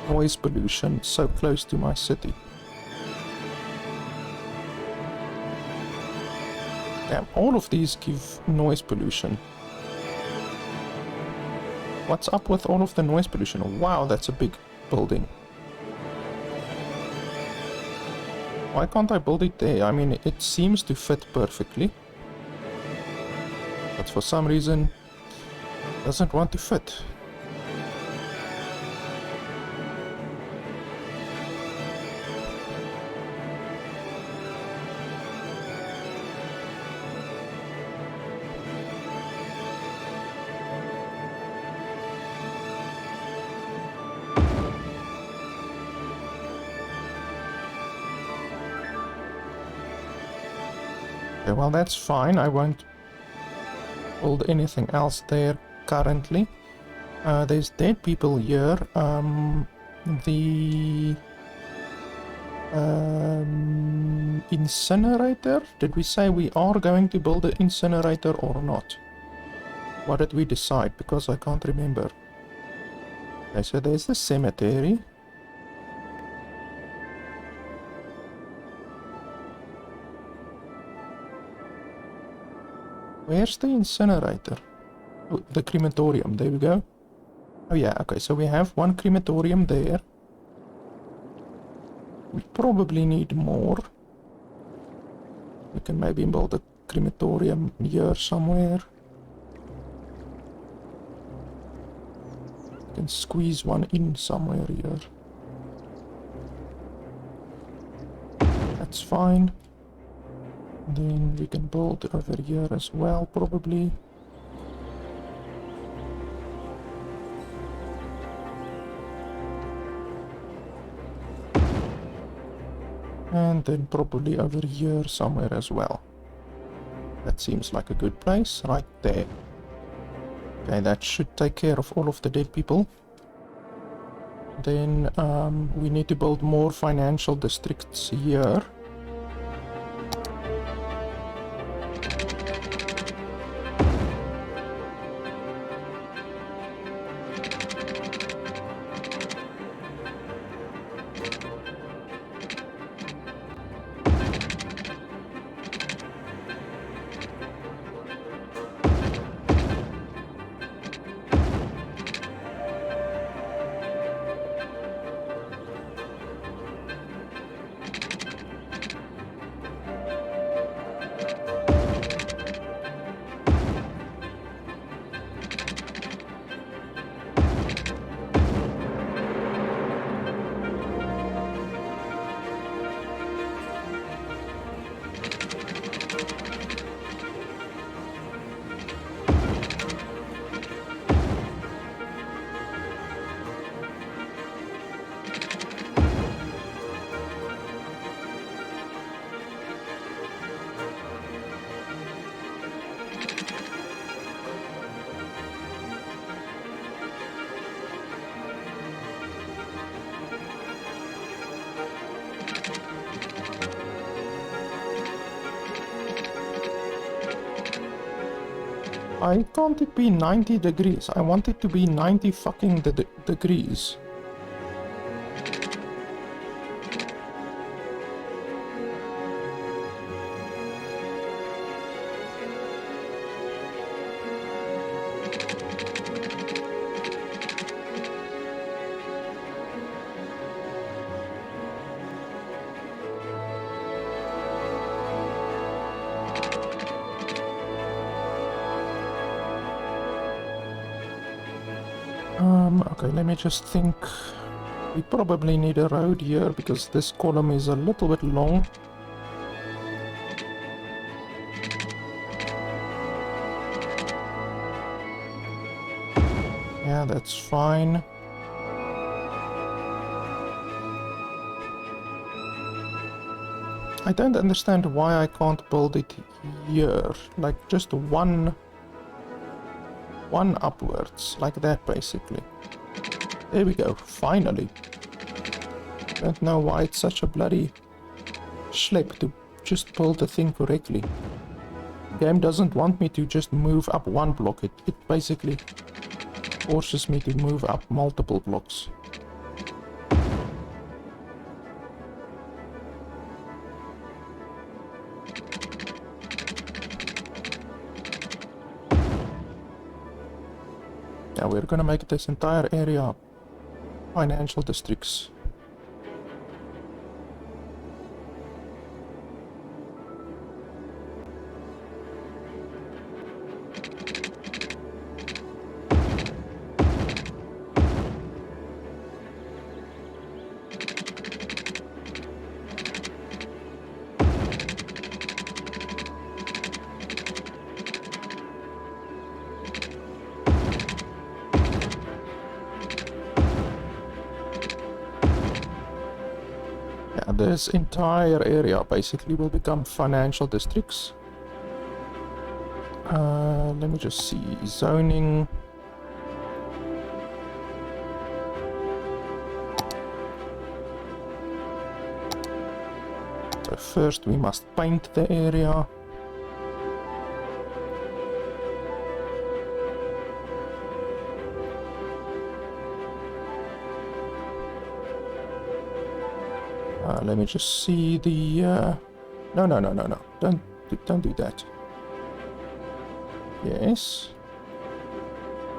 noise pollution so close to my city. Damn, all of these give noise pollution. What's up with all of the noise pollution? Wow, that's a big building. Why can't I build it there? I mean, it seems to fit perfectly. But for some reason, it doesn't want to fit. Okay, well, that's fine. I won't build anything else there currently. There's dead people here. The incinerator? Did we say we are going to build an incinerator or not? What did we decide? Because I can't remember. Okay, so there's the cemetery. Where's the incinerator? Oh, the crematorium, there we go. Oh yeah, okay, so we have one crematorium there. We probably need more. We can maybe build a crematorium here somewhere. We can squeeze one in somewhere here. That's fine. Then we can build over here as well, probably. And then probably over here somewhere as well. That seems like a good place, right there. Okay, that should take care of all of the dead people. Then we need to build more financial districts here. Why can't it be 90 degrees? I want it to be 90 fucking degrees. Okay, let me just think. We probably need a road here because this column is a little bit long. Yeah, that's fine. I don't understand why I can't build it here. Like just one upwards, like that basically. There we go, finally. Don't know why it's such a bloody schlep to just build the thing correctly. The game doesn't want me to just move up one block, it basically forces me to move up multiple blocks. Now we're gonna make this entire area financial districts. This entire area basically will become financial districts. Let me just see, zoning. So first we must paint the area. Let me just see the... No. Don't do that. Yes.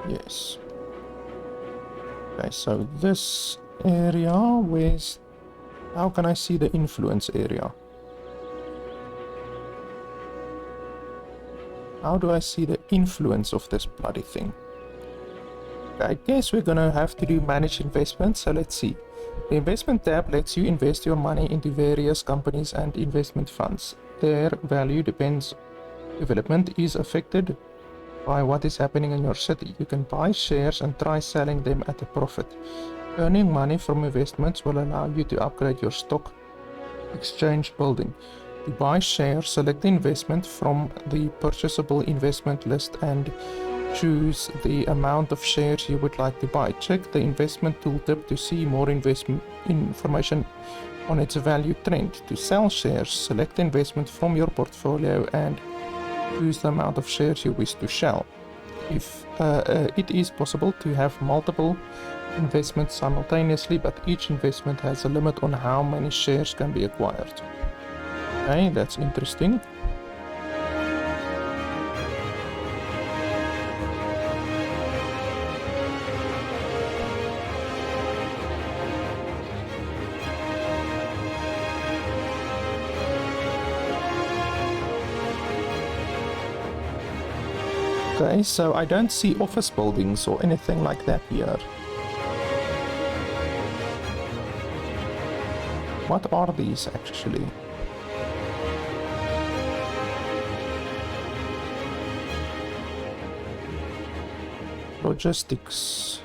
Yes. Okay, so this area, where's... How can I see the influence area? How do I see the influence of this bloody thing? I guess we're gonna have to do manage investments, so let's see. The investment tab lets you invest your money into various companies and investment funds. Their value development is affected by what is happening in your city. You can buy shares and try selling them at a profit. Earning money from investments will allow you to upgrade your stock exchange building. To buy shares, select the investment from the purchasable investment list and choose the amount of shares you would like to buy. Check the investment tooltip to see more investment information on its value trend. To sell shares, select the investment from your portfolio and choose the amount of shares you wish to sell. If it is possible to have multiple investments simultaneously, but each investment has a limit on how many shares can be acquired. Okay, that's interesting. Okay, so I don't see office buildings or anything like that here. What are these actually? Logistics.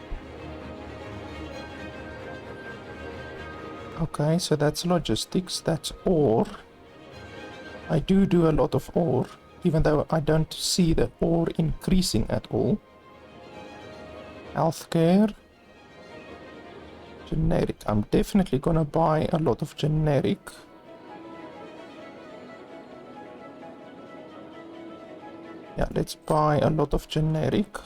Okay, so that's logistics, that's ore. I do a lot of ore, even though I don't see the ore increasing at all. Healthcare. Generic. I'm definitely gonna buy a lot of generic. Yeah, let's buy a lot of generic.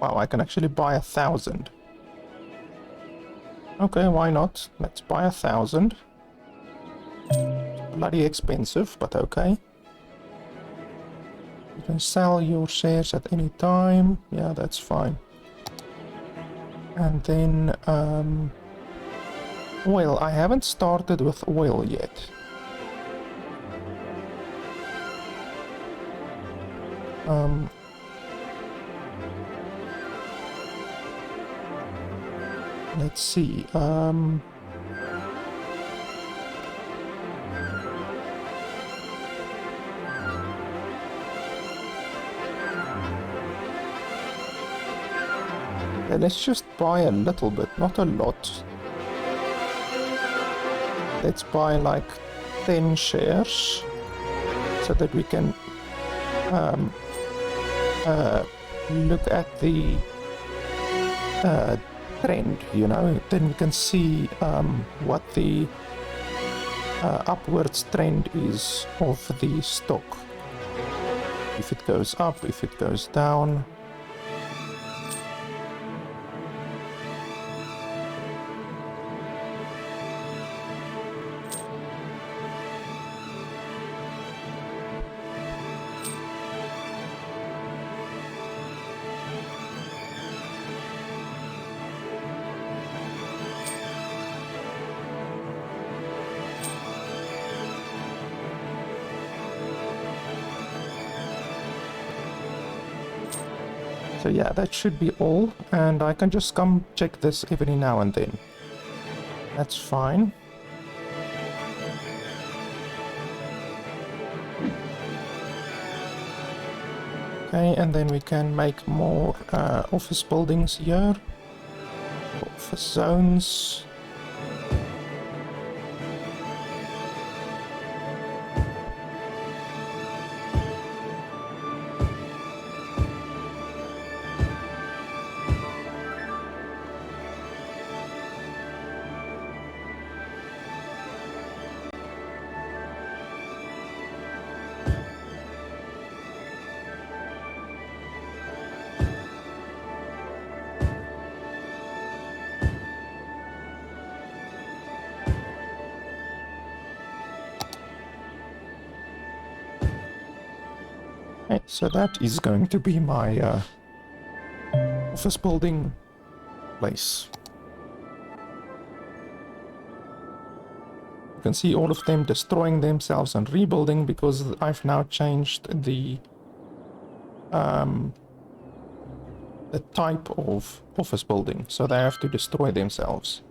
Wow, I can actually buy 1,000. Okay, why not? Let's buy 1,000. Bloody expensive, but okay. You can sell your shares at any time. Yeah, that's fine. And then, oil. I haven't started with oil yet. Let's see. Yeah, let's just buy a little bit, not a lot. Let's buy like 10 shares so that we can look at the trend, you know, then we can see what the upwards trend is of the stock. If it goes up, if it goes down. So yeah, that should be all, and I can just come check this every now and then. That's fine. Okay, and then we can make more office buildings here. Office zones. Okay, so that is going to be my office building place. You can see all of them destroying themselves and rebuilding because I've now changed the type of office building, so they have to destroy themselves.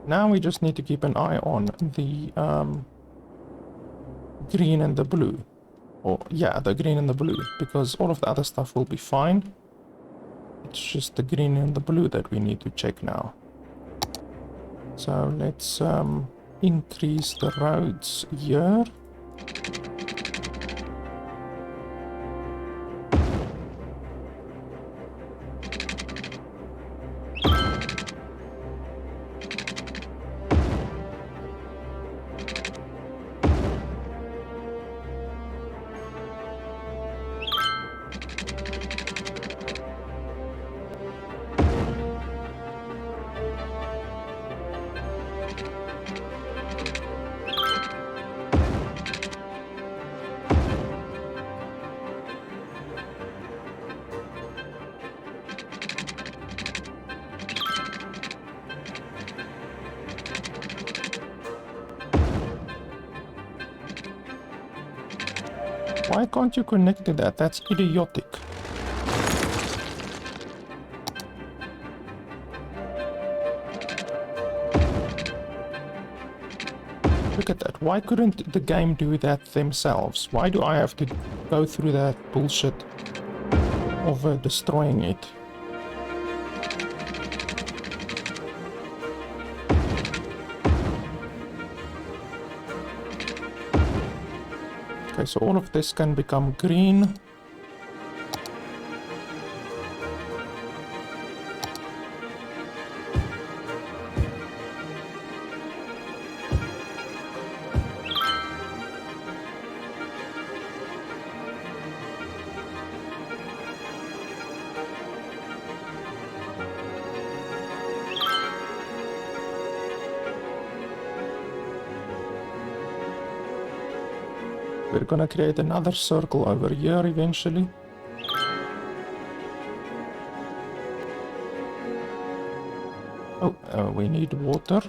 Now we just need to keep an eye on the green and the blue. Or yeah, the green and the blue, because all of the other stuff will be fine. It's just the green and the blue that we need to check now. So let's increase the roads here. Why can't you connect to that? That's idiotic. Look at that. Why couldn't the game do that themselves? Why do I have to go through that bullshit of destroying it? Okay, so all of this can become green. We're gonna create another circle over here eventually. Oh, we need water.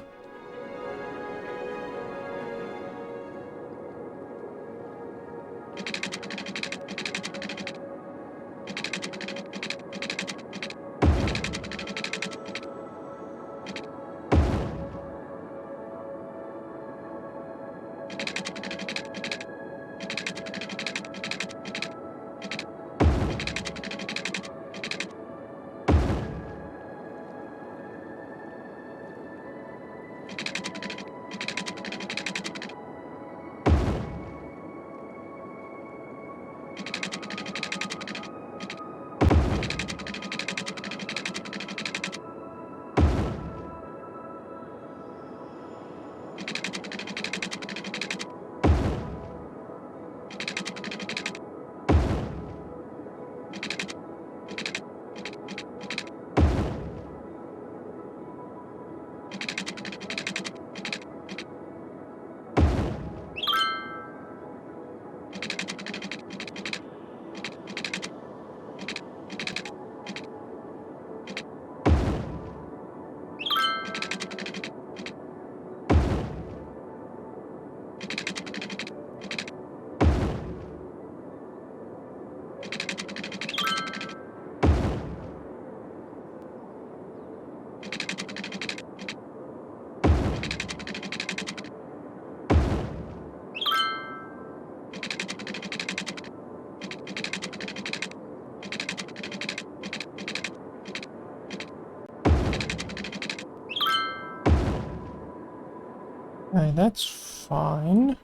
Okay, that's fine.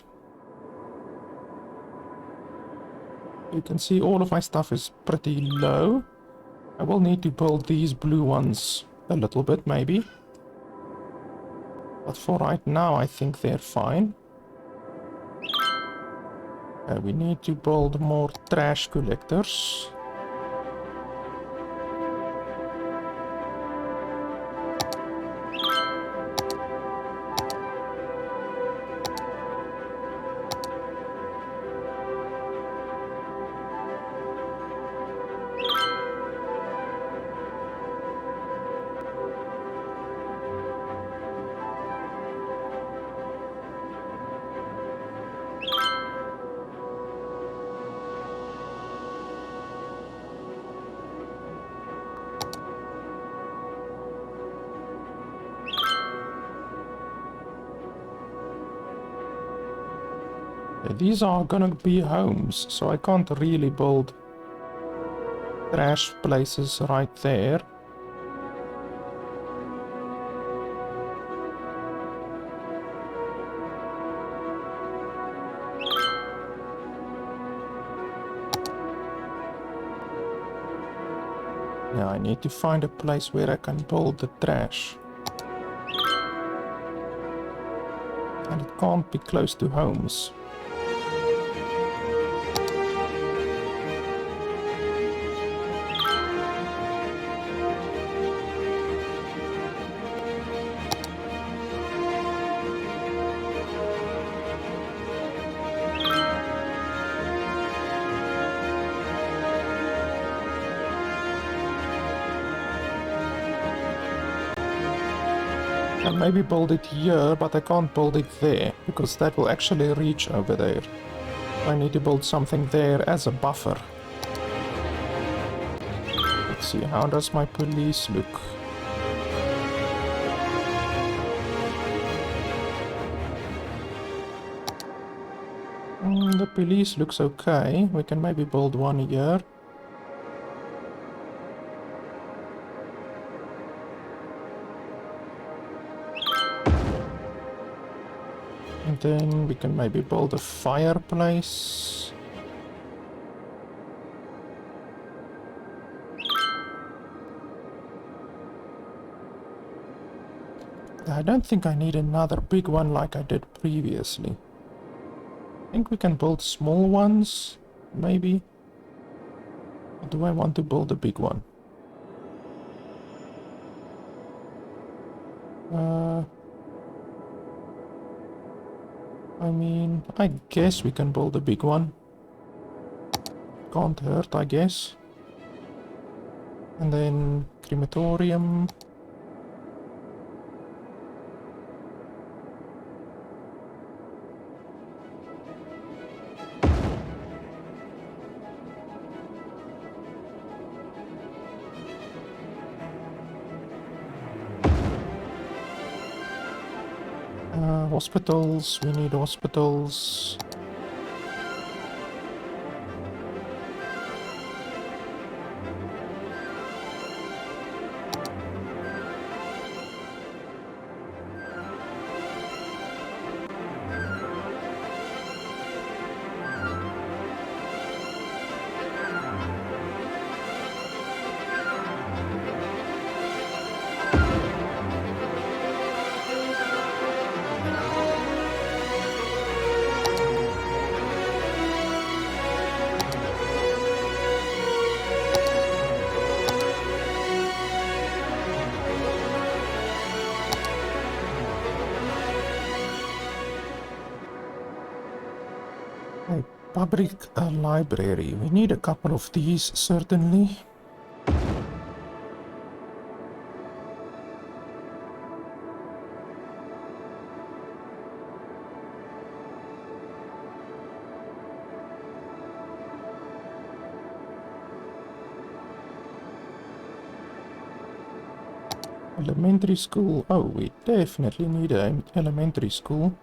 You can see all of my stuff is pretty low. I will need to build these blue ones a little bit, maybe. But for right now, I think they're fine. We need to build more trash collectors. These are gonna be homes, so I can't really build trash places right there. Yeah, I need to find a place where I can build the trash. And it can't be close to homes. And maybe build it here, but I can't build it there, because that will actually reach over there. I need to build something there as a buffer. Let's see, how does my police look? The police looks okay. We can maybe build one here. And then we can maybe build a fireplace. I don't think I need another big one like I did previously. I think we can build small ones, maybe. Or do I want to build a big one? I mean, I guess we can build a big one. Can't hurt, I guess. And then crematorium. Hospitals, we need hospitals. A public library. We need a couple of these, certainly. Elementary school. Oh, we definitely need an elementary school.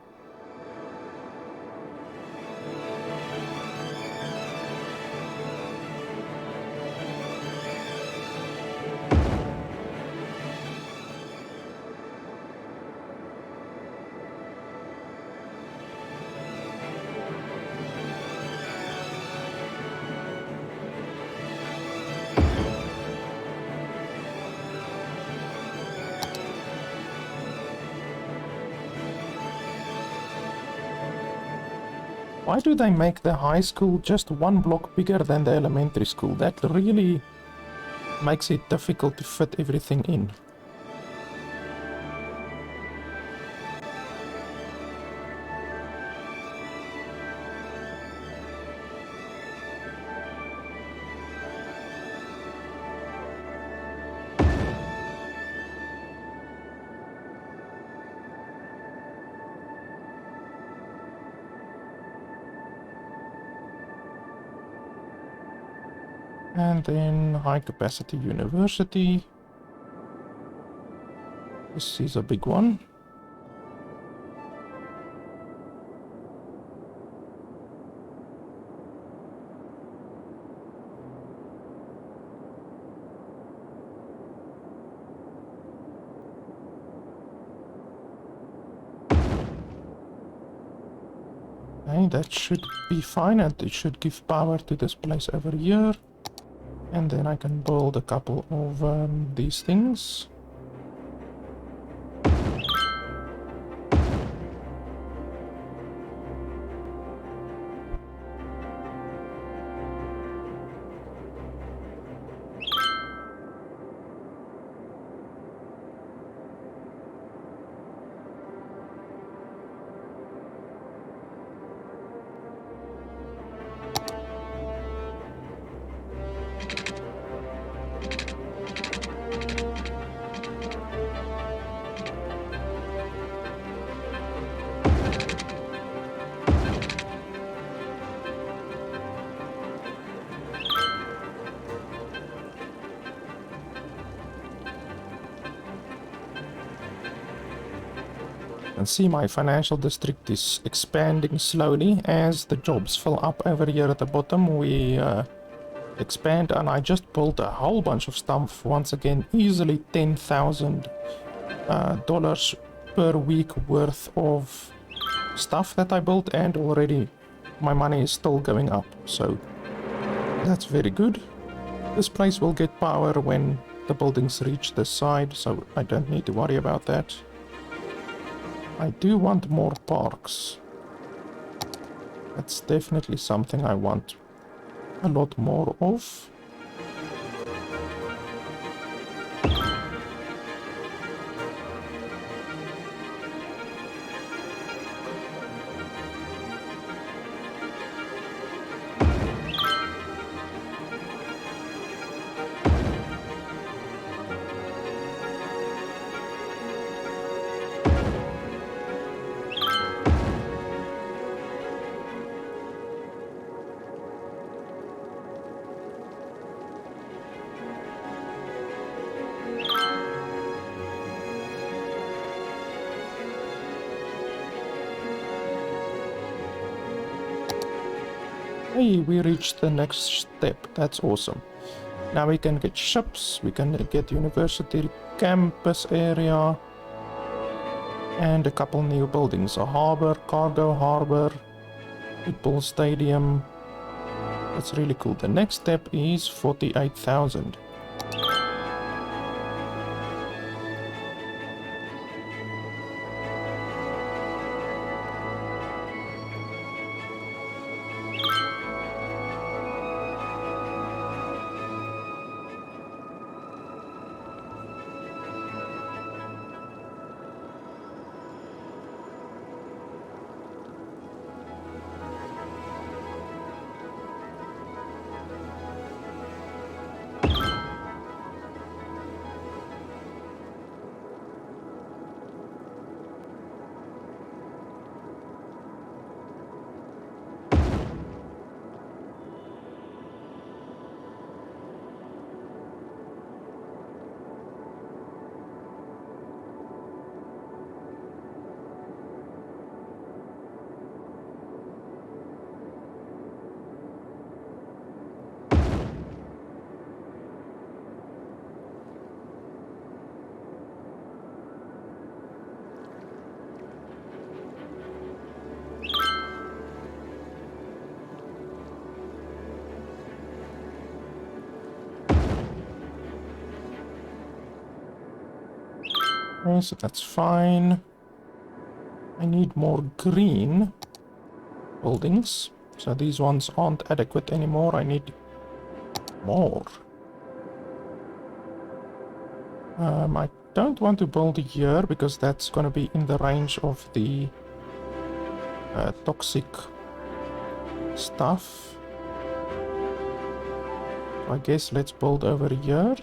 Why do they make the high school just one block bigger than the elementary school? That really makes it difficult to fit everything in. And then high capacity university. This is a big one. Okay, that should be fine, and it should give power to this place over here. And then I can build a couple of these things. And see, my financial district is expanding slowly as the jobs fill up over here at the bottom. We expand, and I just built a whole bunch of stuff once again, easily $10,000 per week worth of stuff that I built, and already my money is still going up, so that's very good. This place will get power when the buildings reach this side, so I don't need to worry about that. I do want more parks. That's definitely something I want a lot more of. Hey, we reached the next step. That's awesome. Now we can get ships, we can get university campus area, and a couple new buildings. A harbor, cargo harbor, football stadium. That's really cool. The next step is 48,000. Okay, so that's fine. I need more green buildings. So these ones aren't adequate anymore. I need more. I don't want to build here because that's going to be in the range of the toxic stuff. I guess let's build over here.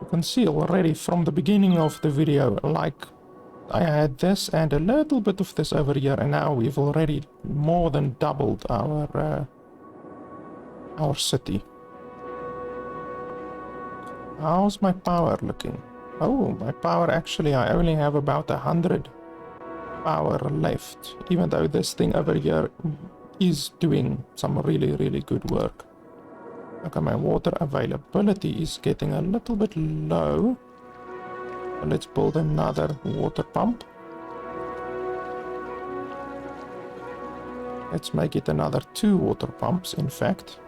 You can see already from the beginning of the video, like I had this and a little bit of this over here, and now we've already more than doubled our city. How's my power looking? Oh, my power actually, I only have about 100 power left, even though this thing over here is doing some really good work. Okay, my water availability is getting a little bit low. Let's build another water pump. Let's make it another 2 water pumps, in fact.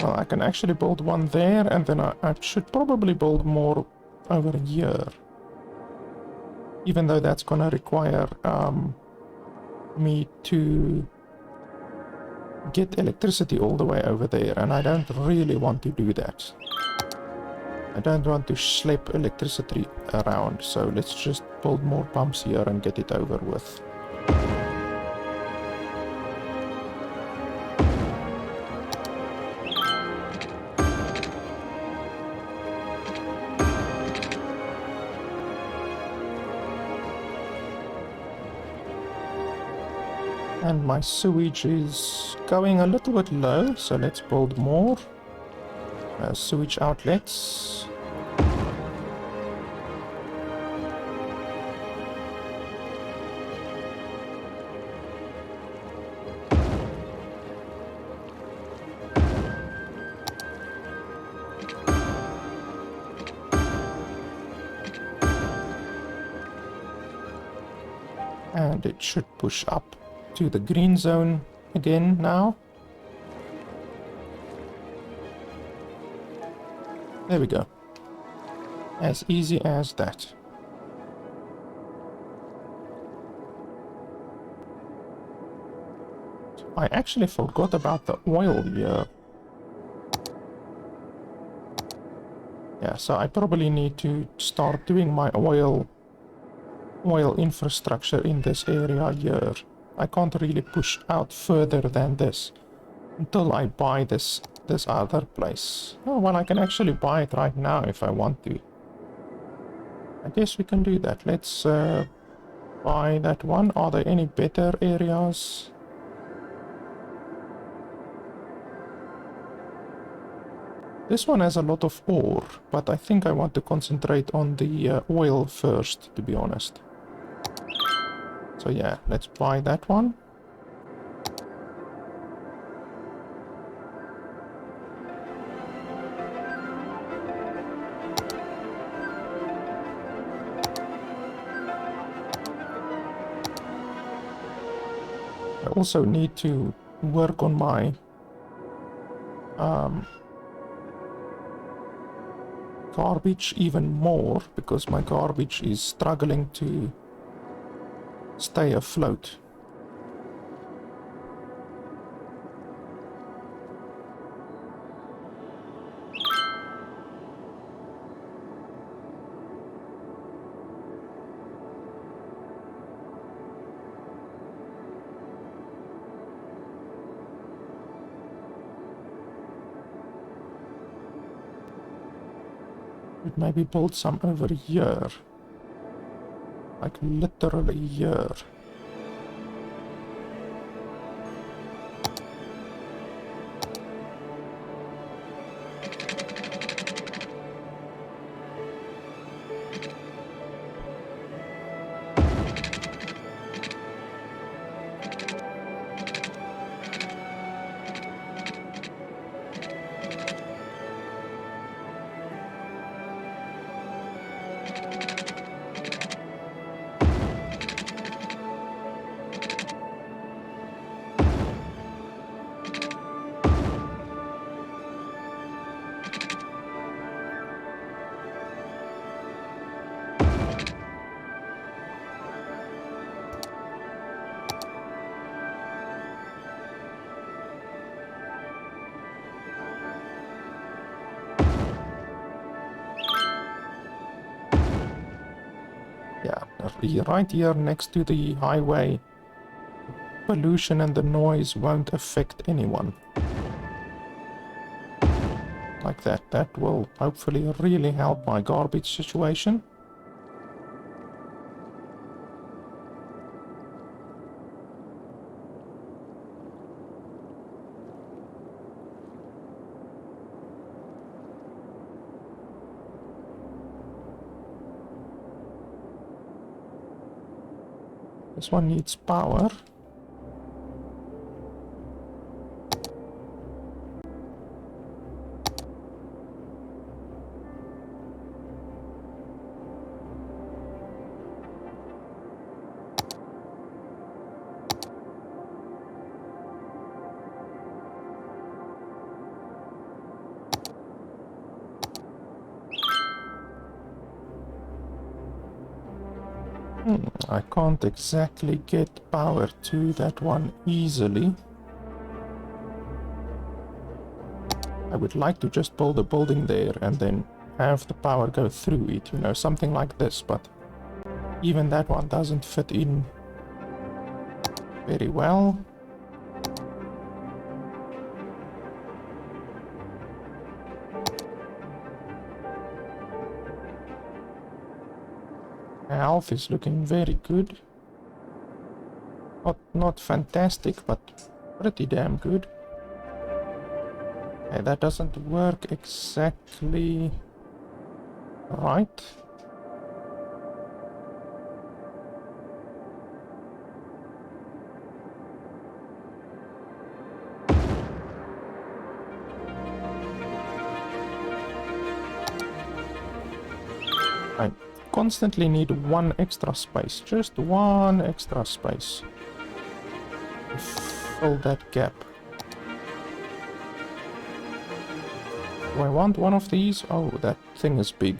Well, I can actually build one there, and then I should probably build more over here. Even though that's gonna require me to get electricity all the way over there, and I don't really want to do that. I don't want to schlep electricity around, so let's just build more pumps here and get it over with. And my sewage is going a little bit low, so let's build more sewage outlets. And it should push up to the green zone again now. There we go. As easy as that. I actually forgot about the oil here. Yeah, so I probably need to start doing my oil infrastructure in this area here. I can't really push out further than this. until I buy this other place. Oh, well, I can actually buy it right now if I want to. I guess we can do that. Let's buy that one. Are there any better areas? This one has a lot of ore, but I think I want to concentrate on the oil first, to be honest. So yeah, let's buy that one. I also need to work on my garbage even more, because my garbage is struggling to stay afloat. Could maybe build some over here. Like literally here. Yeah, right here next to the highway. Pollution and the noise won't affect anyone. Like that. That will hopefully really help my garbage situation. This one needs power. I can't exactly get power to that one easily. I would like to just build a building there and then have the power go through it, you know, something like this, but even that one doesn't fit in very well. Health is looking very good. Not fantastic, but pretty damn good. Okay, that doesn't work exactly right. I constantly need one extra space, just one extra space to fill that gap. Do I want one of these? Oh, that thing is big.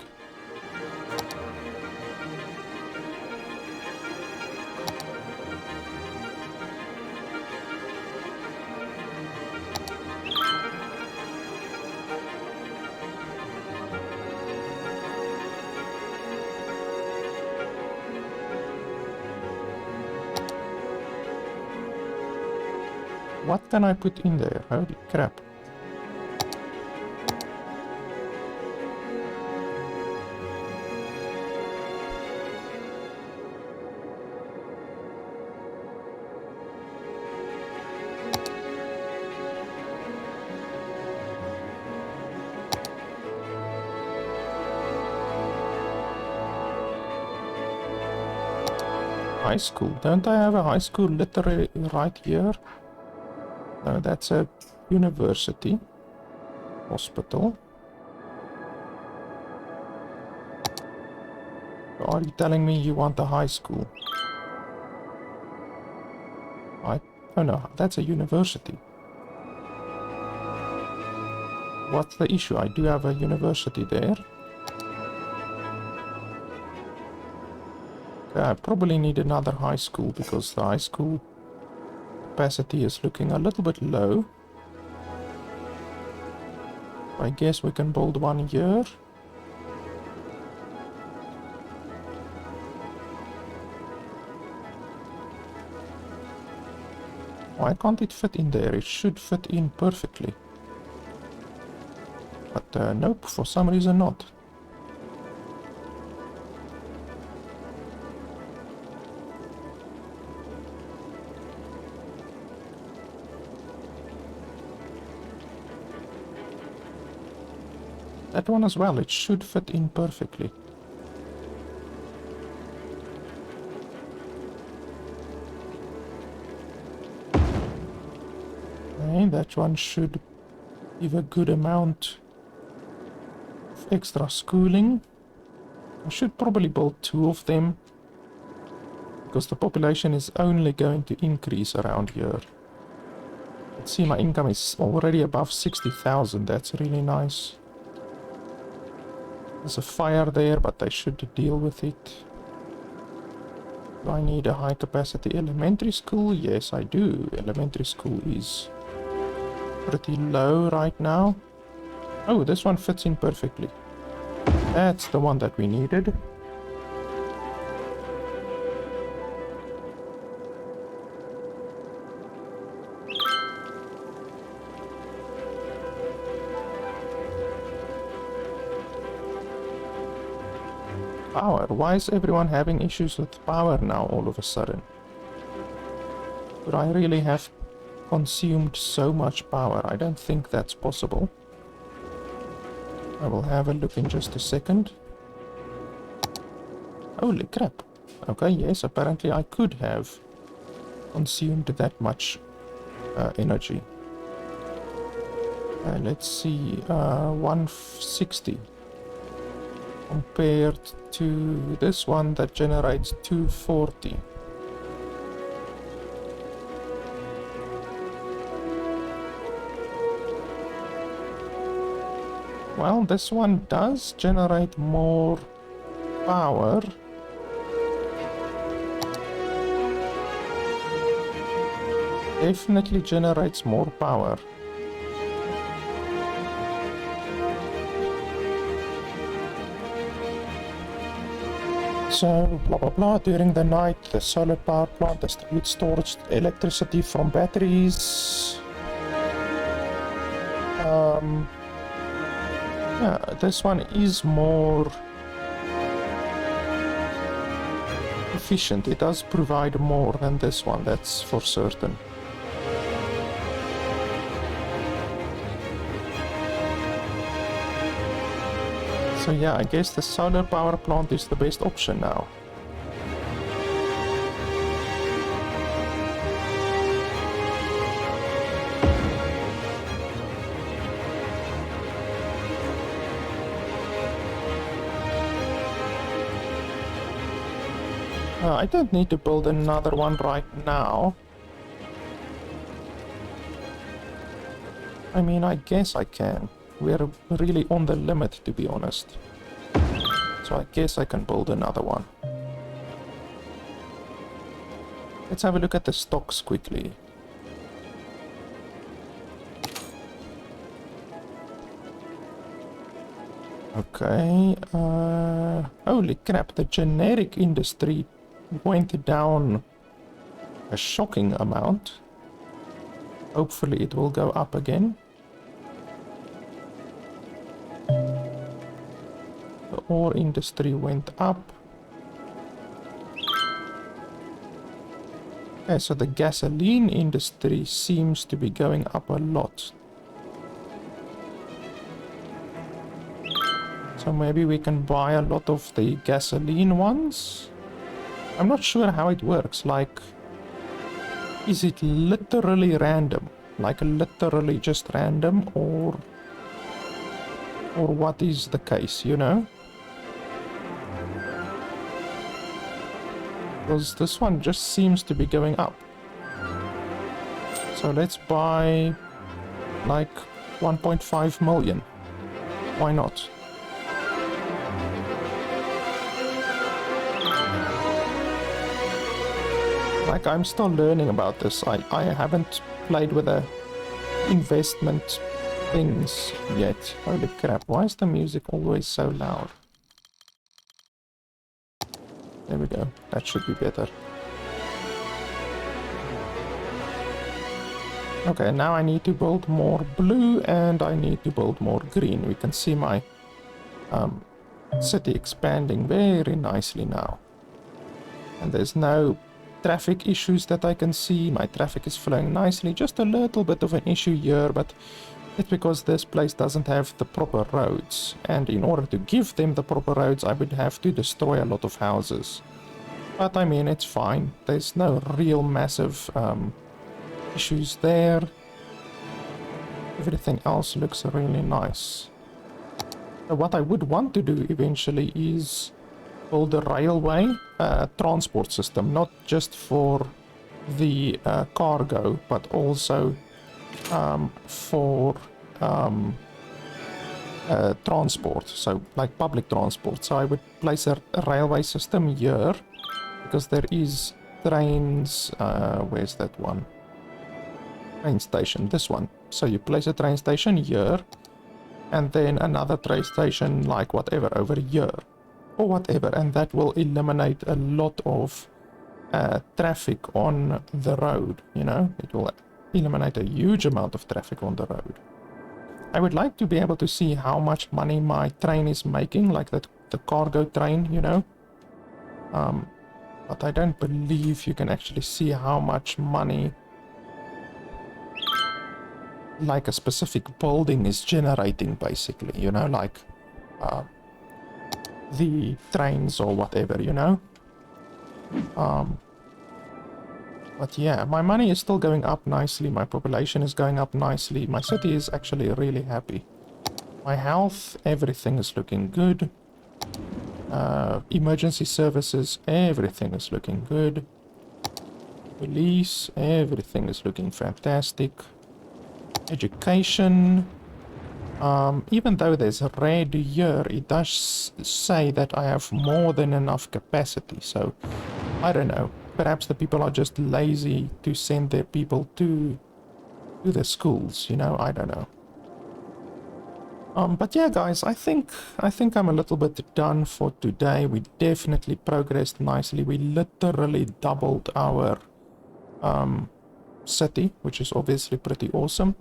What can I put in there? Holy crap. High school. Don't I have a high school literally right here? No, that's a university. Hospital. Are you telling me you want a high school? Oh no, that's a university. What's the issue? I do have a university there. I probably need another high school because the high school capacity is looking a little bit low. I guess we can build one here. Why can't it fit in there? It should fit in perfectly. But nope, for some reason not. That one as well, it should fit in perfectly. Okay, that one should give a good amount of extra schooling. I should probably build 2 of them, because the population is only going to increase around here. Let's see, my income is already above 60,000, that's really nice. There's a fire there, but I should deal with it. Do I need a high capacity elementary school? Yes, I do. Elementary school is pretty low right now. Oh, this one fits in perfectly. That's the one that we needed. Power. Why is everyone having issues with power now all of a sudden? Could I really have consumed so much power? I don't think that's possible. I will have a look in just a second. Holy crap. Okay, yes, apparently I could have consumed that much energy. Let's see, 160 compared to this one that generates 240. Well, this one does generate more power. Definitely generates more power. So, blah blah blah, during the night the solar power plant distributes storage electricity from batteries. Yeah, this one is more efficient. It does provide more than this one, that's for certain. So yeah, I guess the solar power plant is the best option now. I don't need to build another one right now. I mean, I guess I can. We're really on the limit, to be honest. So I guess I can build another one. Let's have a look at the stocks quickly. Okay, holy crap, the generic industry went down a shocking amount. Hopefully it will go up again. The ore industry went up. Okay, so the gasoline industry seems to be going up a lot. So maybe we can buy a lot of the gasoline ones. I'm not sure how it works. Like, is it literally random? Like literally just random, or what is the case, you know? Because this one just seems to be going up. So let's buy like 1.5 million. Why not? Like, I'm still learning about this. I haven't played with the investment things yet. Holy crap, why is the music always so loud? There we go, that should be better. Okay, now I need to build more blue and I need to build more green. We can see my city expanding very nicely now. And there's no traffic issues that I can see. My traffic is flowing nicely. Just a little bit of an issue here, but it's because this place doesn't have the proper roads. And in order to give them the proper roads, I would have to destroy a lot of houses. But I mean, it's fine. There's no real massive issues there. Everything else looks really nice. So what I would want to do eventually is build a railway transport system, not just for the cargo, but also for transport, so like public transport. So I would place a railway system here, because there is trains, where's that one? Train station, this one. So you place a train station here, and then another train station, like whatever, over here, or whatever, and that will eliminate a lot of traffic on the road, you know? It will eliminate a huge amount of traffic on the road. I would like to be able to see how much money my train is making, like that, the cargo train, you know? But I don't believe you can actually see how much money like a specific building is generating, basically, you know, like the trains or whatever, you know. But yeah, my money is still going up nicely, my population is going up nicely, my city is actually really happy. My health, everything is looking good. Emergency services, everything is looking good. Police, everything is looking fantastic. Education, even though there's a red here, it does say that I have more than enough capacity, so I don't know. Perhaps the people are just lazy to send their people to the schools, you know, I don't know. But yeah, guys, I think I'm a little bit done for today. We definitely progressed nicely. We literally doubled our city, which is obviously pretty awesome.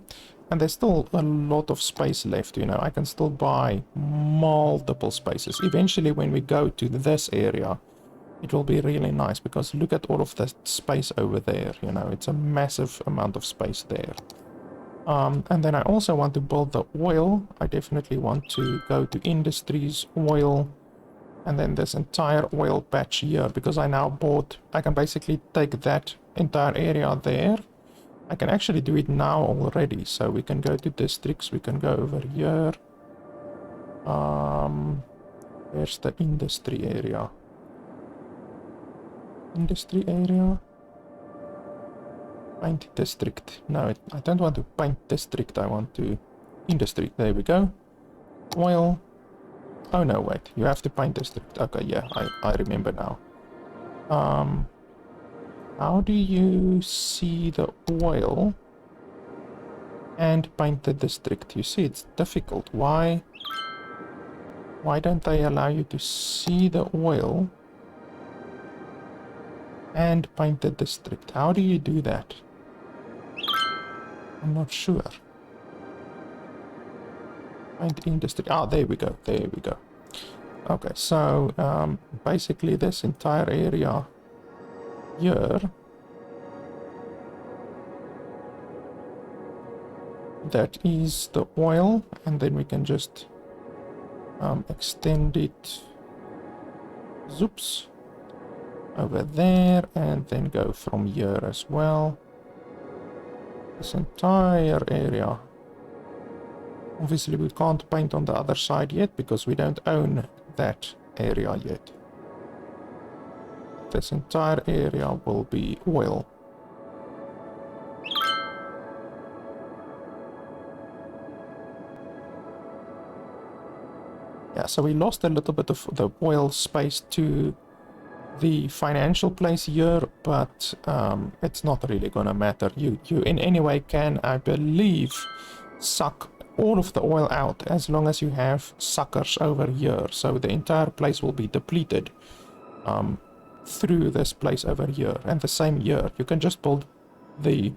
And there's still a lot of space left, you know. I can still buy multiple spaces. Eventually, when we go to this area, it will be really nice, because look at all of that space over there, you know. It's a massive amount of space there. And then I also want to build the oil. I definitely want to go to industries, oil, and then this entire oil patch here, because I now bought, I can basically take that entire area there. I can actually do it now already, so we can go to districts, we can go over here. Where's the industry area? Industry area? Paint district. No, I don't want to paint district, I want to industry. There we go. Oil. Oh no, wait, you have to paint district. Okay, yeah, I remember now. How do you see the oil and paint the district? You see, it's difficult. Why don't they allow you to see the oil and paint the district? How do you do that? I'm not sure. Find industry. Ah, there we go. There we go. Okay, so basically this entire area here, that is the oil, and then we can just extend it, zoops, over there, and then go from here as well. This entire area. Obviously we can't paint on the other side yet because we don't own that area yet. This entire area will be oil. Yeah, so we lost a little bit of the oil space to the financial place here, but it's not really gonna matter. You in any way can, I believe, suck all of the oil out as long as you have suckers over here. So the entire place will be depleted through this place over here, and the same here. You can just build the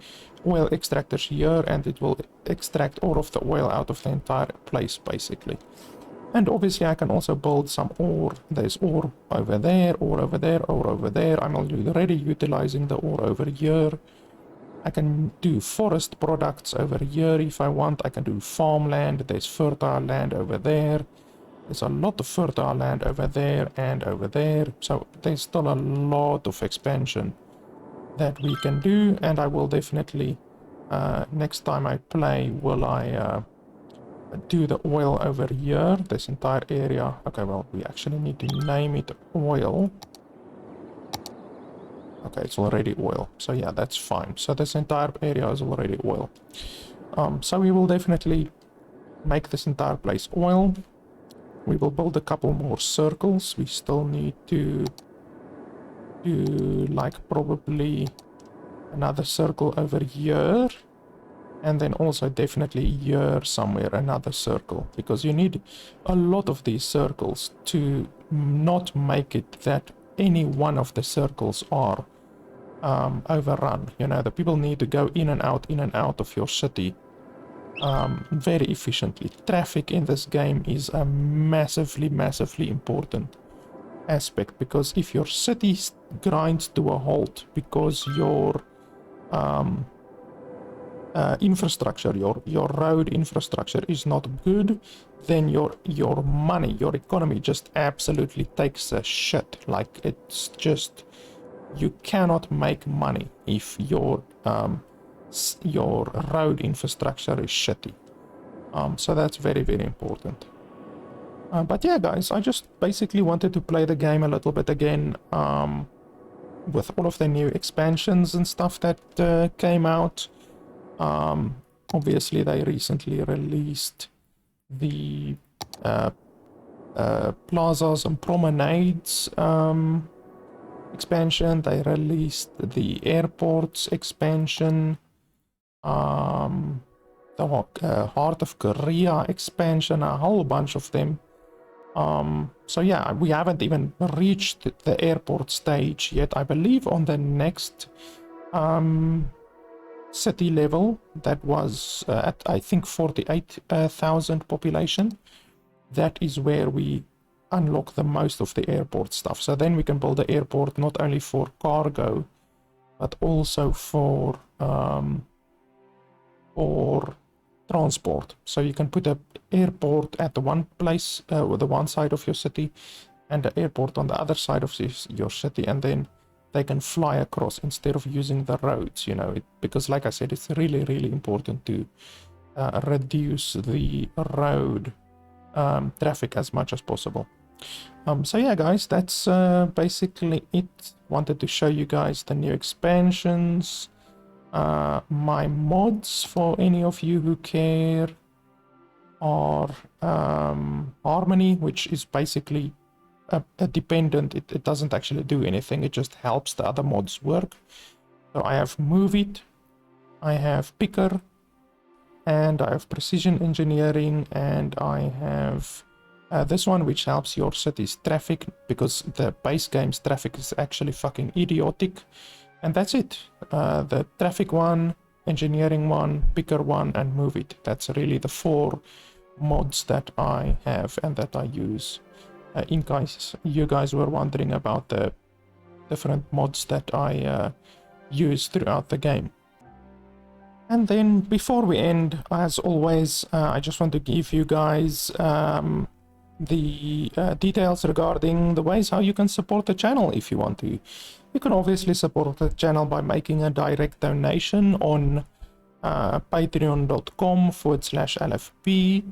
oil extractors here and it will extract all of the oil out of the entire place basically. And obviously I can also build some ore. There's ore over there, ore over there, ore over there. I'm already utilizing the ore over here. I can do forest products over here if I want. I can do farmland. There's fertile land over there. There's a lot of fertile land over there and over there. So there's still a lot of expansion that we can do. And I will definitely, next time I play, will I do the oil over here, this entire area. Okay, well, we actually need to name it oil. Okay, it's already oil. So yeah, that's fine. So this entire area is already oil. So we will definitely make this entire place oil. We will build a couple more circles. We still need to do like probably another circle over here. And then also definitely here somewhere another circle, because you need a lot of these circles to not make it that any one of the circles are overrun. You know, the people need to go in and out of your city very efficiently. Traffic in this game is a massively important aspect, because if your city grinds to a halt because your infrastructure, your road infrastructure is not good, then your money, your economy just absolutely takes a shit. Like, it's just, you cannot make money if your road infrastructure is shitty. So that's very important. But yeah, guys, I just basically wanted to play the game a little bit again, with all of the new expansions and stuff that came out. Obviously they recently released the plazas and promenades expansion. They released the airports expansion, the Heart of Korea expansion, a whole bunch of them. So yeah, we haven't even reached the airport stage yet. I believe on the next city level, that was at I think 48,000 population, that is where we unlock the most of the airport stuff. So then we can build the airport not only for cargo but also for transport. So you can put an airport at the one place, or the one side of your city, and the airport on the other side of your city, and then they can fly across instead of using the roads, you know, because like I said, it's really important to reduce the road traffic as much as possible. So yeah, guys, that's basically it. Wanted to show you guys the new expansions, my mods for any of you who care, are Harmony, which is basically a dependent. It doesn't actually do anything, it just helps the other mods work. So I have Move It, I have Picker, and I have Precision Engineering, and I have this one, which helps your city's traffic, because the base game's traffic is actually fucking idiotic. And that's it. The traffic one engineering one, picker one, and move it. That's really the 4 mods that I have and that I use. In case you guys were wondering about the different mods that I use throughout the game. And then before we end, as always, I just want to give you guys the details regarding the ways how you can support the channel if you want to. You can obviously support the channel by making a direct donation on patreon.com/LFP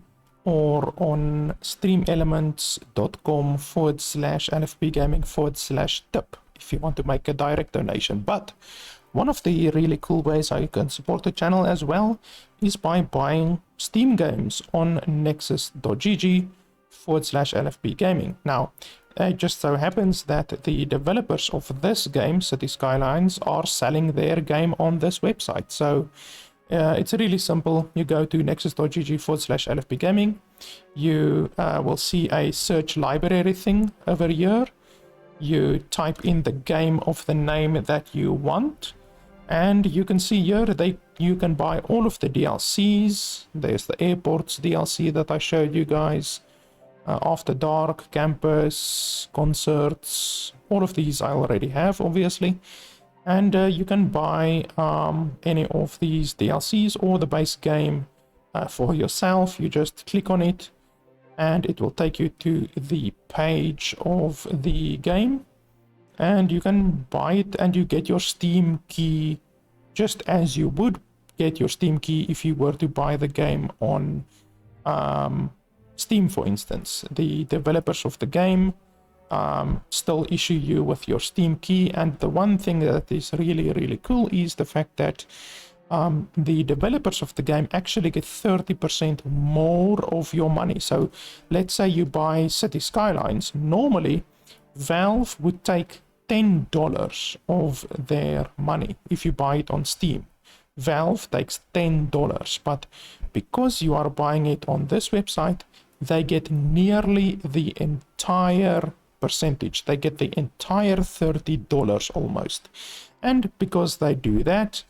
or on streamelements.com/LFPgaming/tip if you want to make a direct donation. But one of the really cool ways how you can support the channel as well is by buying Steam games on nexus.gg/LFPgaming. Now, it just so happens that the developers of this game, Cities Skylines, are selling their game on this website. So it's really simple. You go to nexus.gg/LFPgaming. You will see a search library thing over here. You type in the game of the name that you want. And you can see here you can buy all of the DLCs. There's the airports DLC that I showed you guys. After Dark, Campus, Concerts, all of these I already have, obviously. And you can buy any of these DLCs or the base game for yourself. You just click on it and it will take you to the page of the game. And you can buy it and you get your Steam key just as you would get your Steam key if you were to buy the game on Steam, for instance. The developers of the game still issue you with your Steam key, and the one thing that is really cool is the fact that the developers of the game actually get 30% more of your money. So let's say you buy Cities Skylines. Normally Valve would take $10 of their money if you buy it on Steam. Valve takes $10, but because you are buying it on this website, they get nearly the entire percentage. They get the entire $30 almost. And because they do that,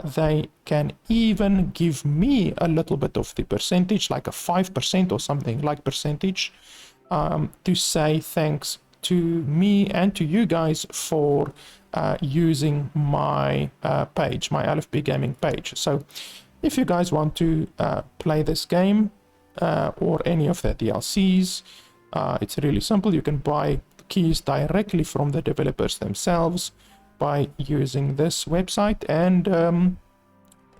they can even give me a little bit of the percentage, like a 5% or something like percentage, to say thanks to me and to you guys for using my page, my LFP gaming page. So if you guys want to play this game or any of the DLCs, it's really simple. You can buy keys directly from the developers themselves by using this website, and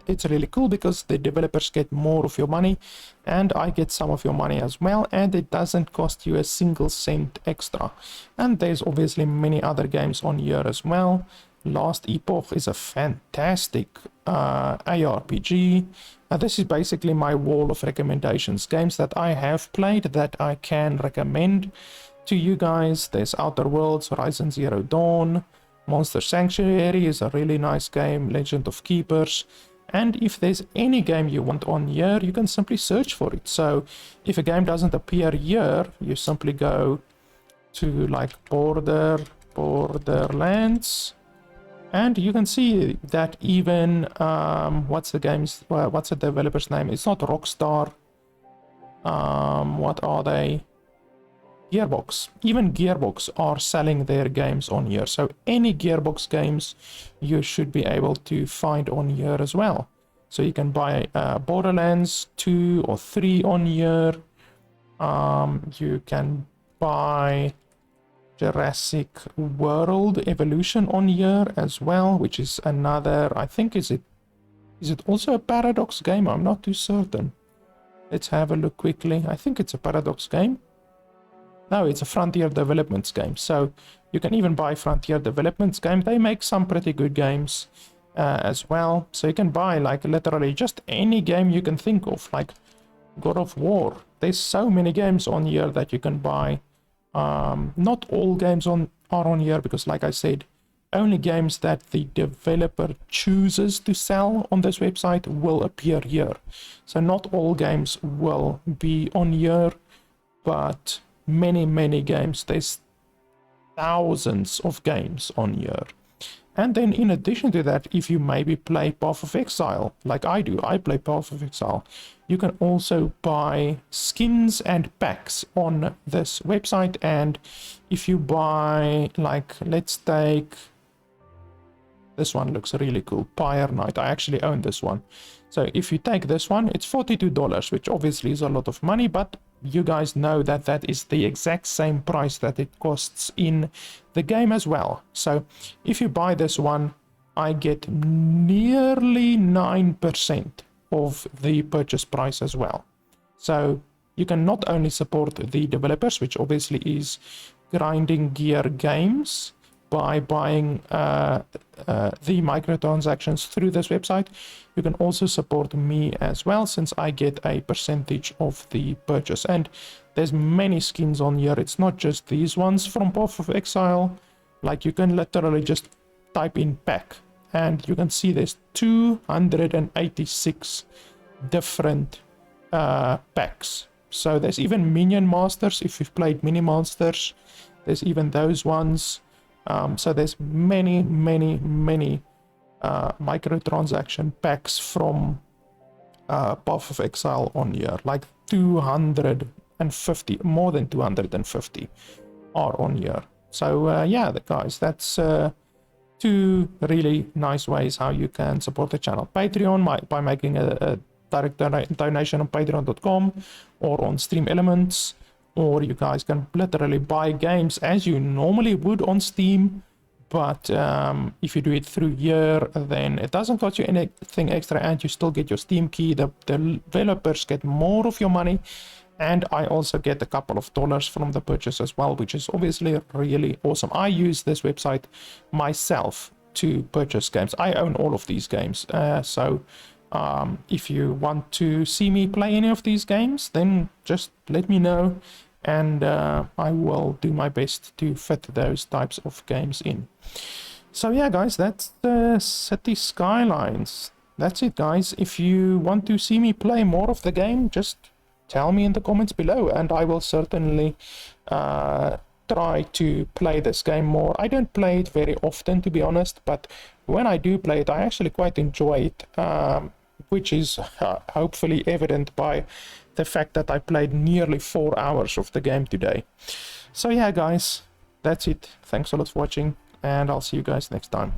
it's really cool because the developers get more of your money and I get some of your money as well, and it doesn't cost you a single cent extra. And there's obviously many other games on here as well. Last Epoch is a fantastic ARPG. This is basically my wall of recommendations, games that I have played that I can recommend to you guys. There's Outer Worlds, Horizon Zero Dawn, Monster Sanctuary is a really nice game, Legend of Keepers. And if there's any game you want on here, you can simply search for it. So if a game doesn't appear here, you simply go to like Borderlands, and you can see that even what's the developer's name? It's not Rockstar. What are they? Gearbox. Even Gearbox are selling their games on here. So any Gearbox games you should be able to find on here as well. So you can buy Borderlands 2 or 3 on here. You can buy Jurassic World Evolution on here as well, which is another, I think, is it also a Paradox game? I'm not too certain. Let's have a look quickly. I think it's a Paradox game. No, it's a Frontier Developments game. So you can even buy Frontier Developments game. They make some pretty good games as well. So you can buy like literally just any game you can think of, like God of War. There's so many games on here that you can buy. Not all games are on here because, like I said, only games that the developer chooses to sell on this website will appear here. So not all games will be on here, but many games. There's thousands of games on here, And then in addition to that, if you maybe play Path of Exile, like I do, I play Path of Exile, you can also buy skins and packs on this website. And if you buy, like, let's take, this one looks really cool, Pyre Knight. I actually own this one. So if you take this one, it's $42, which obviously is a lot of money, but you guys know that that is the exact same price that it costs in the game as well. So if you buy this one, I get nearly 9% of the purchase price as well. So you can not only support the developers, which obviously is Grinding Gear Games, by buying the microtransactions through this website, you can also support me as well, since I get a percentage of the purchase. And there's many skins on here. It's not just these ones from Path of Exile. Like, you can literally just type in pack and you can see there's 286 different packs. So there's even Minion Masters. If you've played Mini Monsters, there's even those ones. So there's many microtransaction packs from Path of Exile on here, like 250, more than 250 are on here. So yeah, guys, that's two really nice ways how you can support the channel. Patreon, by making a direct donation on patreon.com or on Stream Elements, or you guys can literally buy games as you normally would on Steam, but if you do it through here, then it doesn't cost you anything extra and you still get your Steam key. The developers get more of your money, and I also get a couple of dollars from the purchase as well, which is obviously really awesome. I use this website myself to purchase games. I own all of these games, so if you want to see me play any of these games, then just let me know, and I will do my best to fit those types of games in. So yeah, guys, that's Cities Skylines. That's it, guys. If you want to see me play more of the game, just tell me in the comments below, and I will certainly try to play this game more. I don't play it very often, to be honest, but when I do play it, I actually quite enjoy it, which is hopefully evident by the fact that I played nearly 4 hours of the game today. So yeah, guys, that's it. Thanks a lot for watching, and I'll see you guys next time.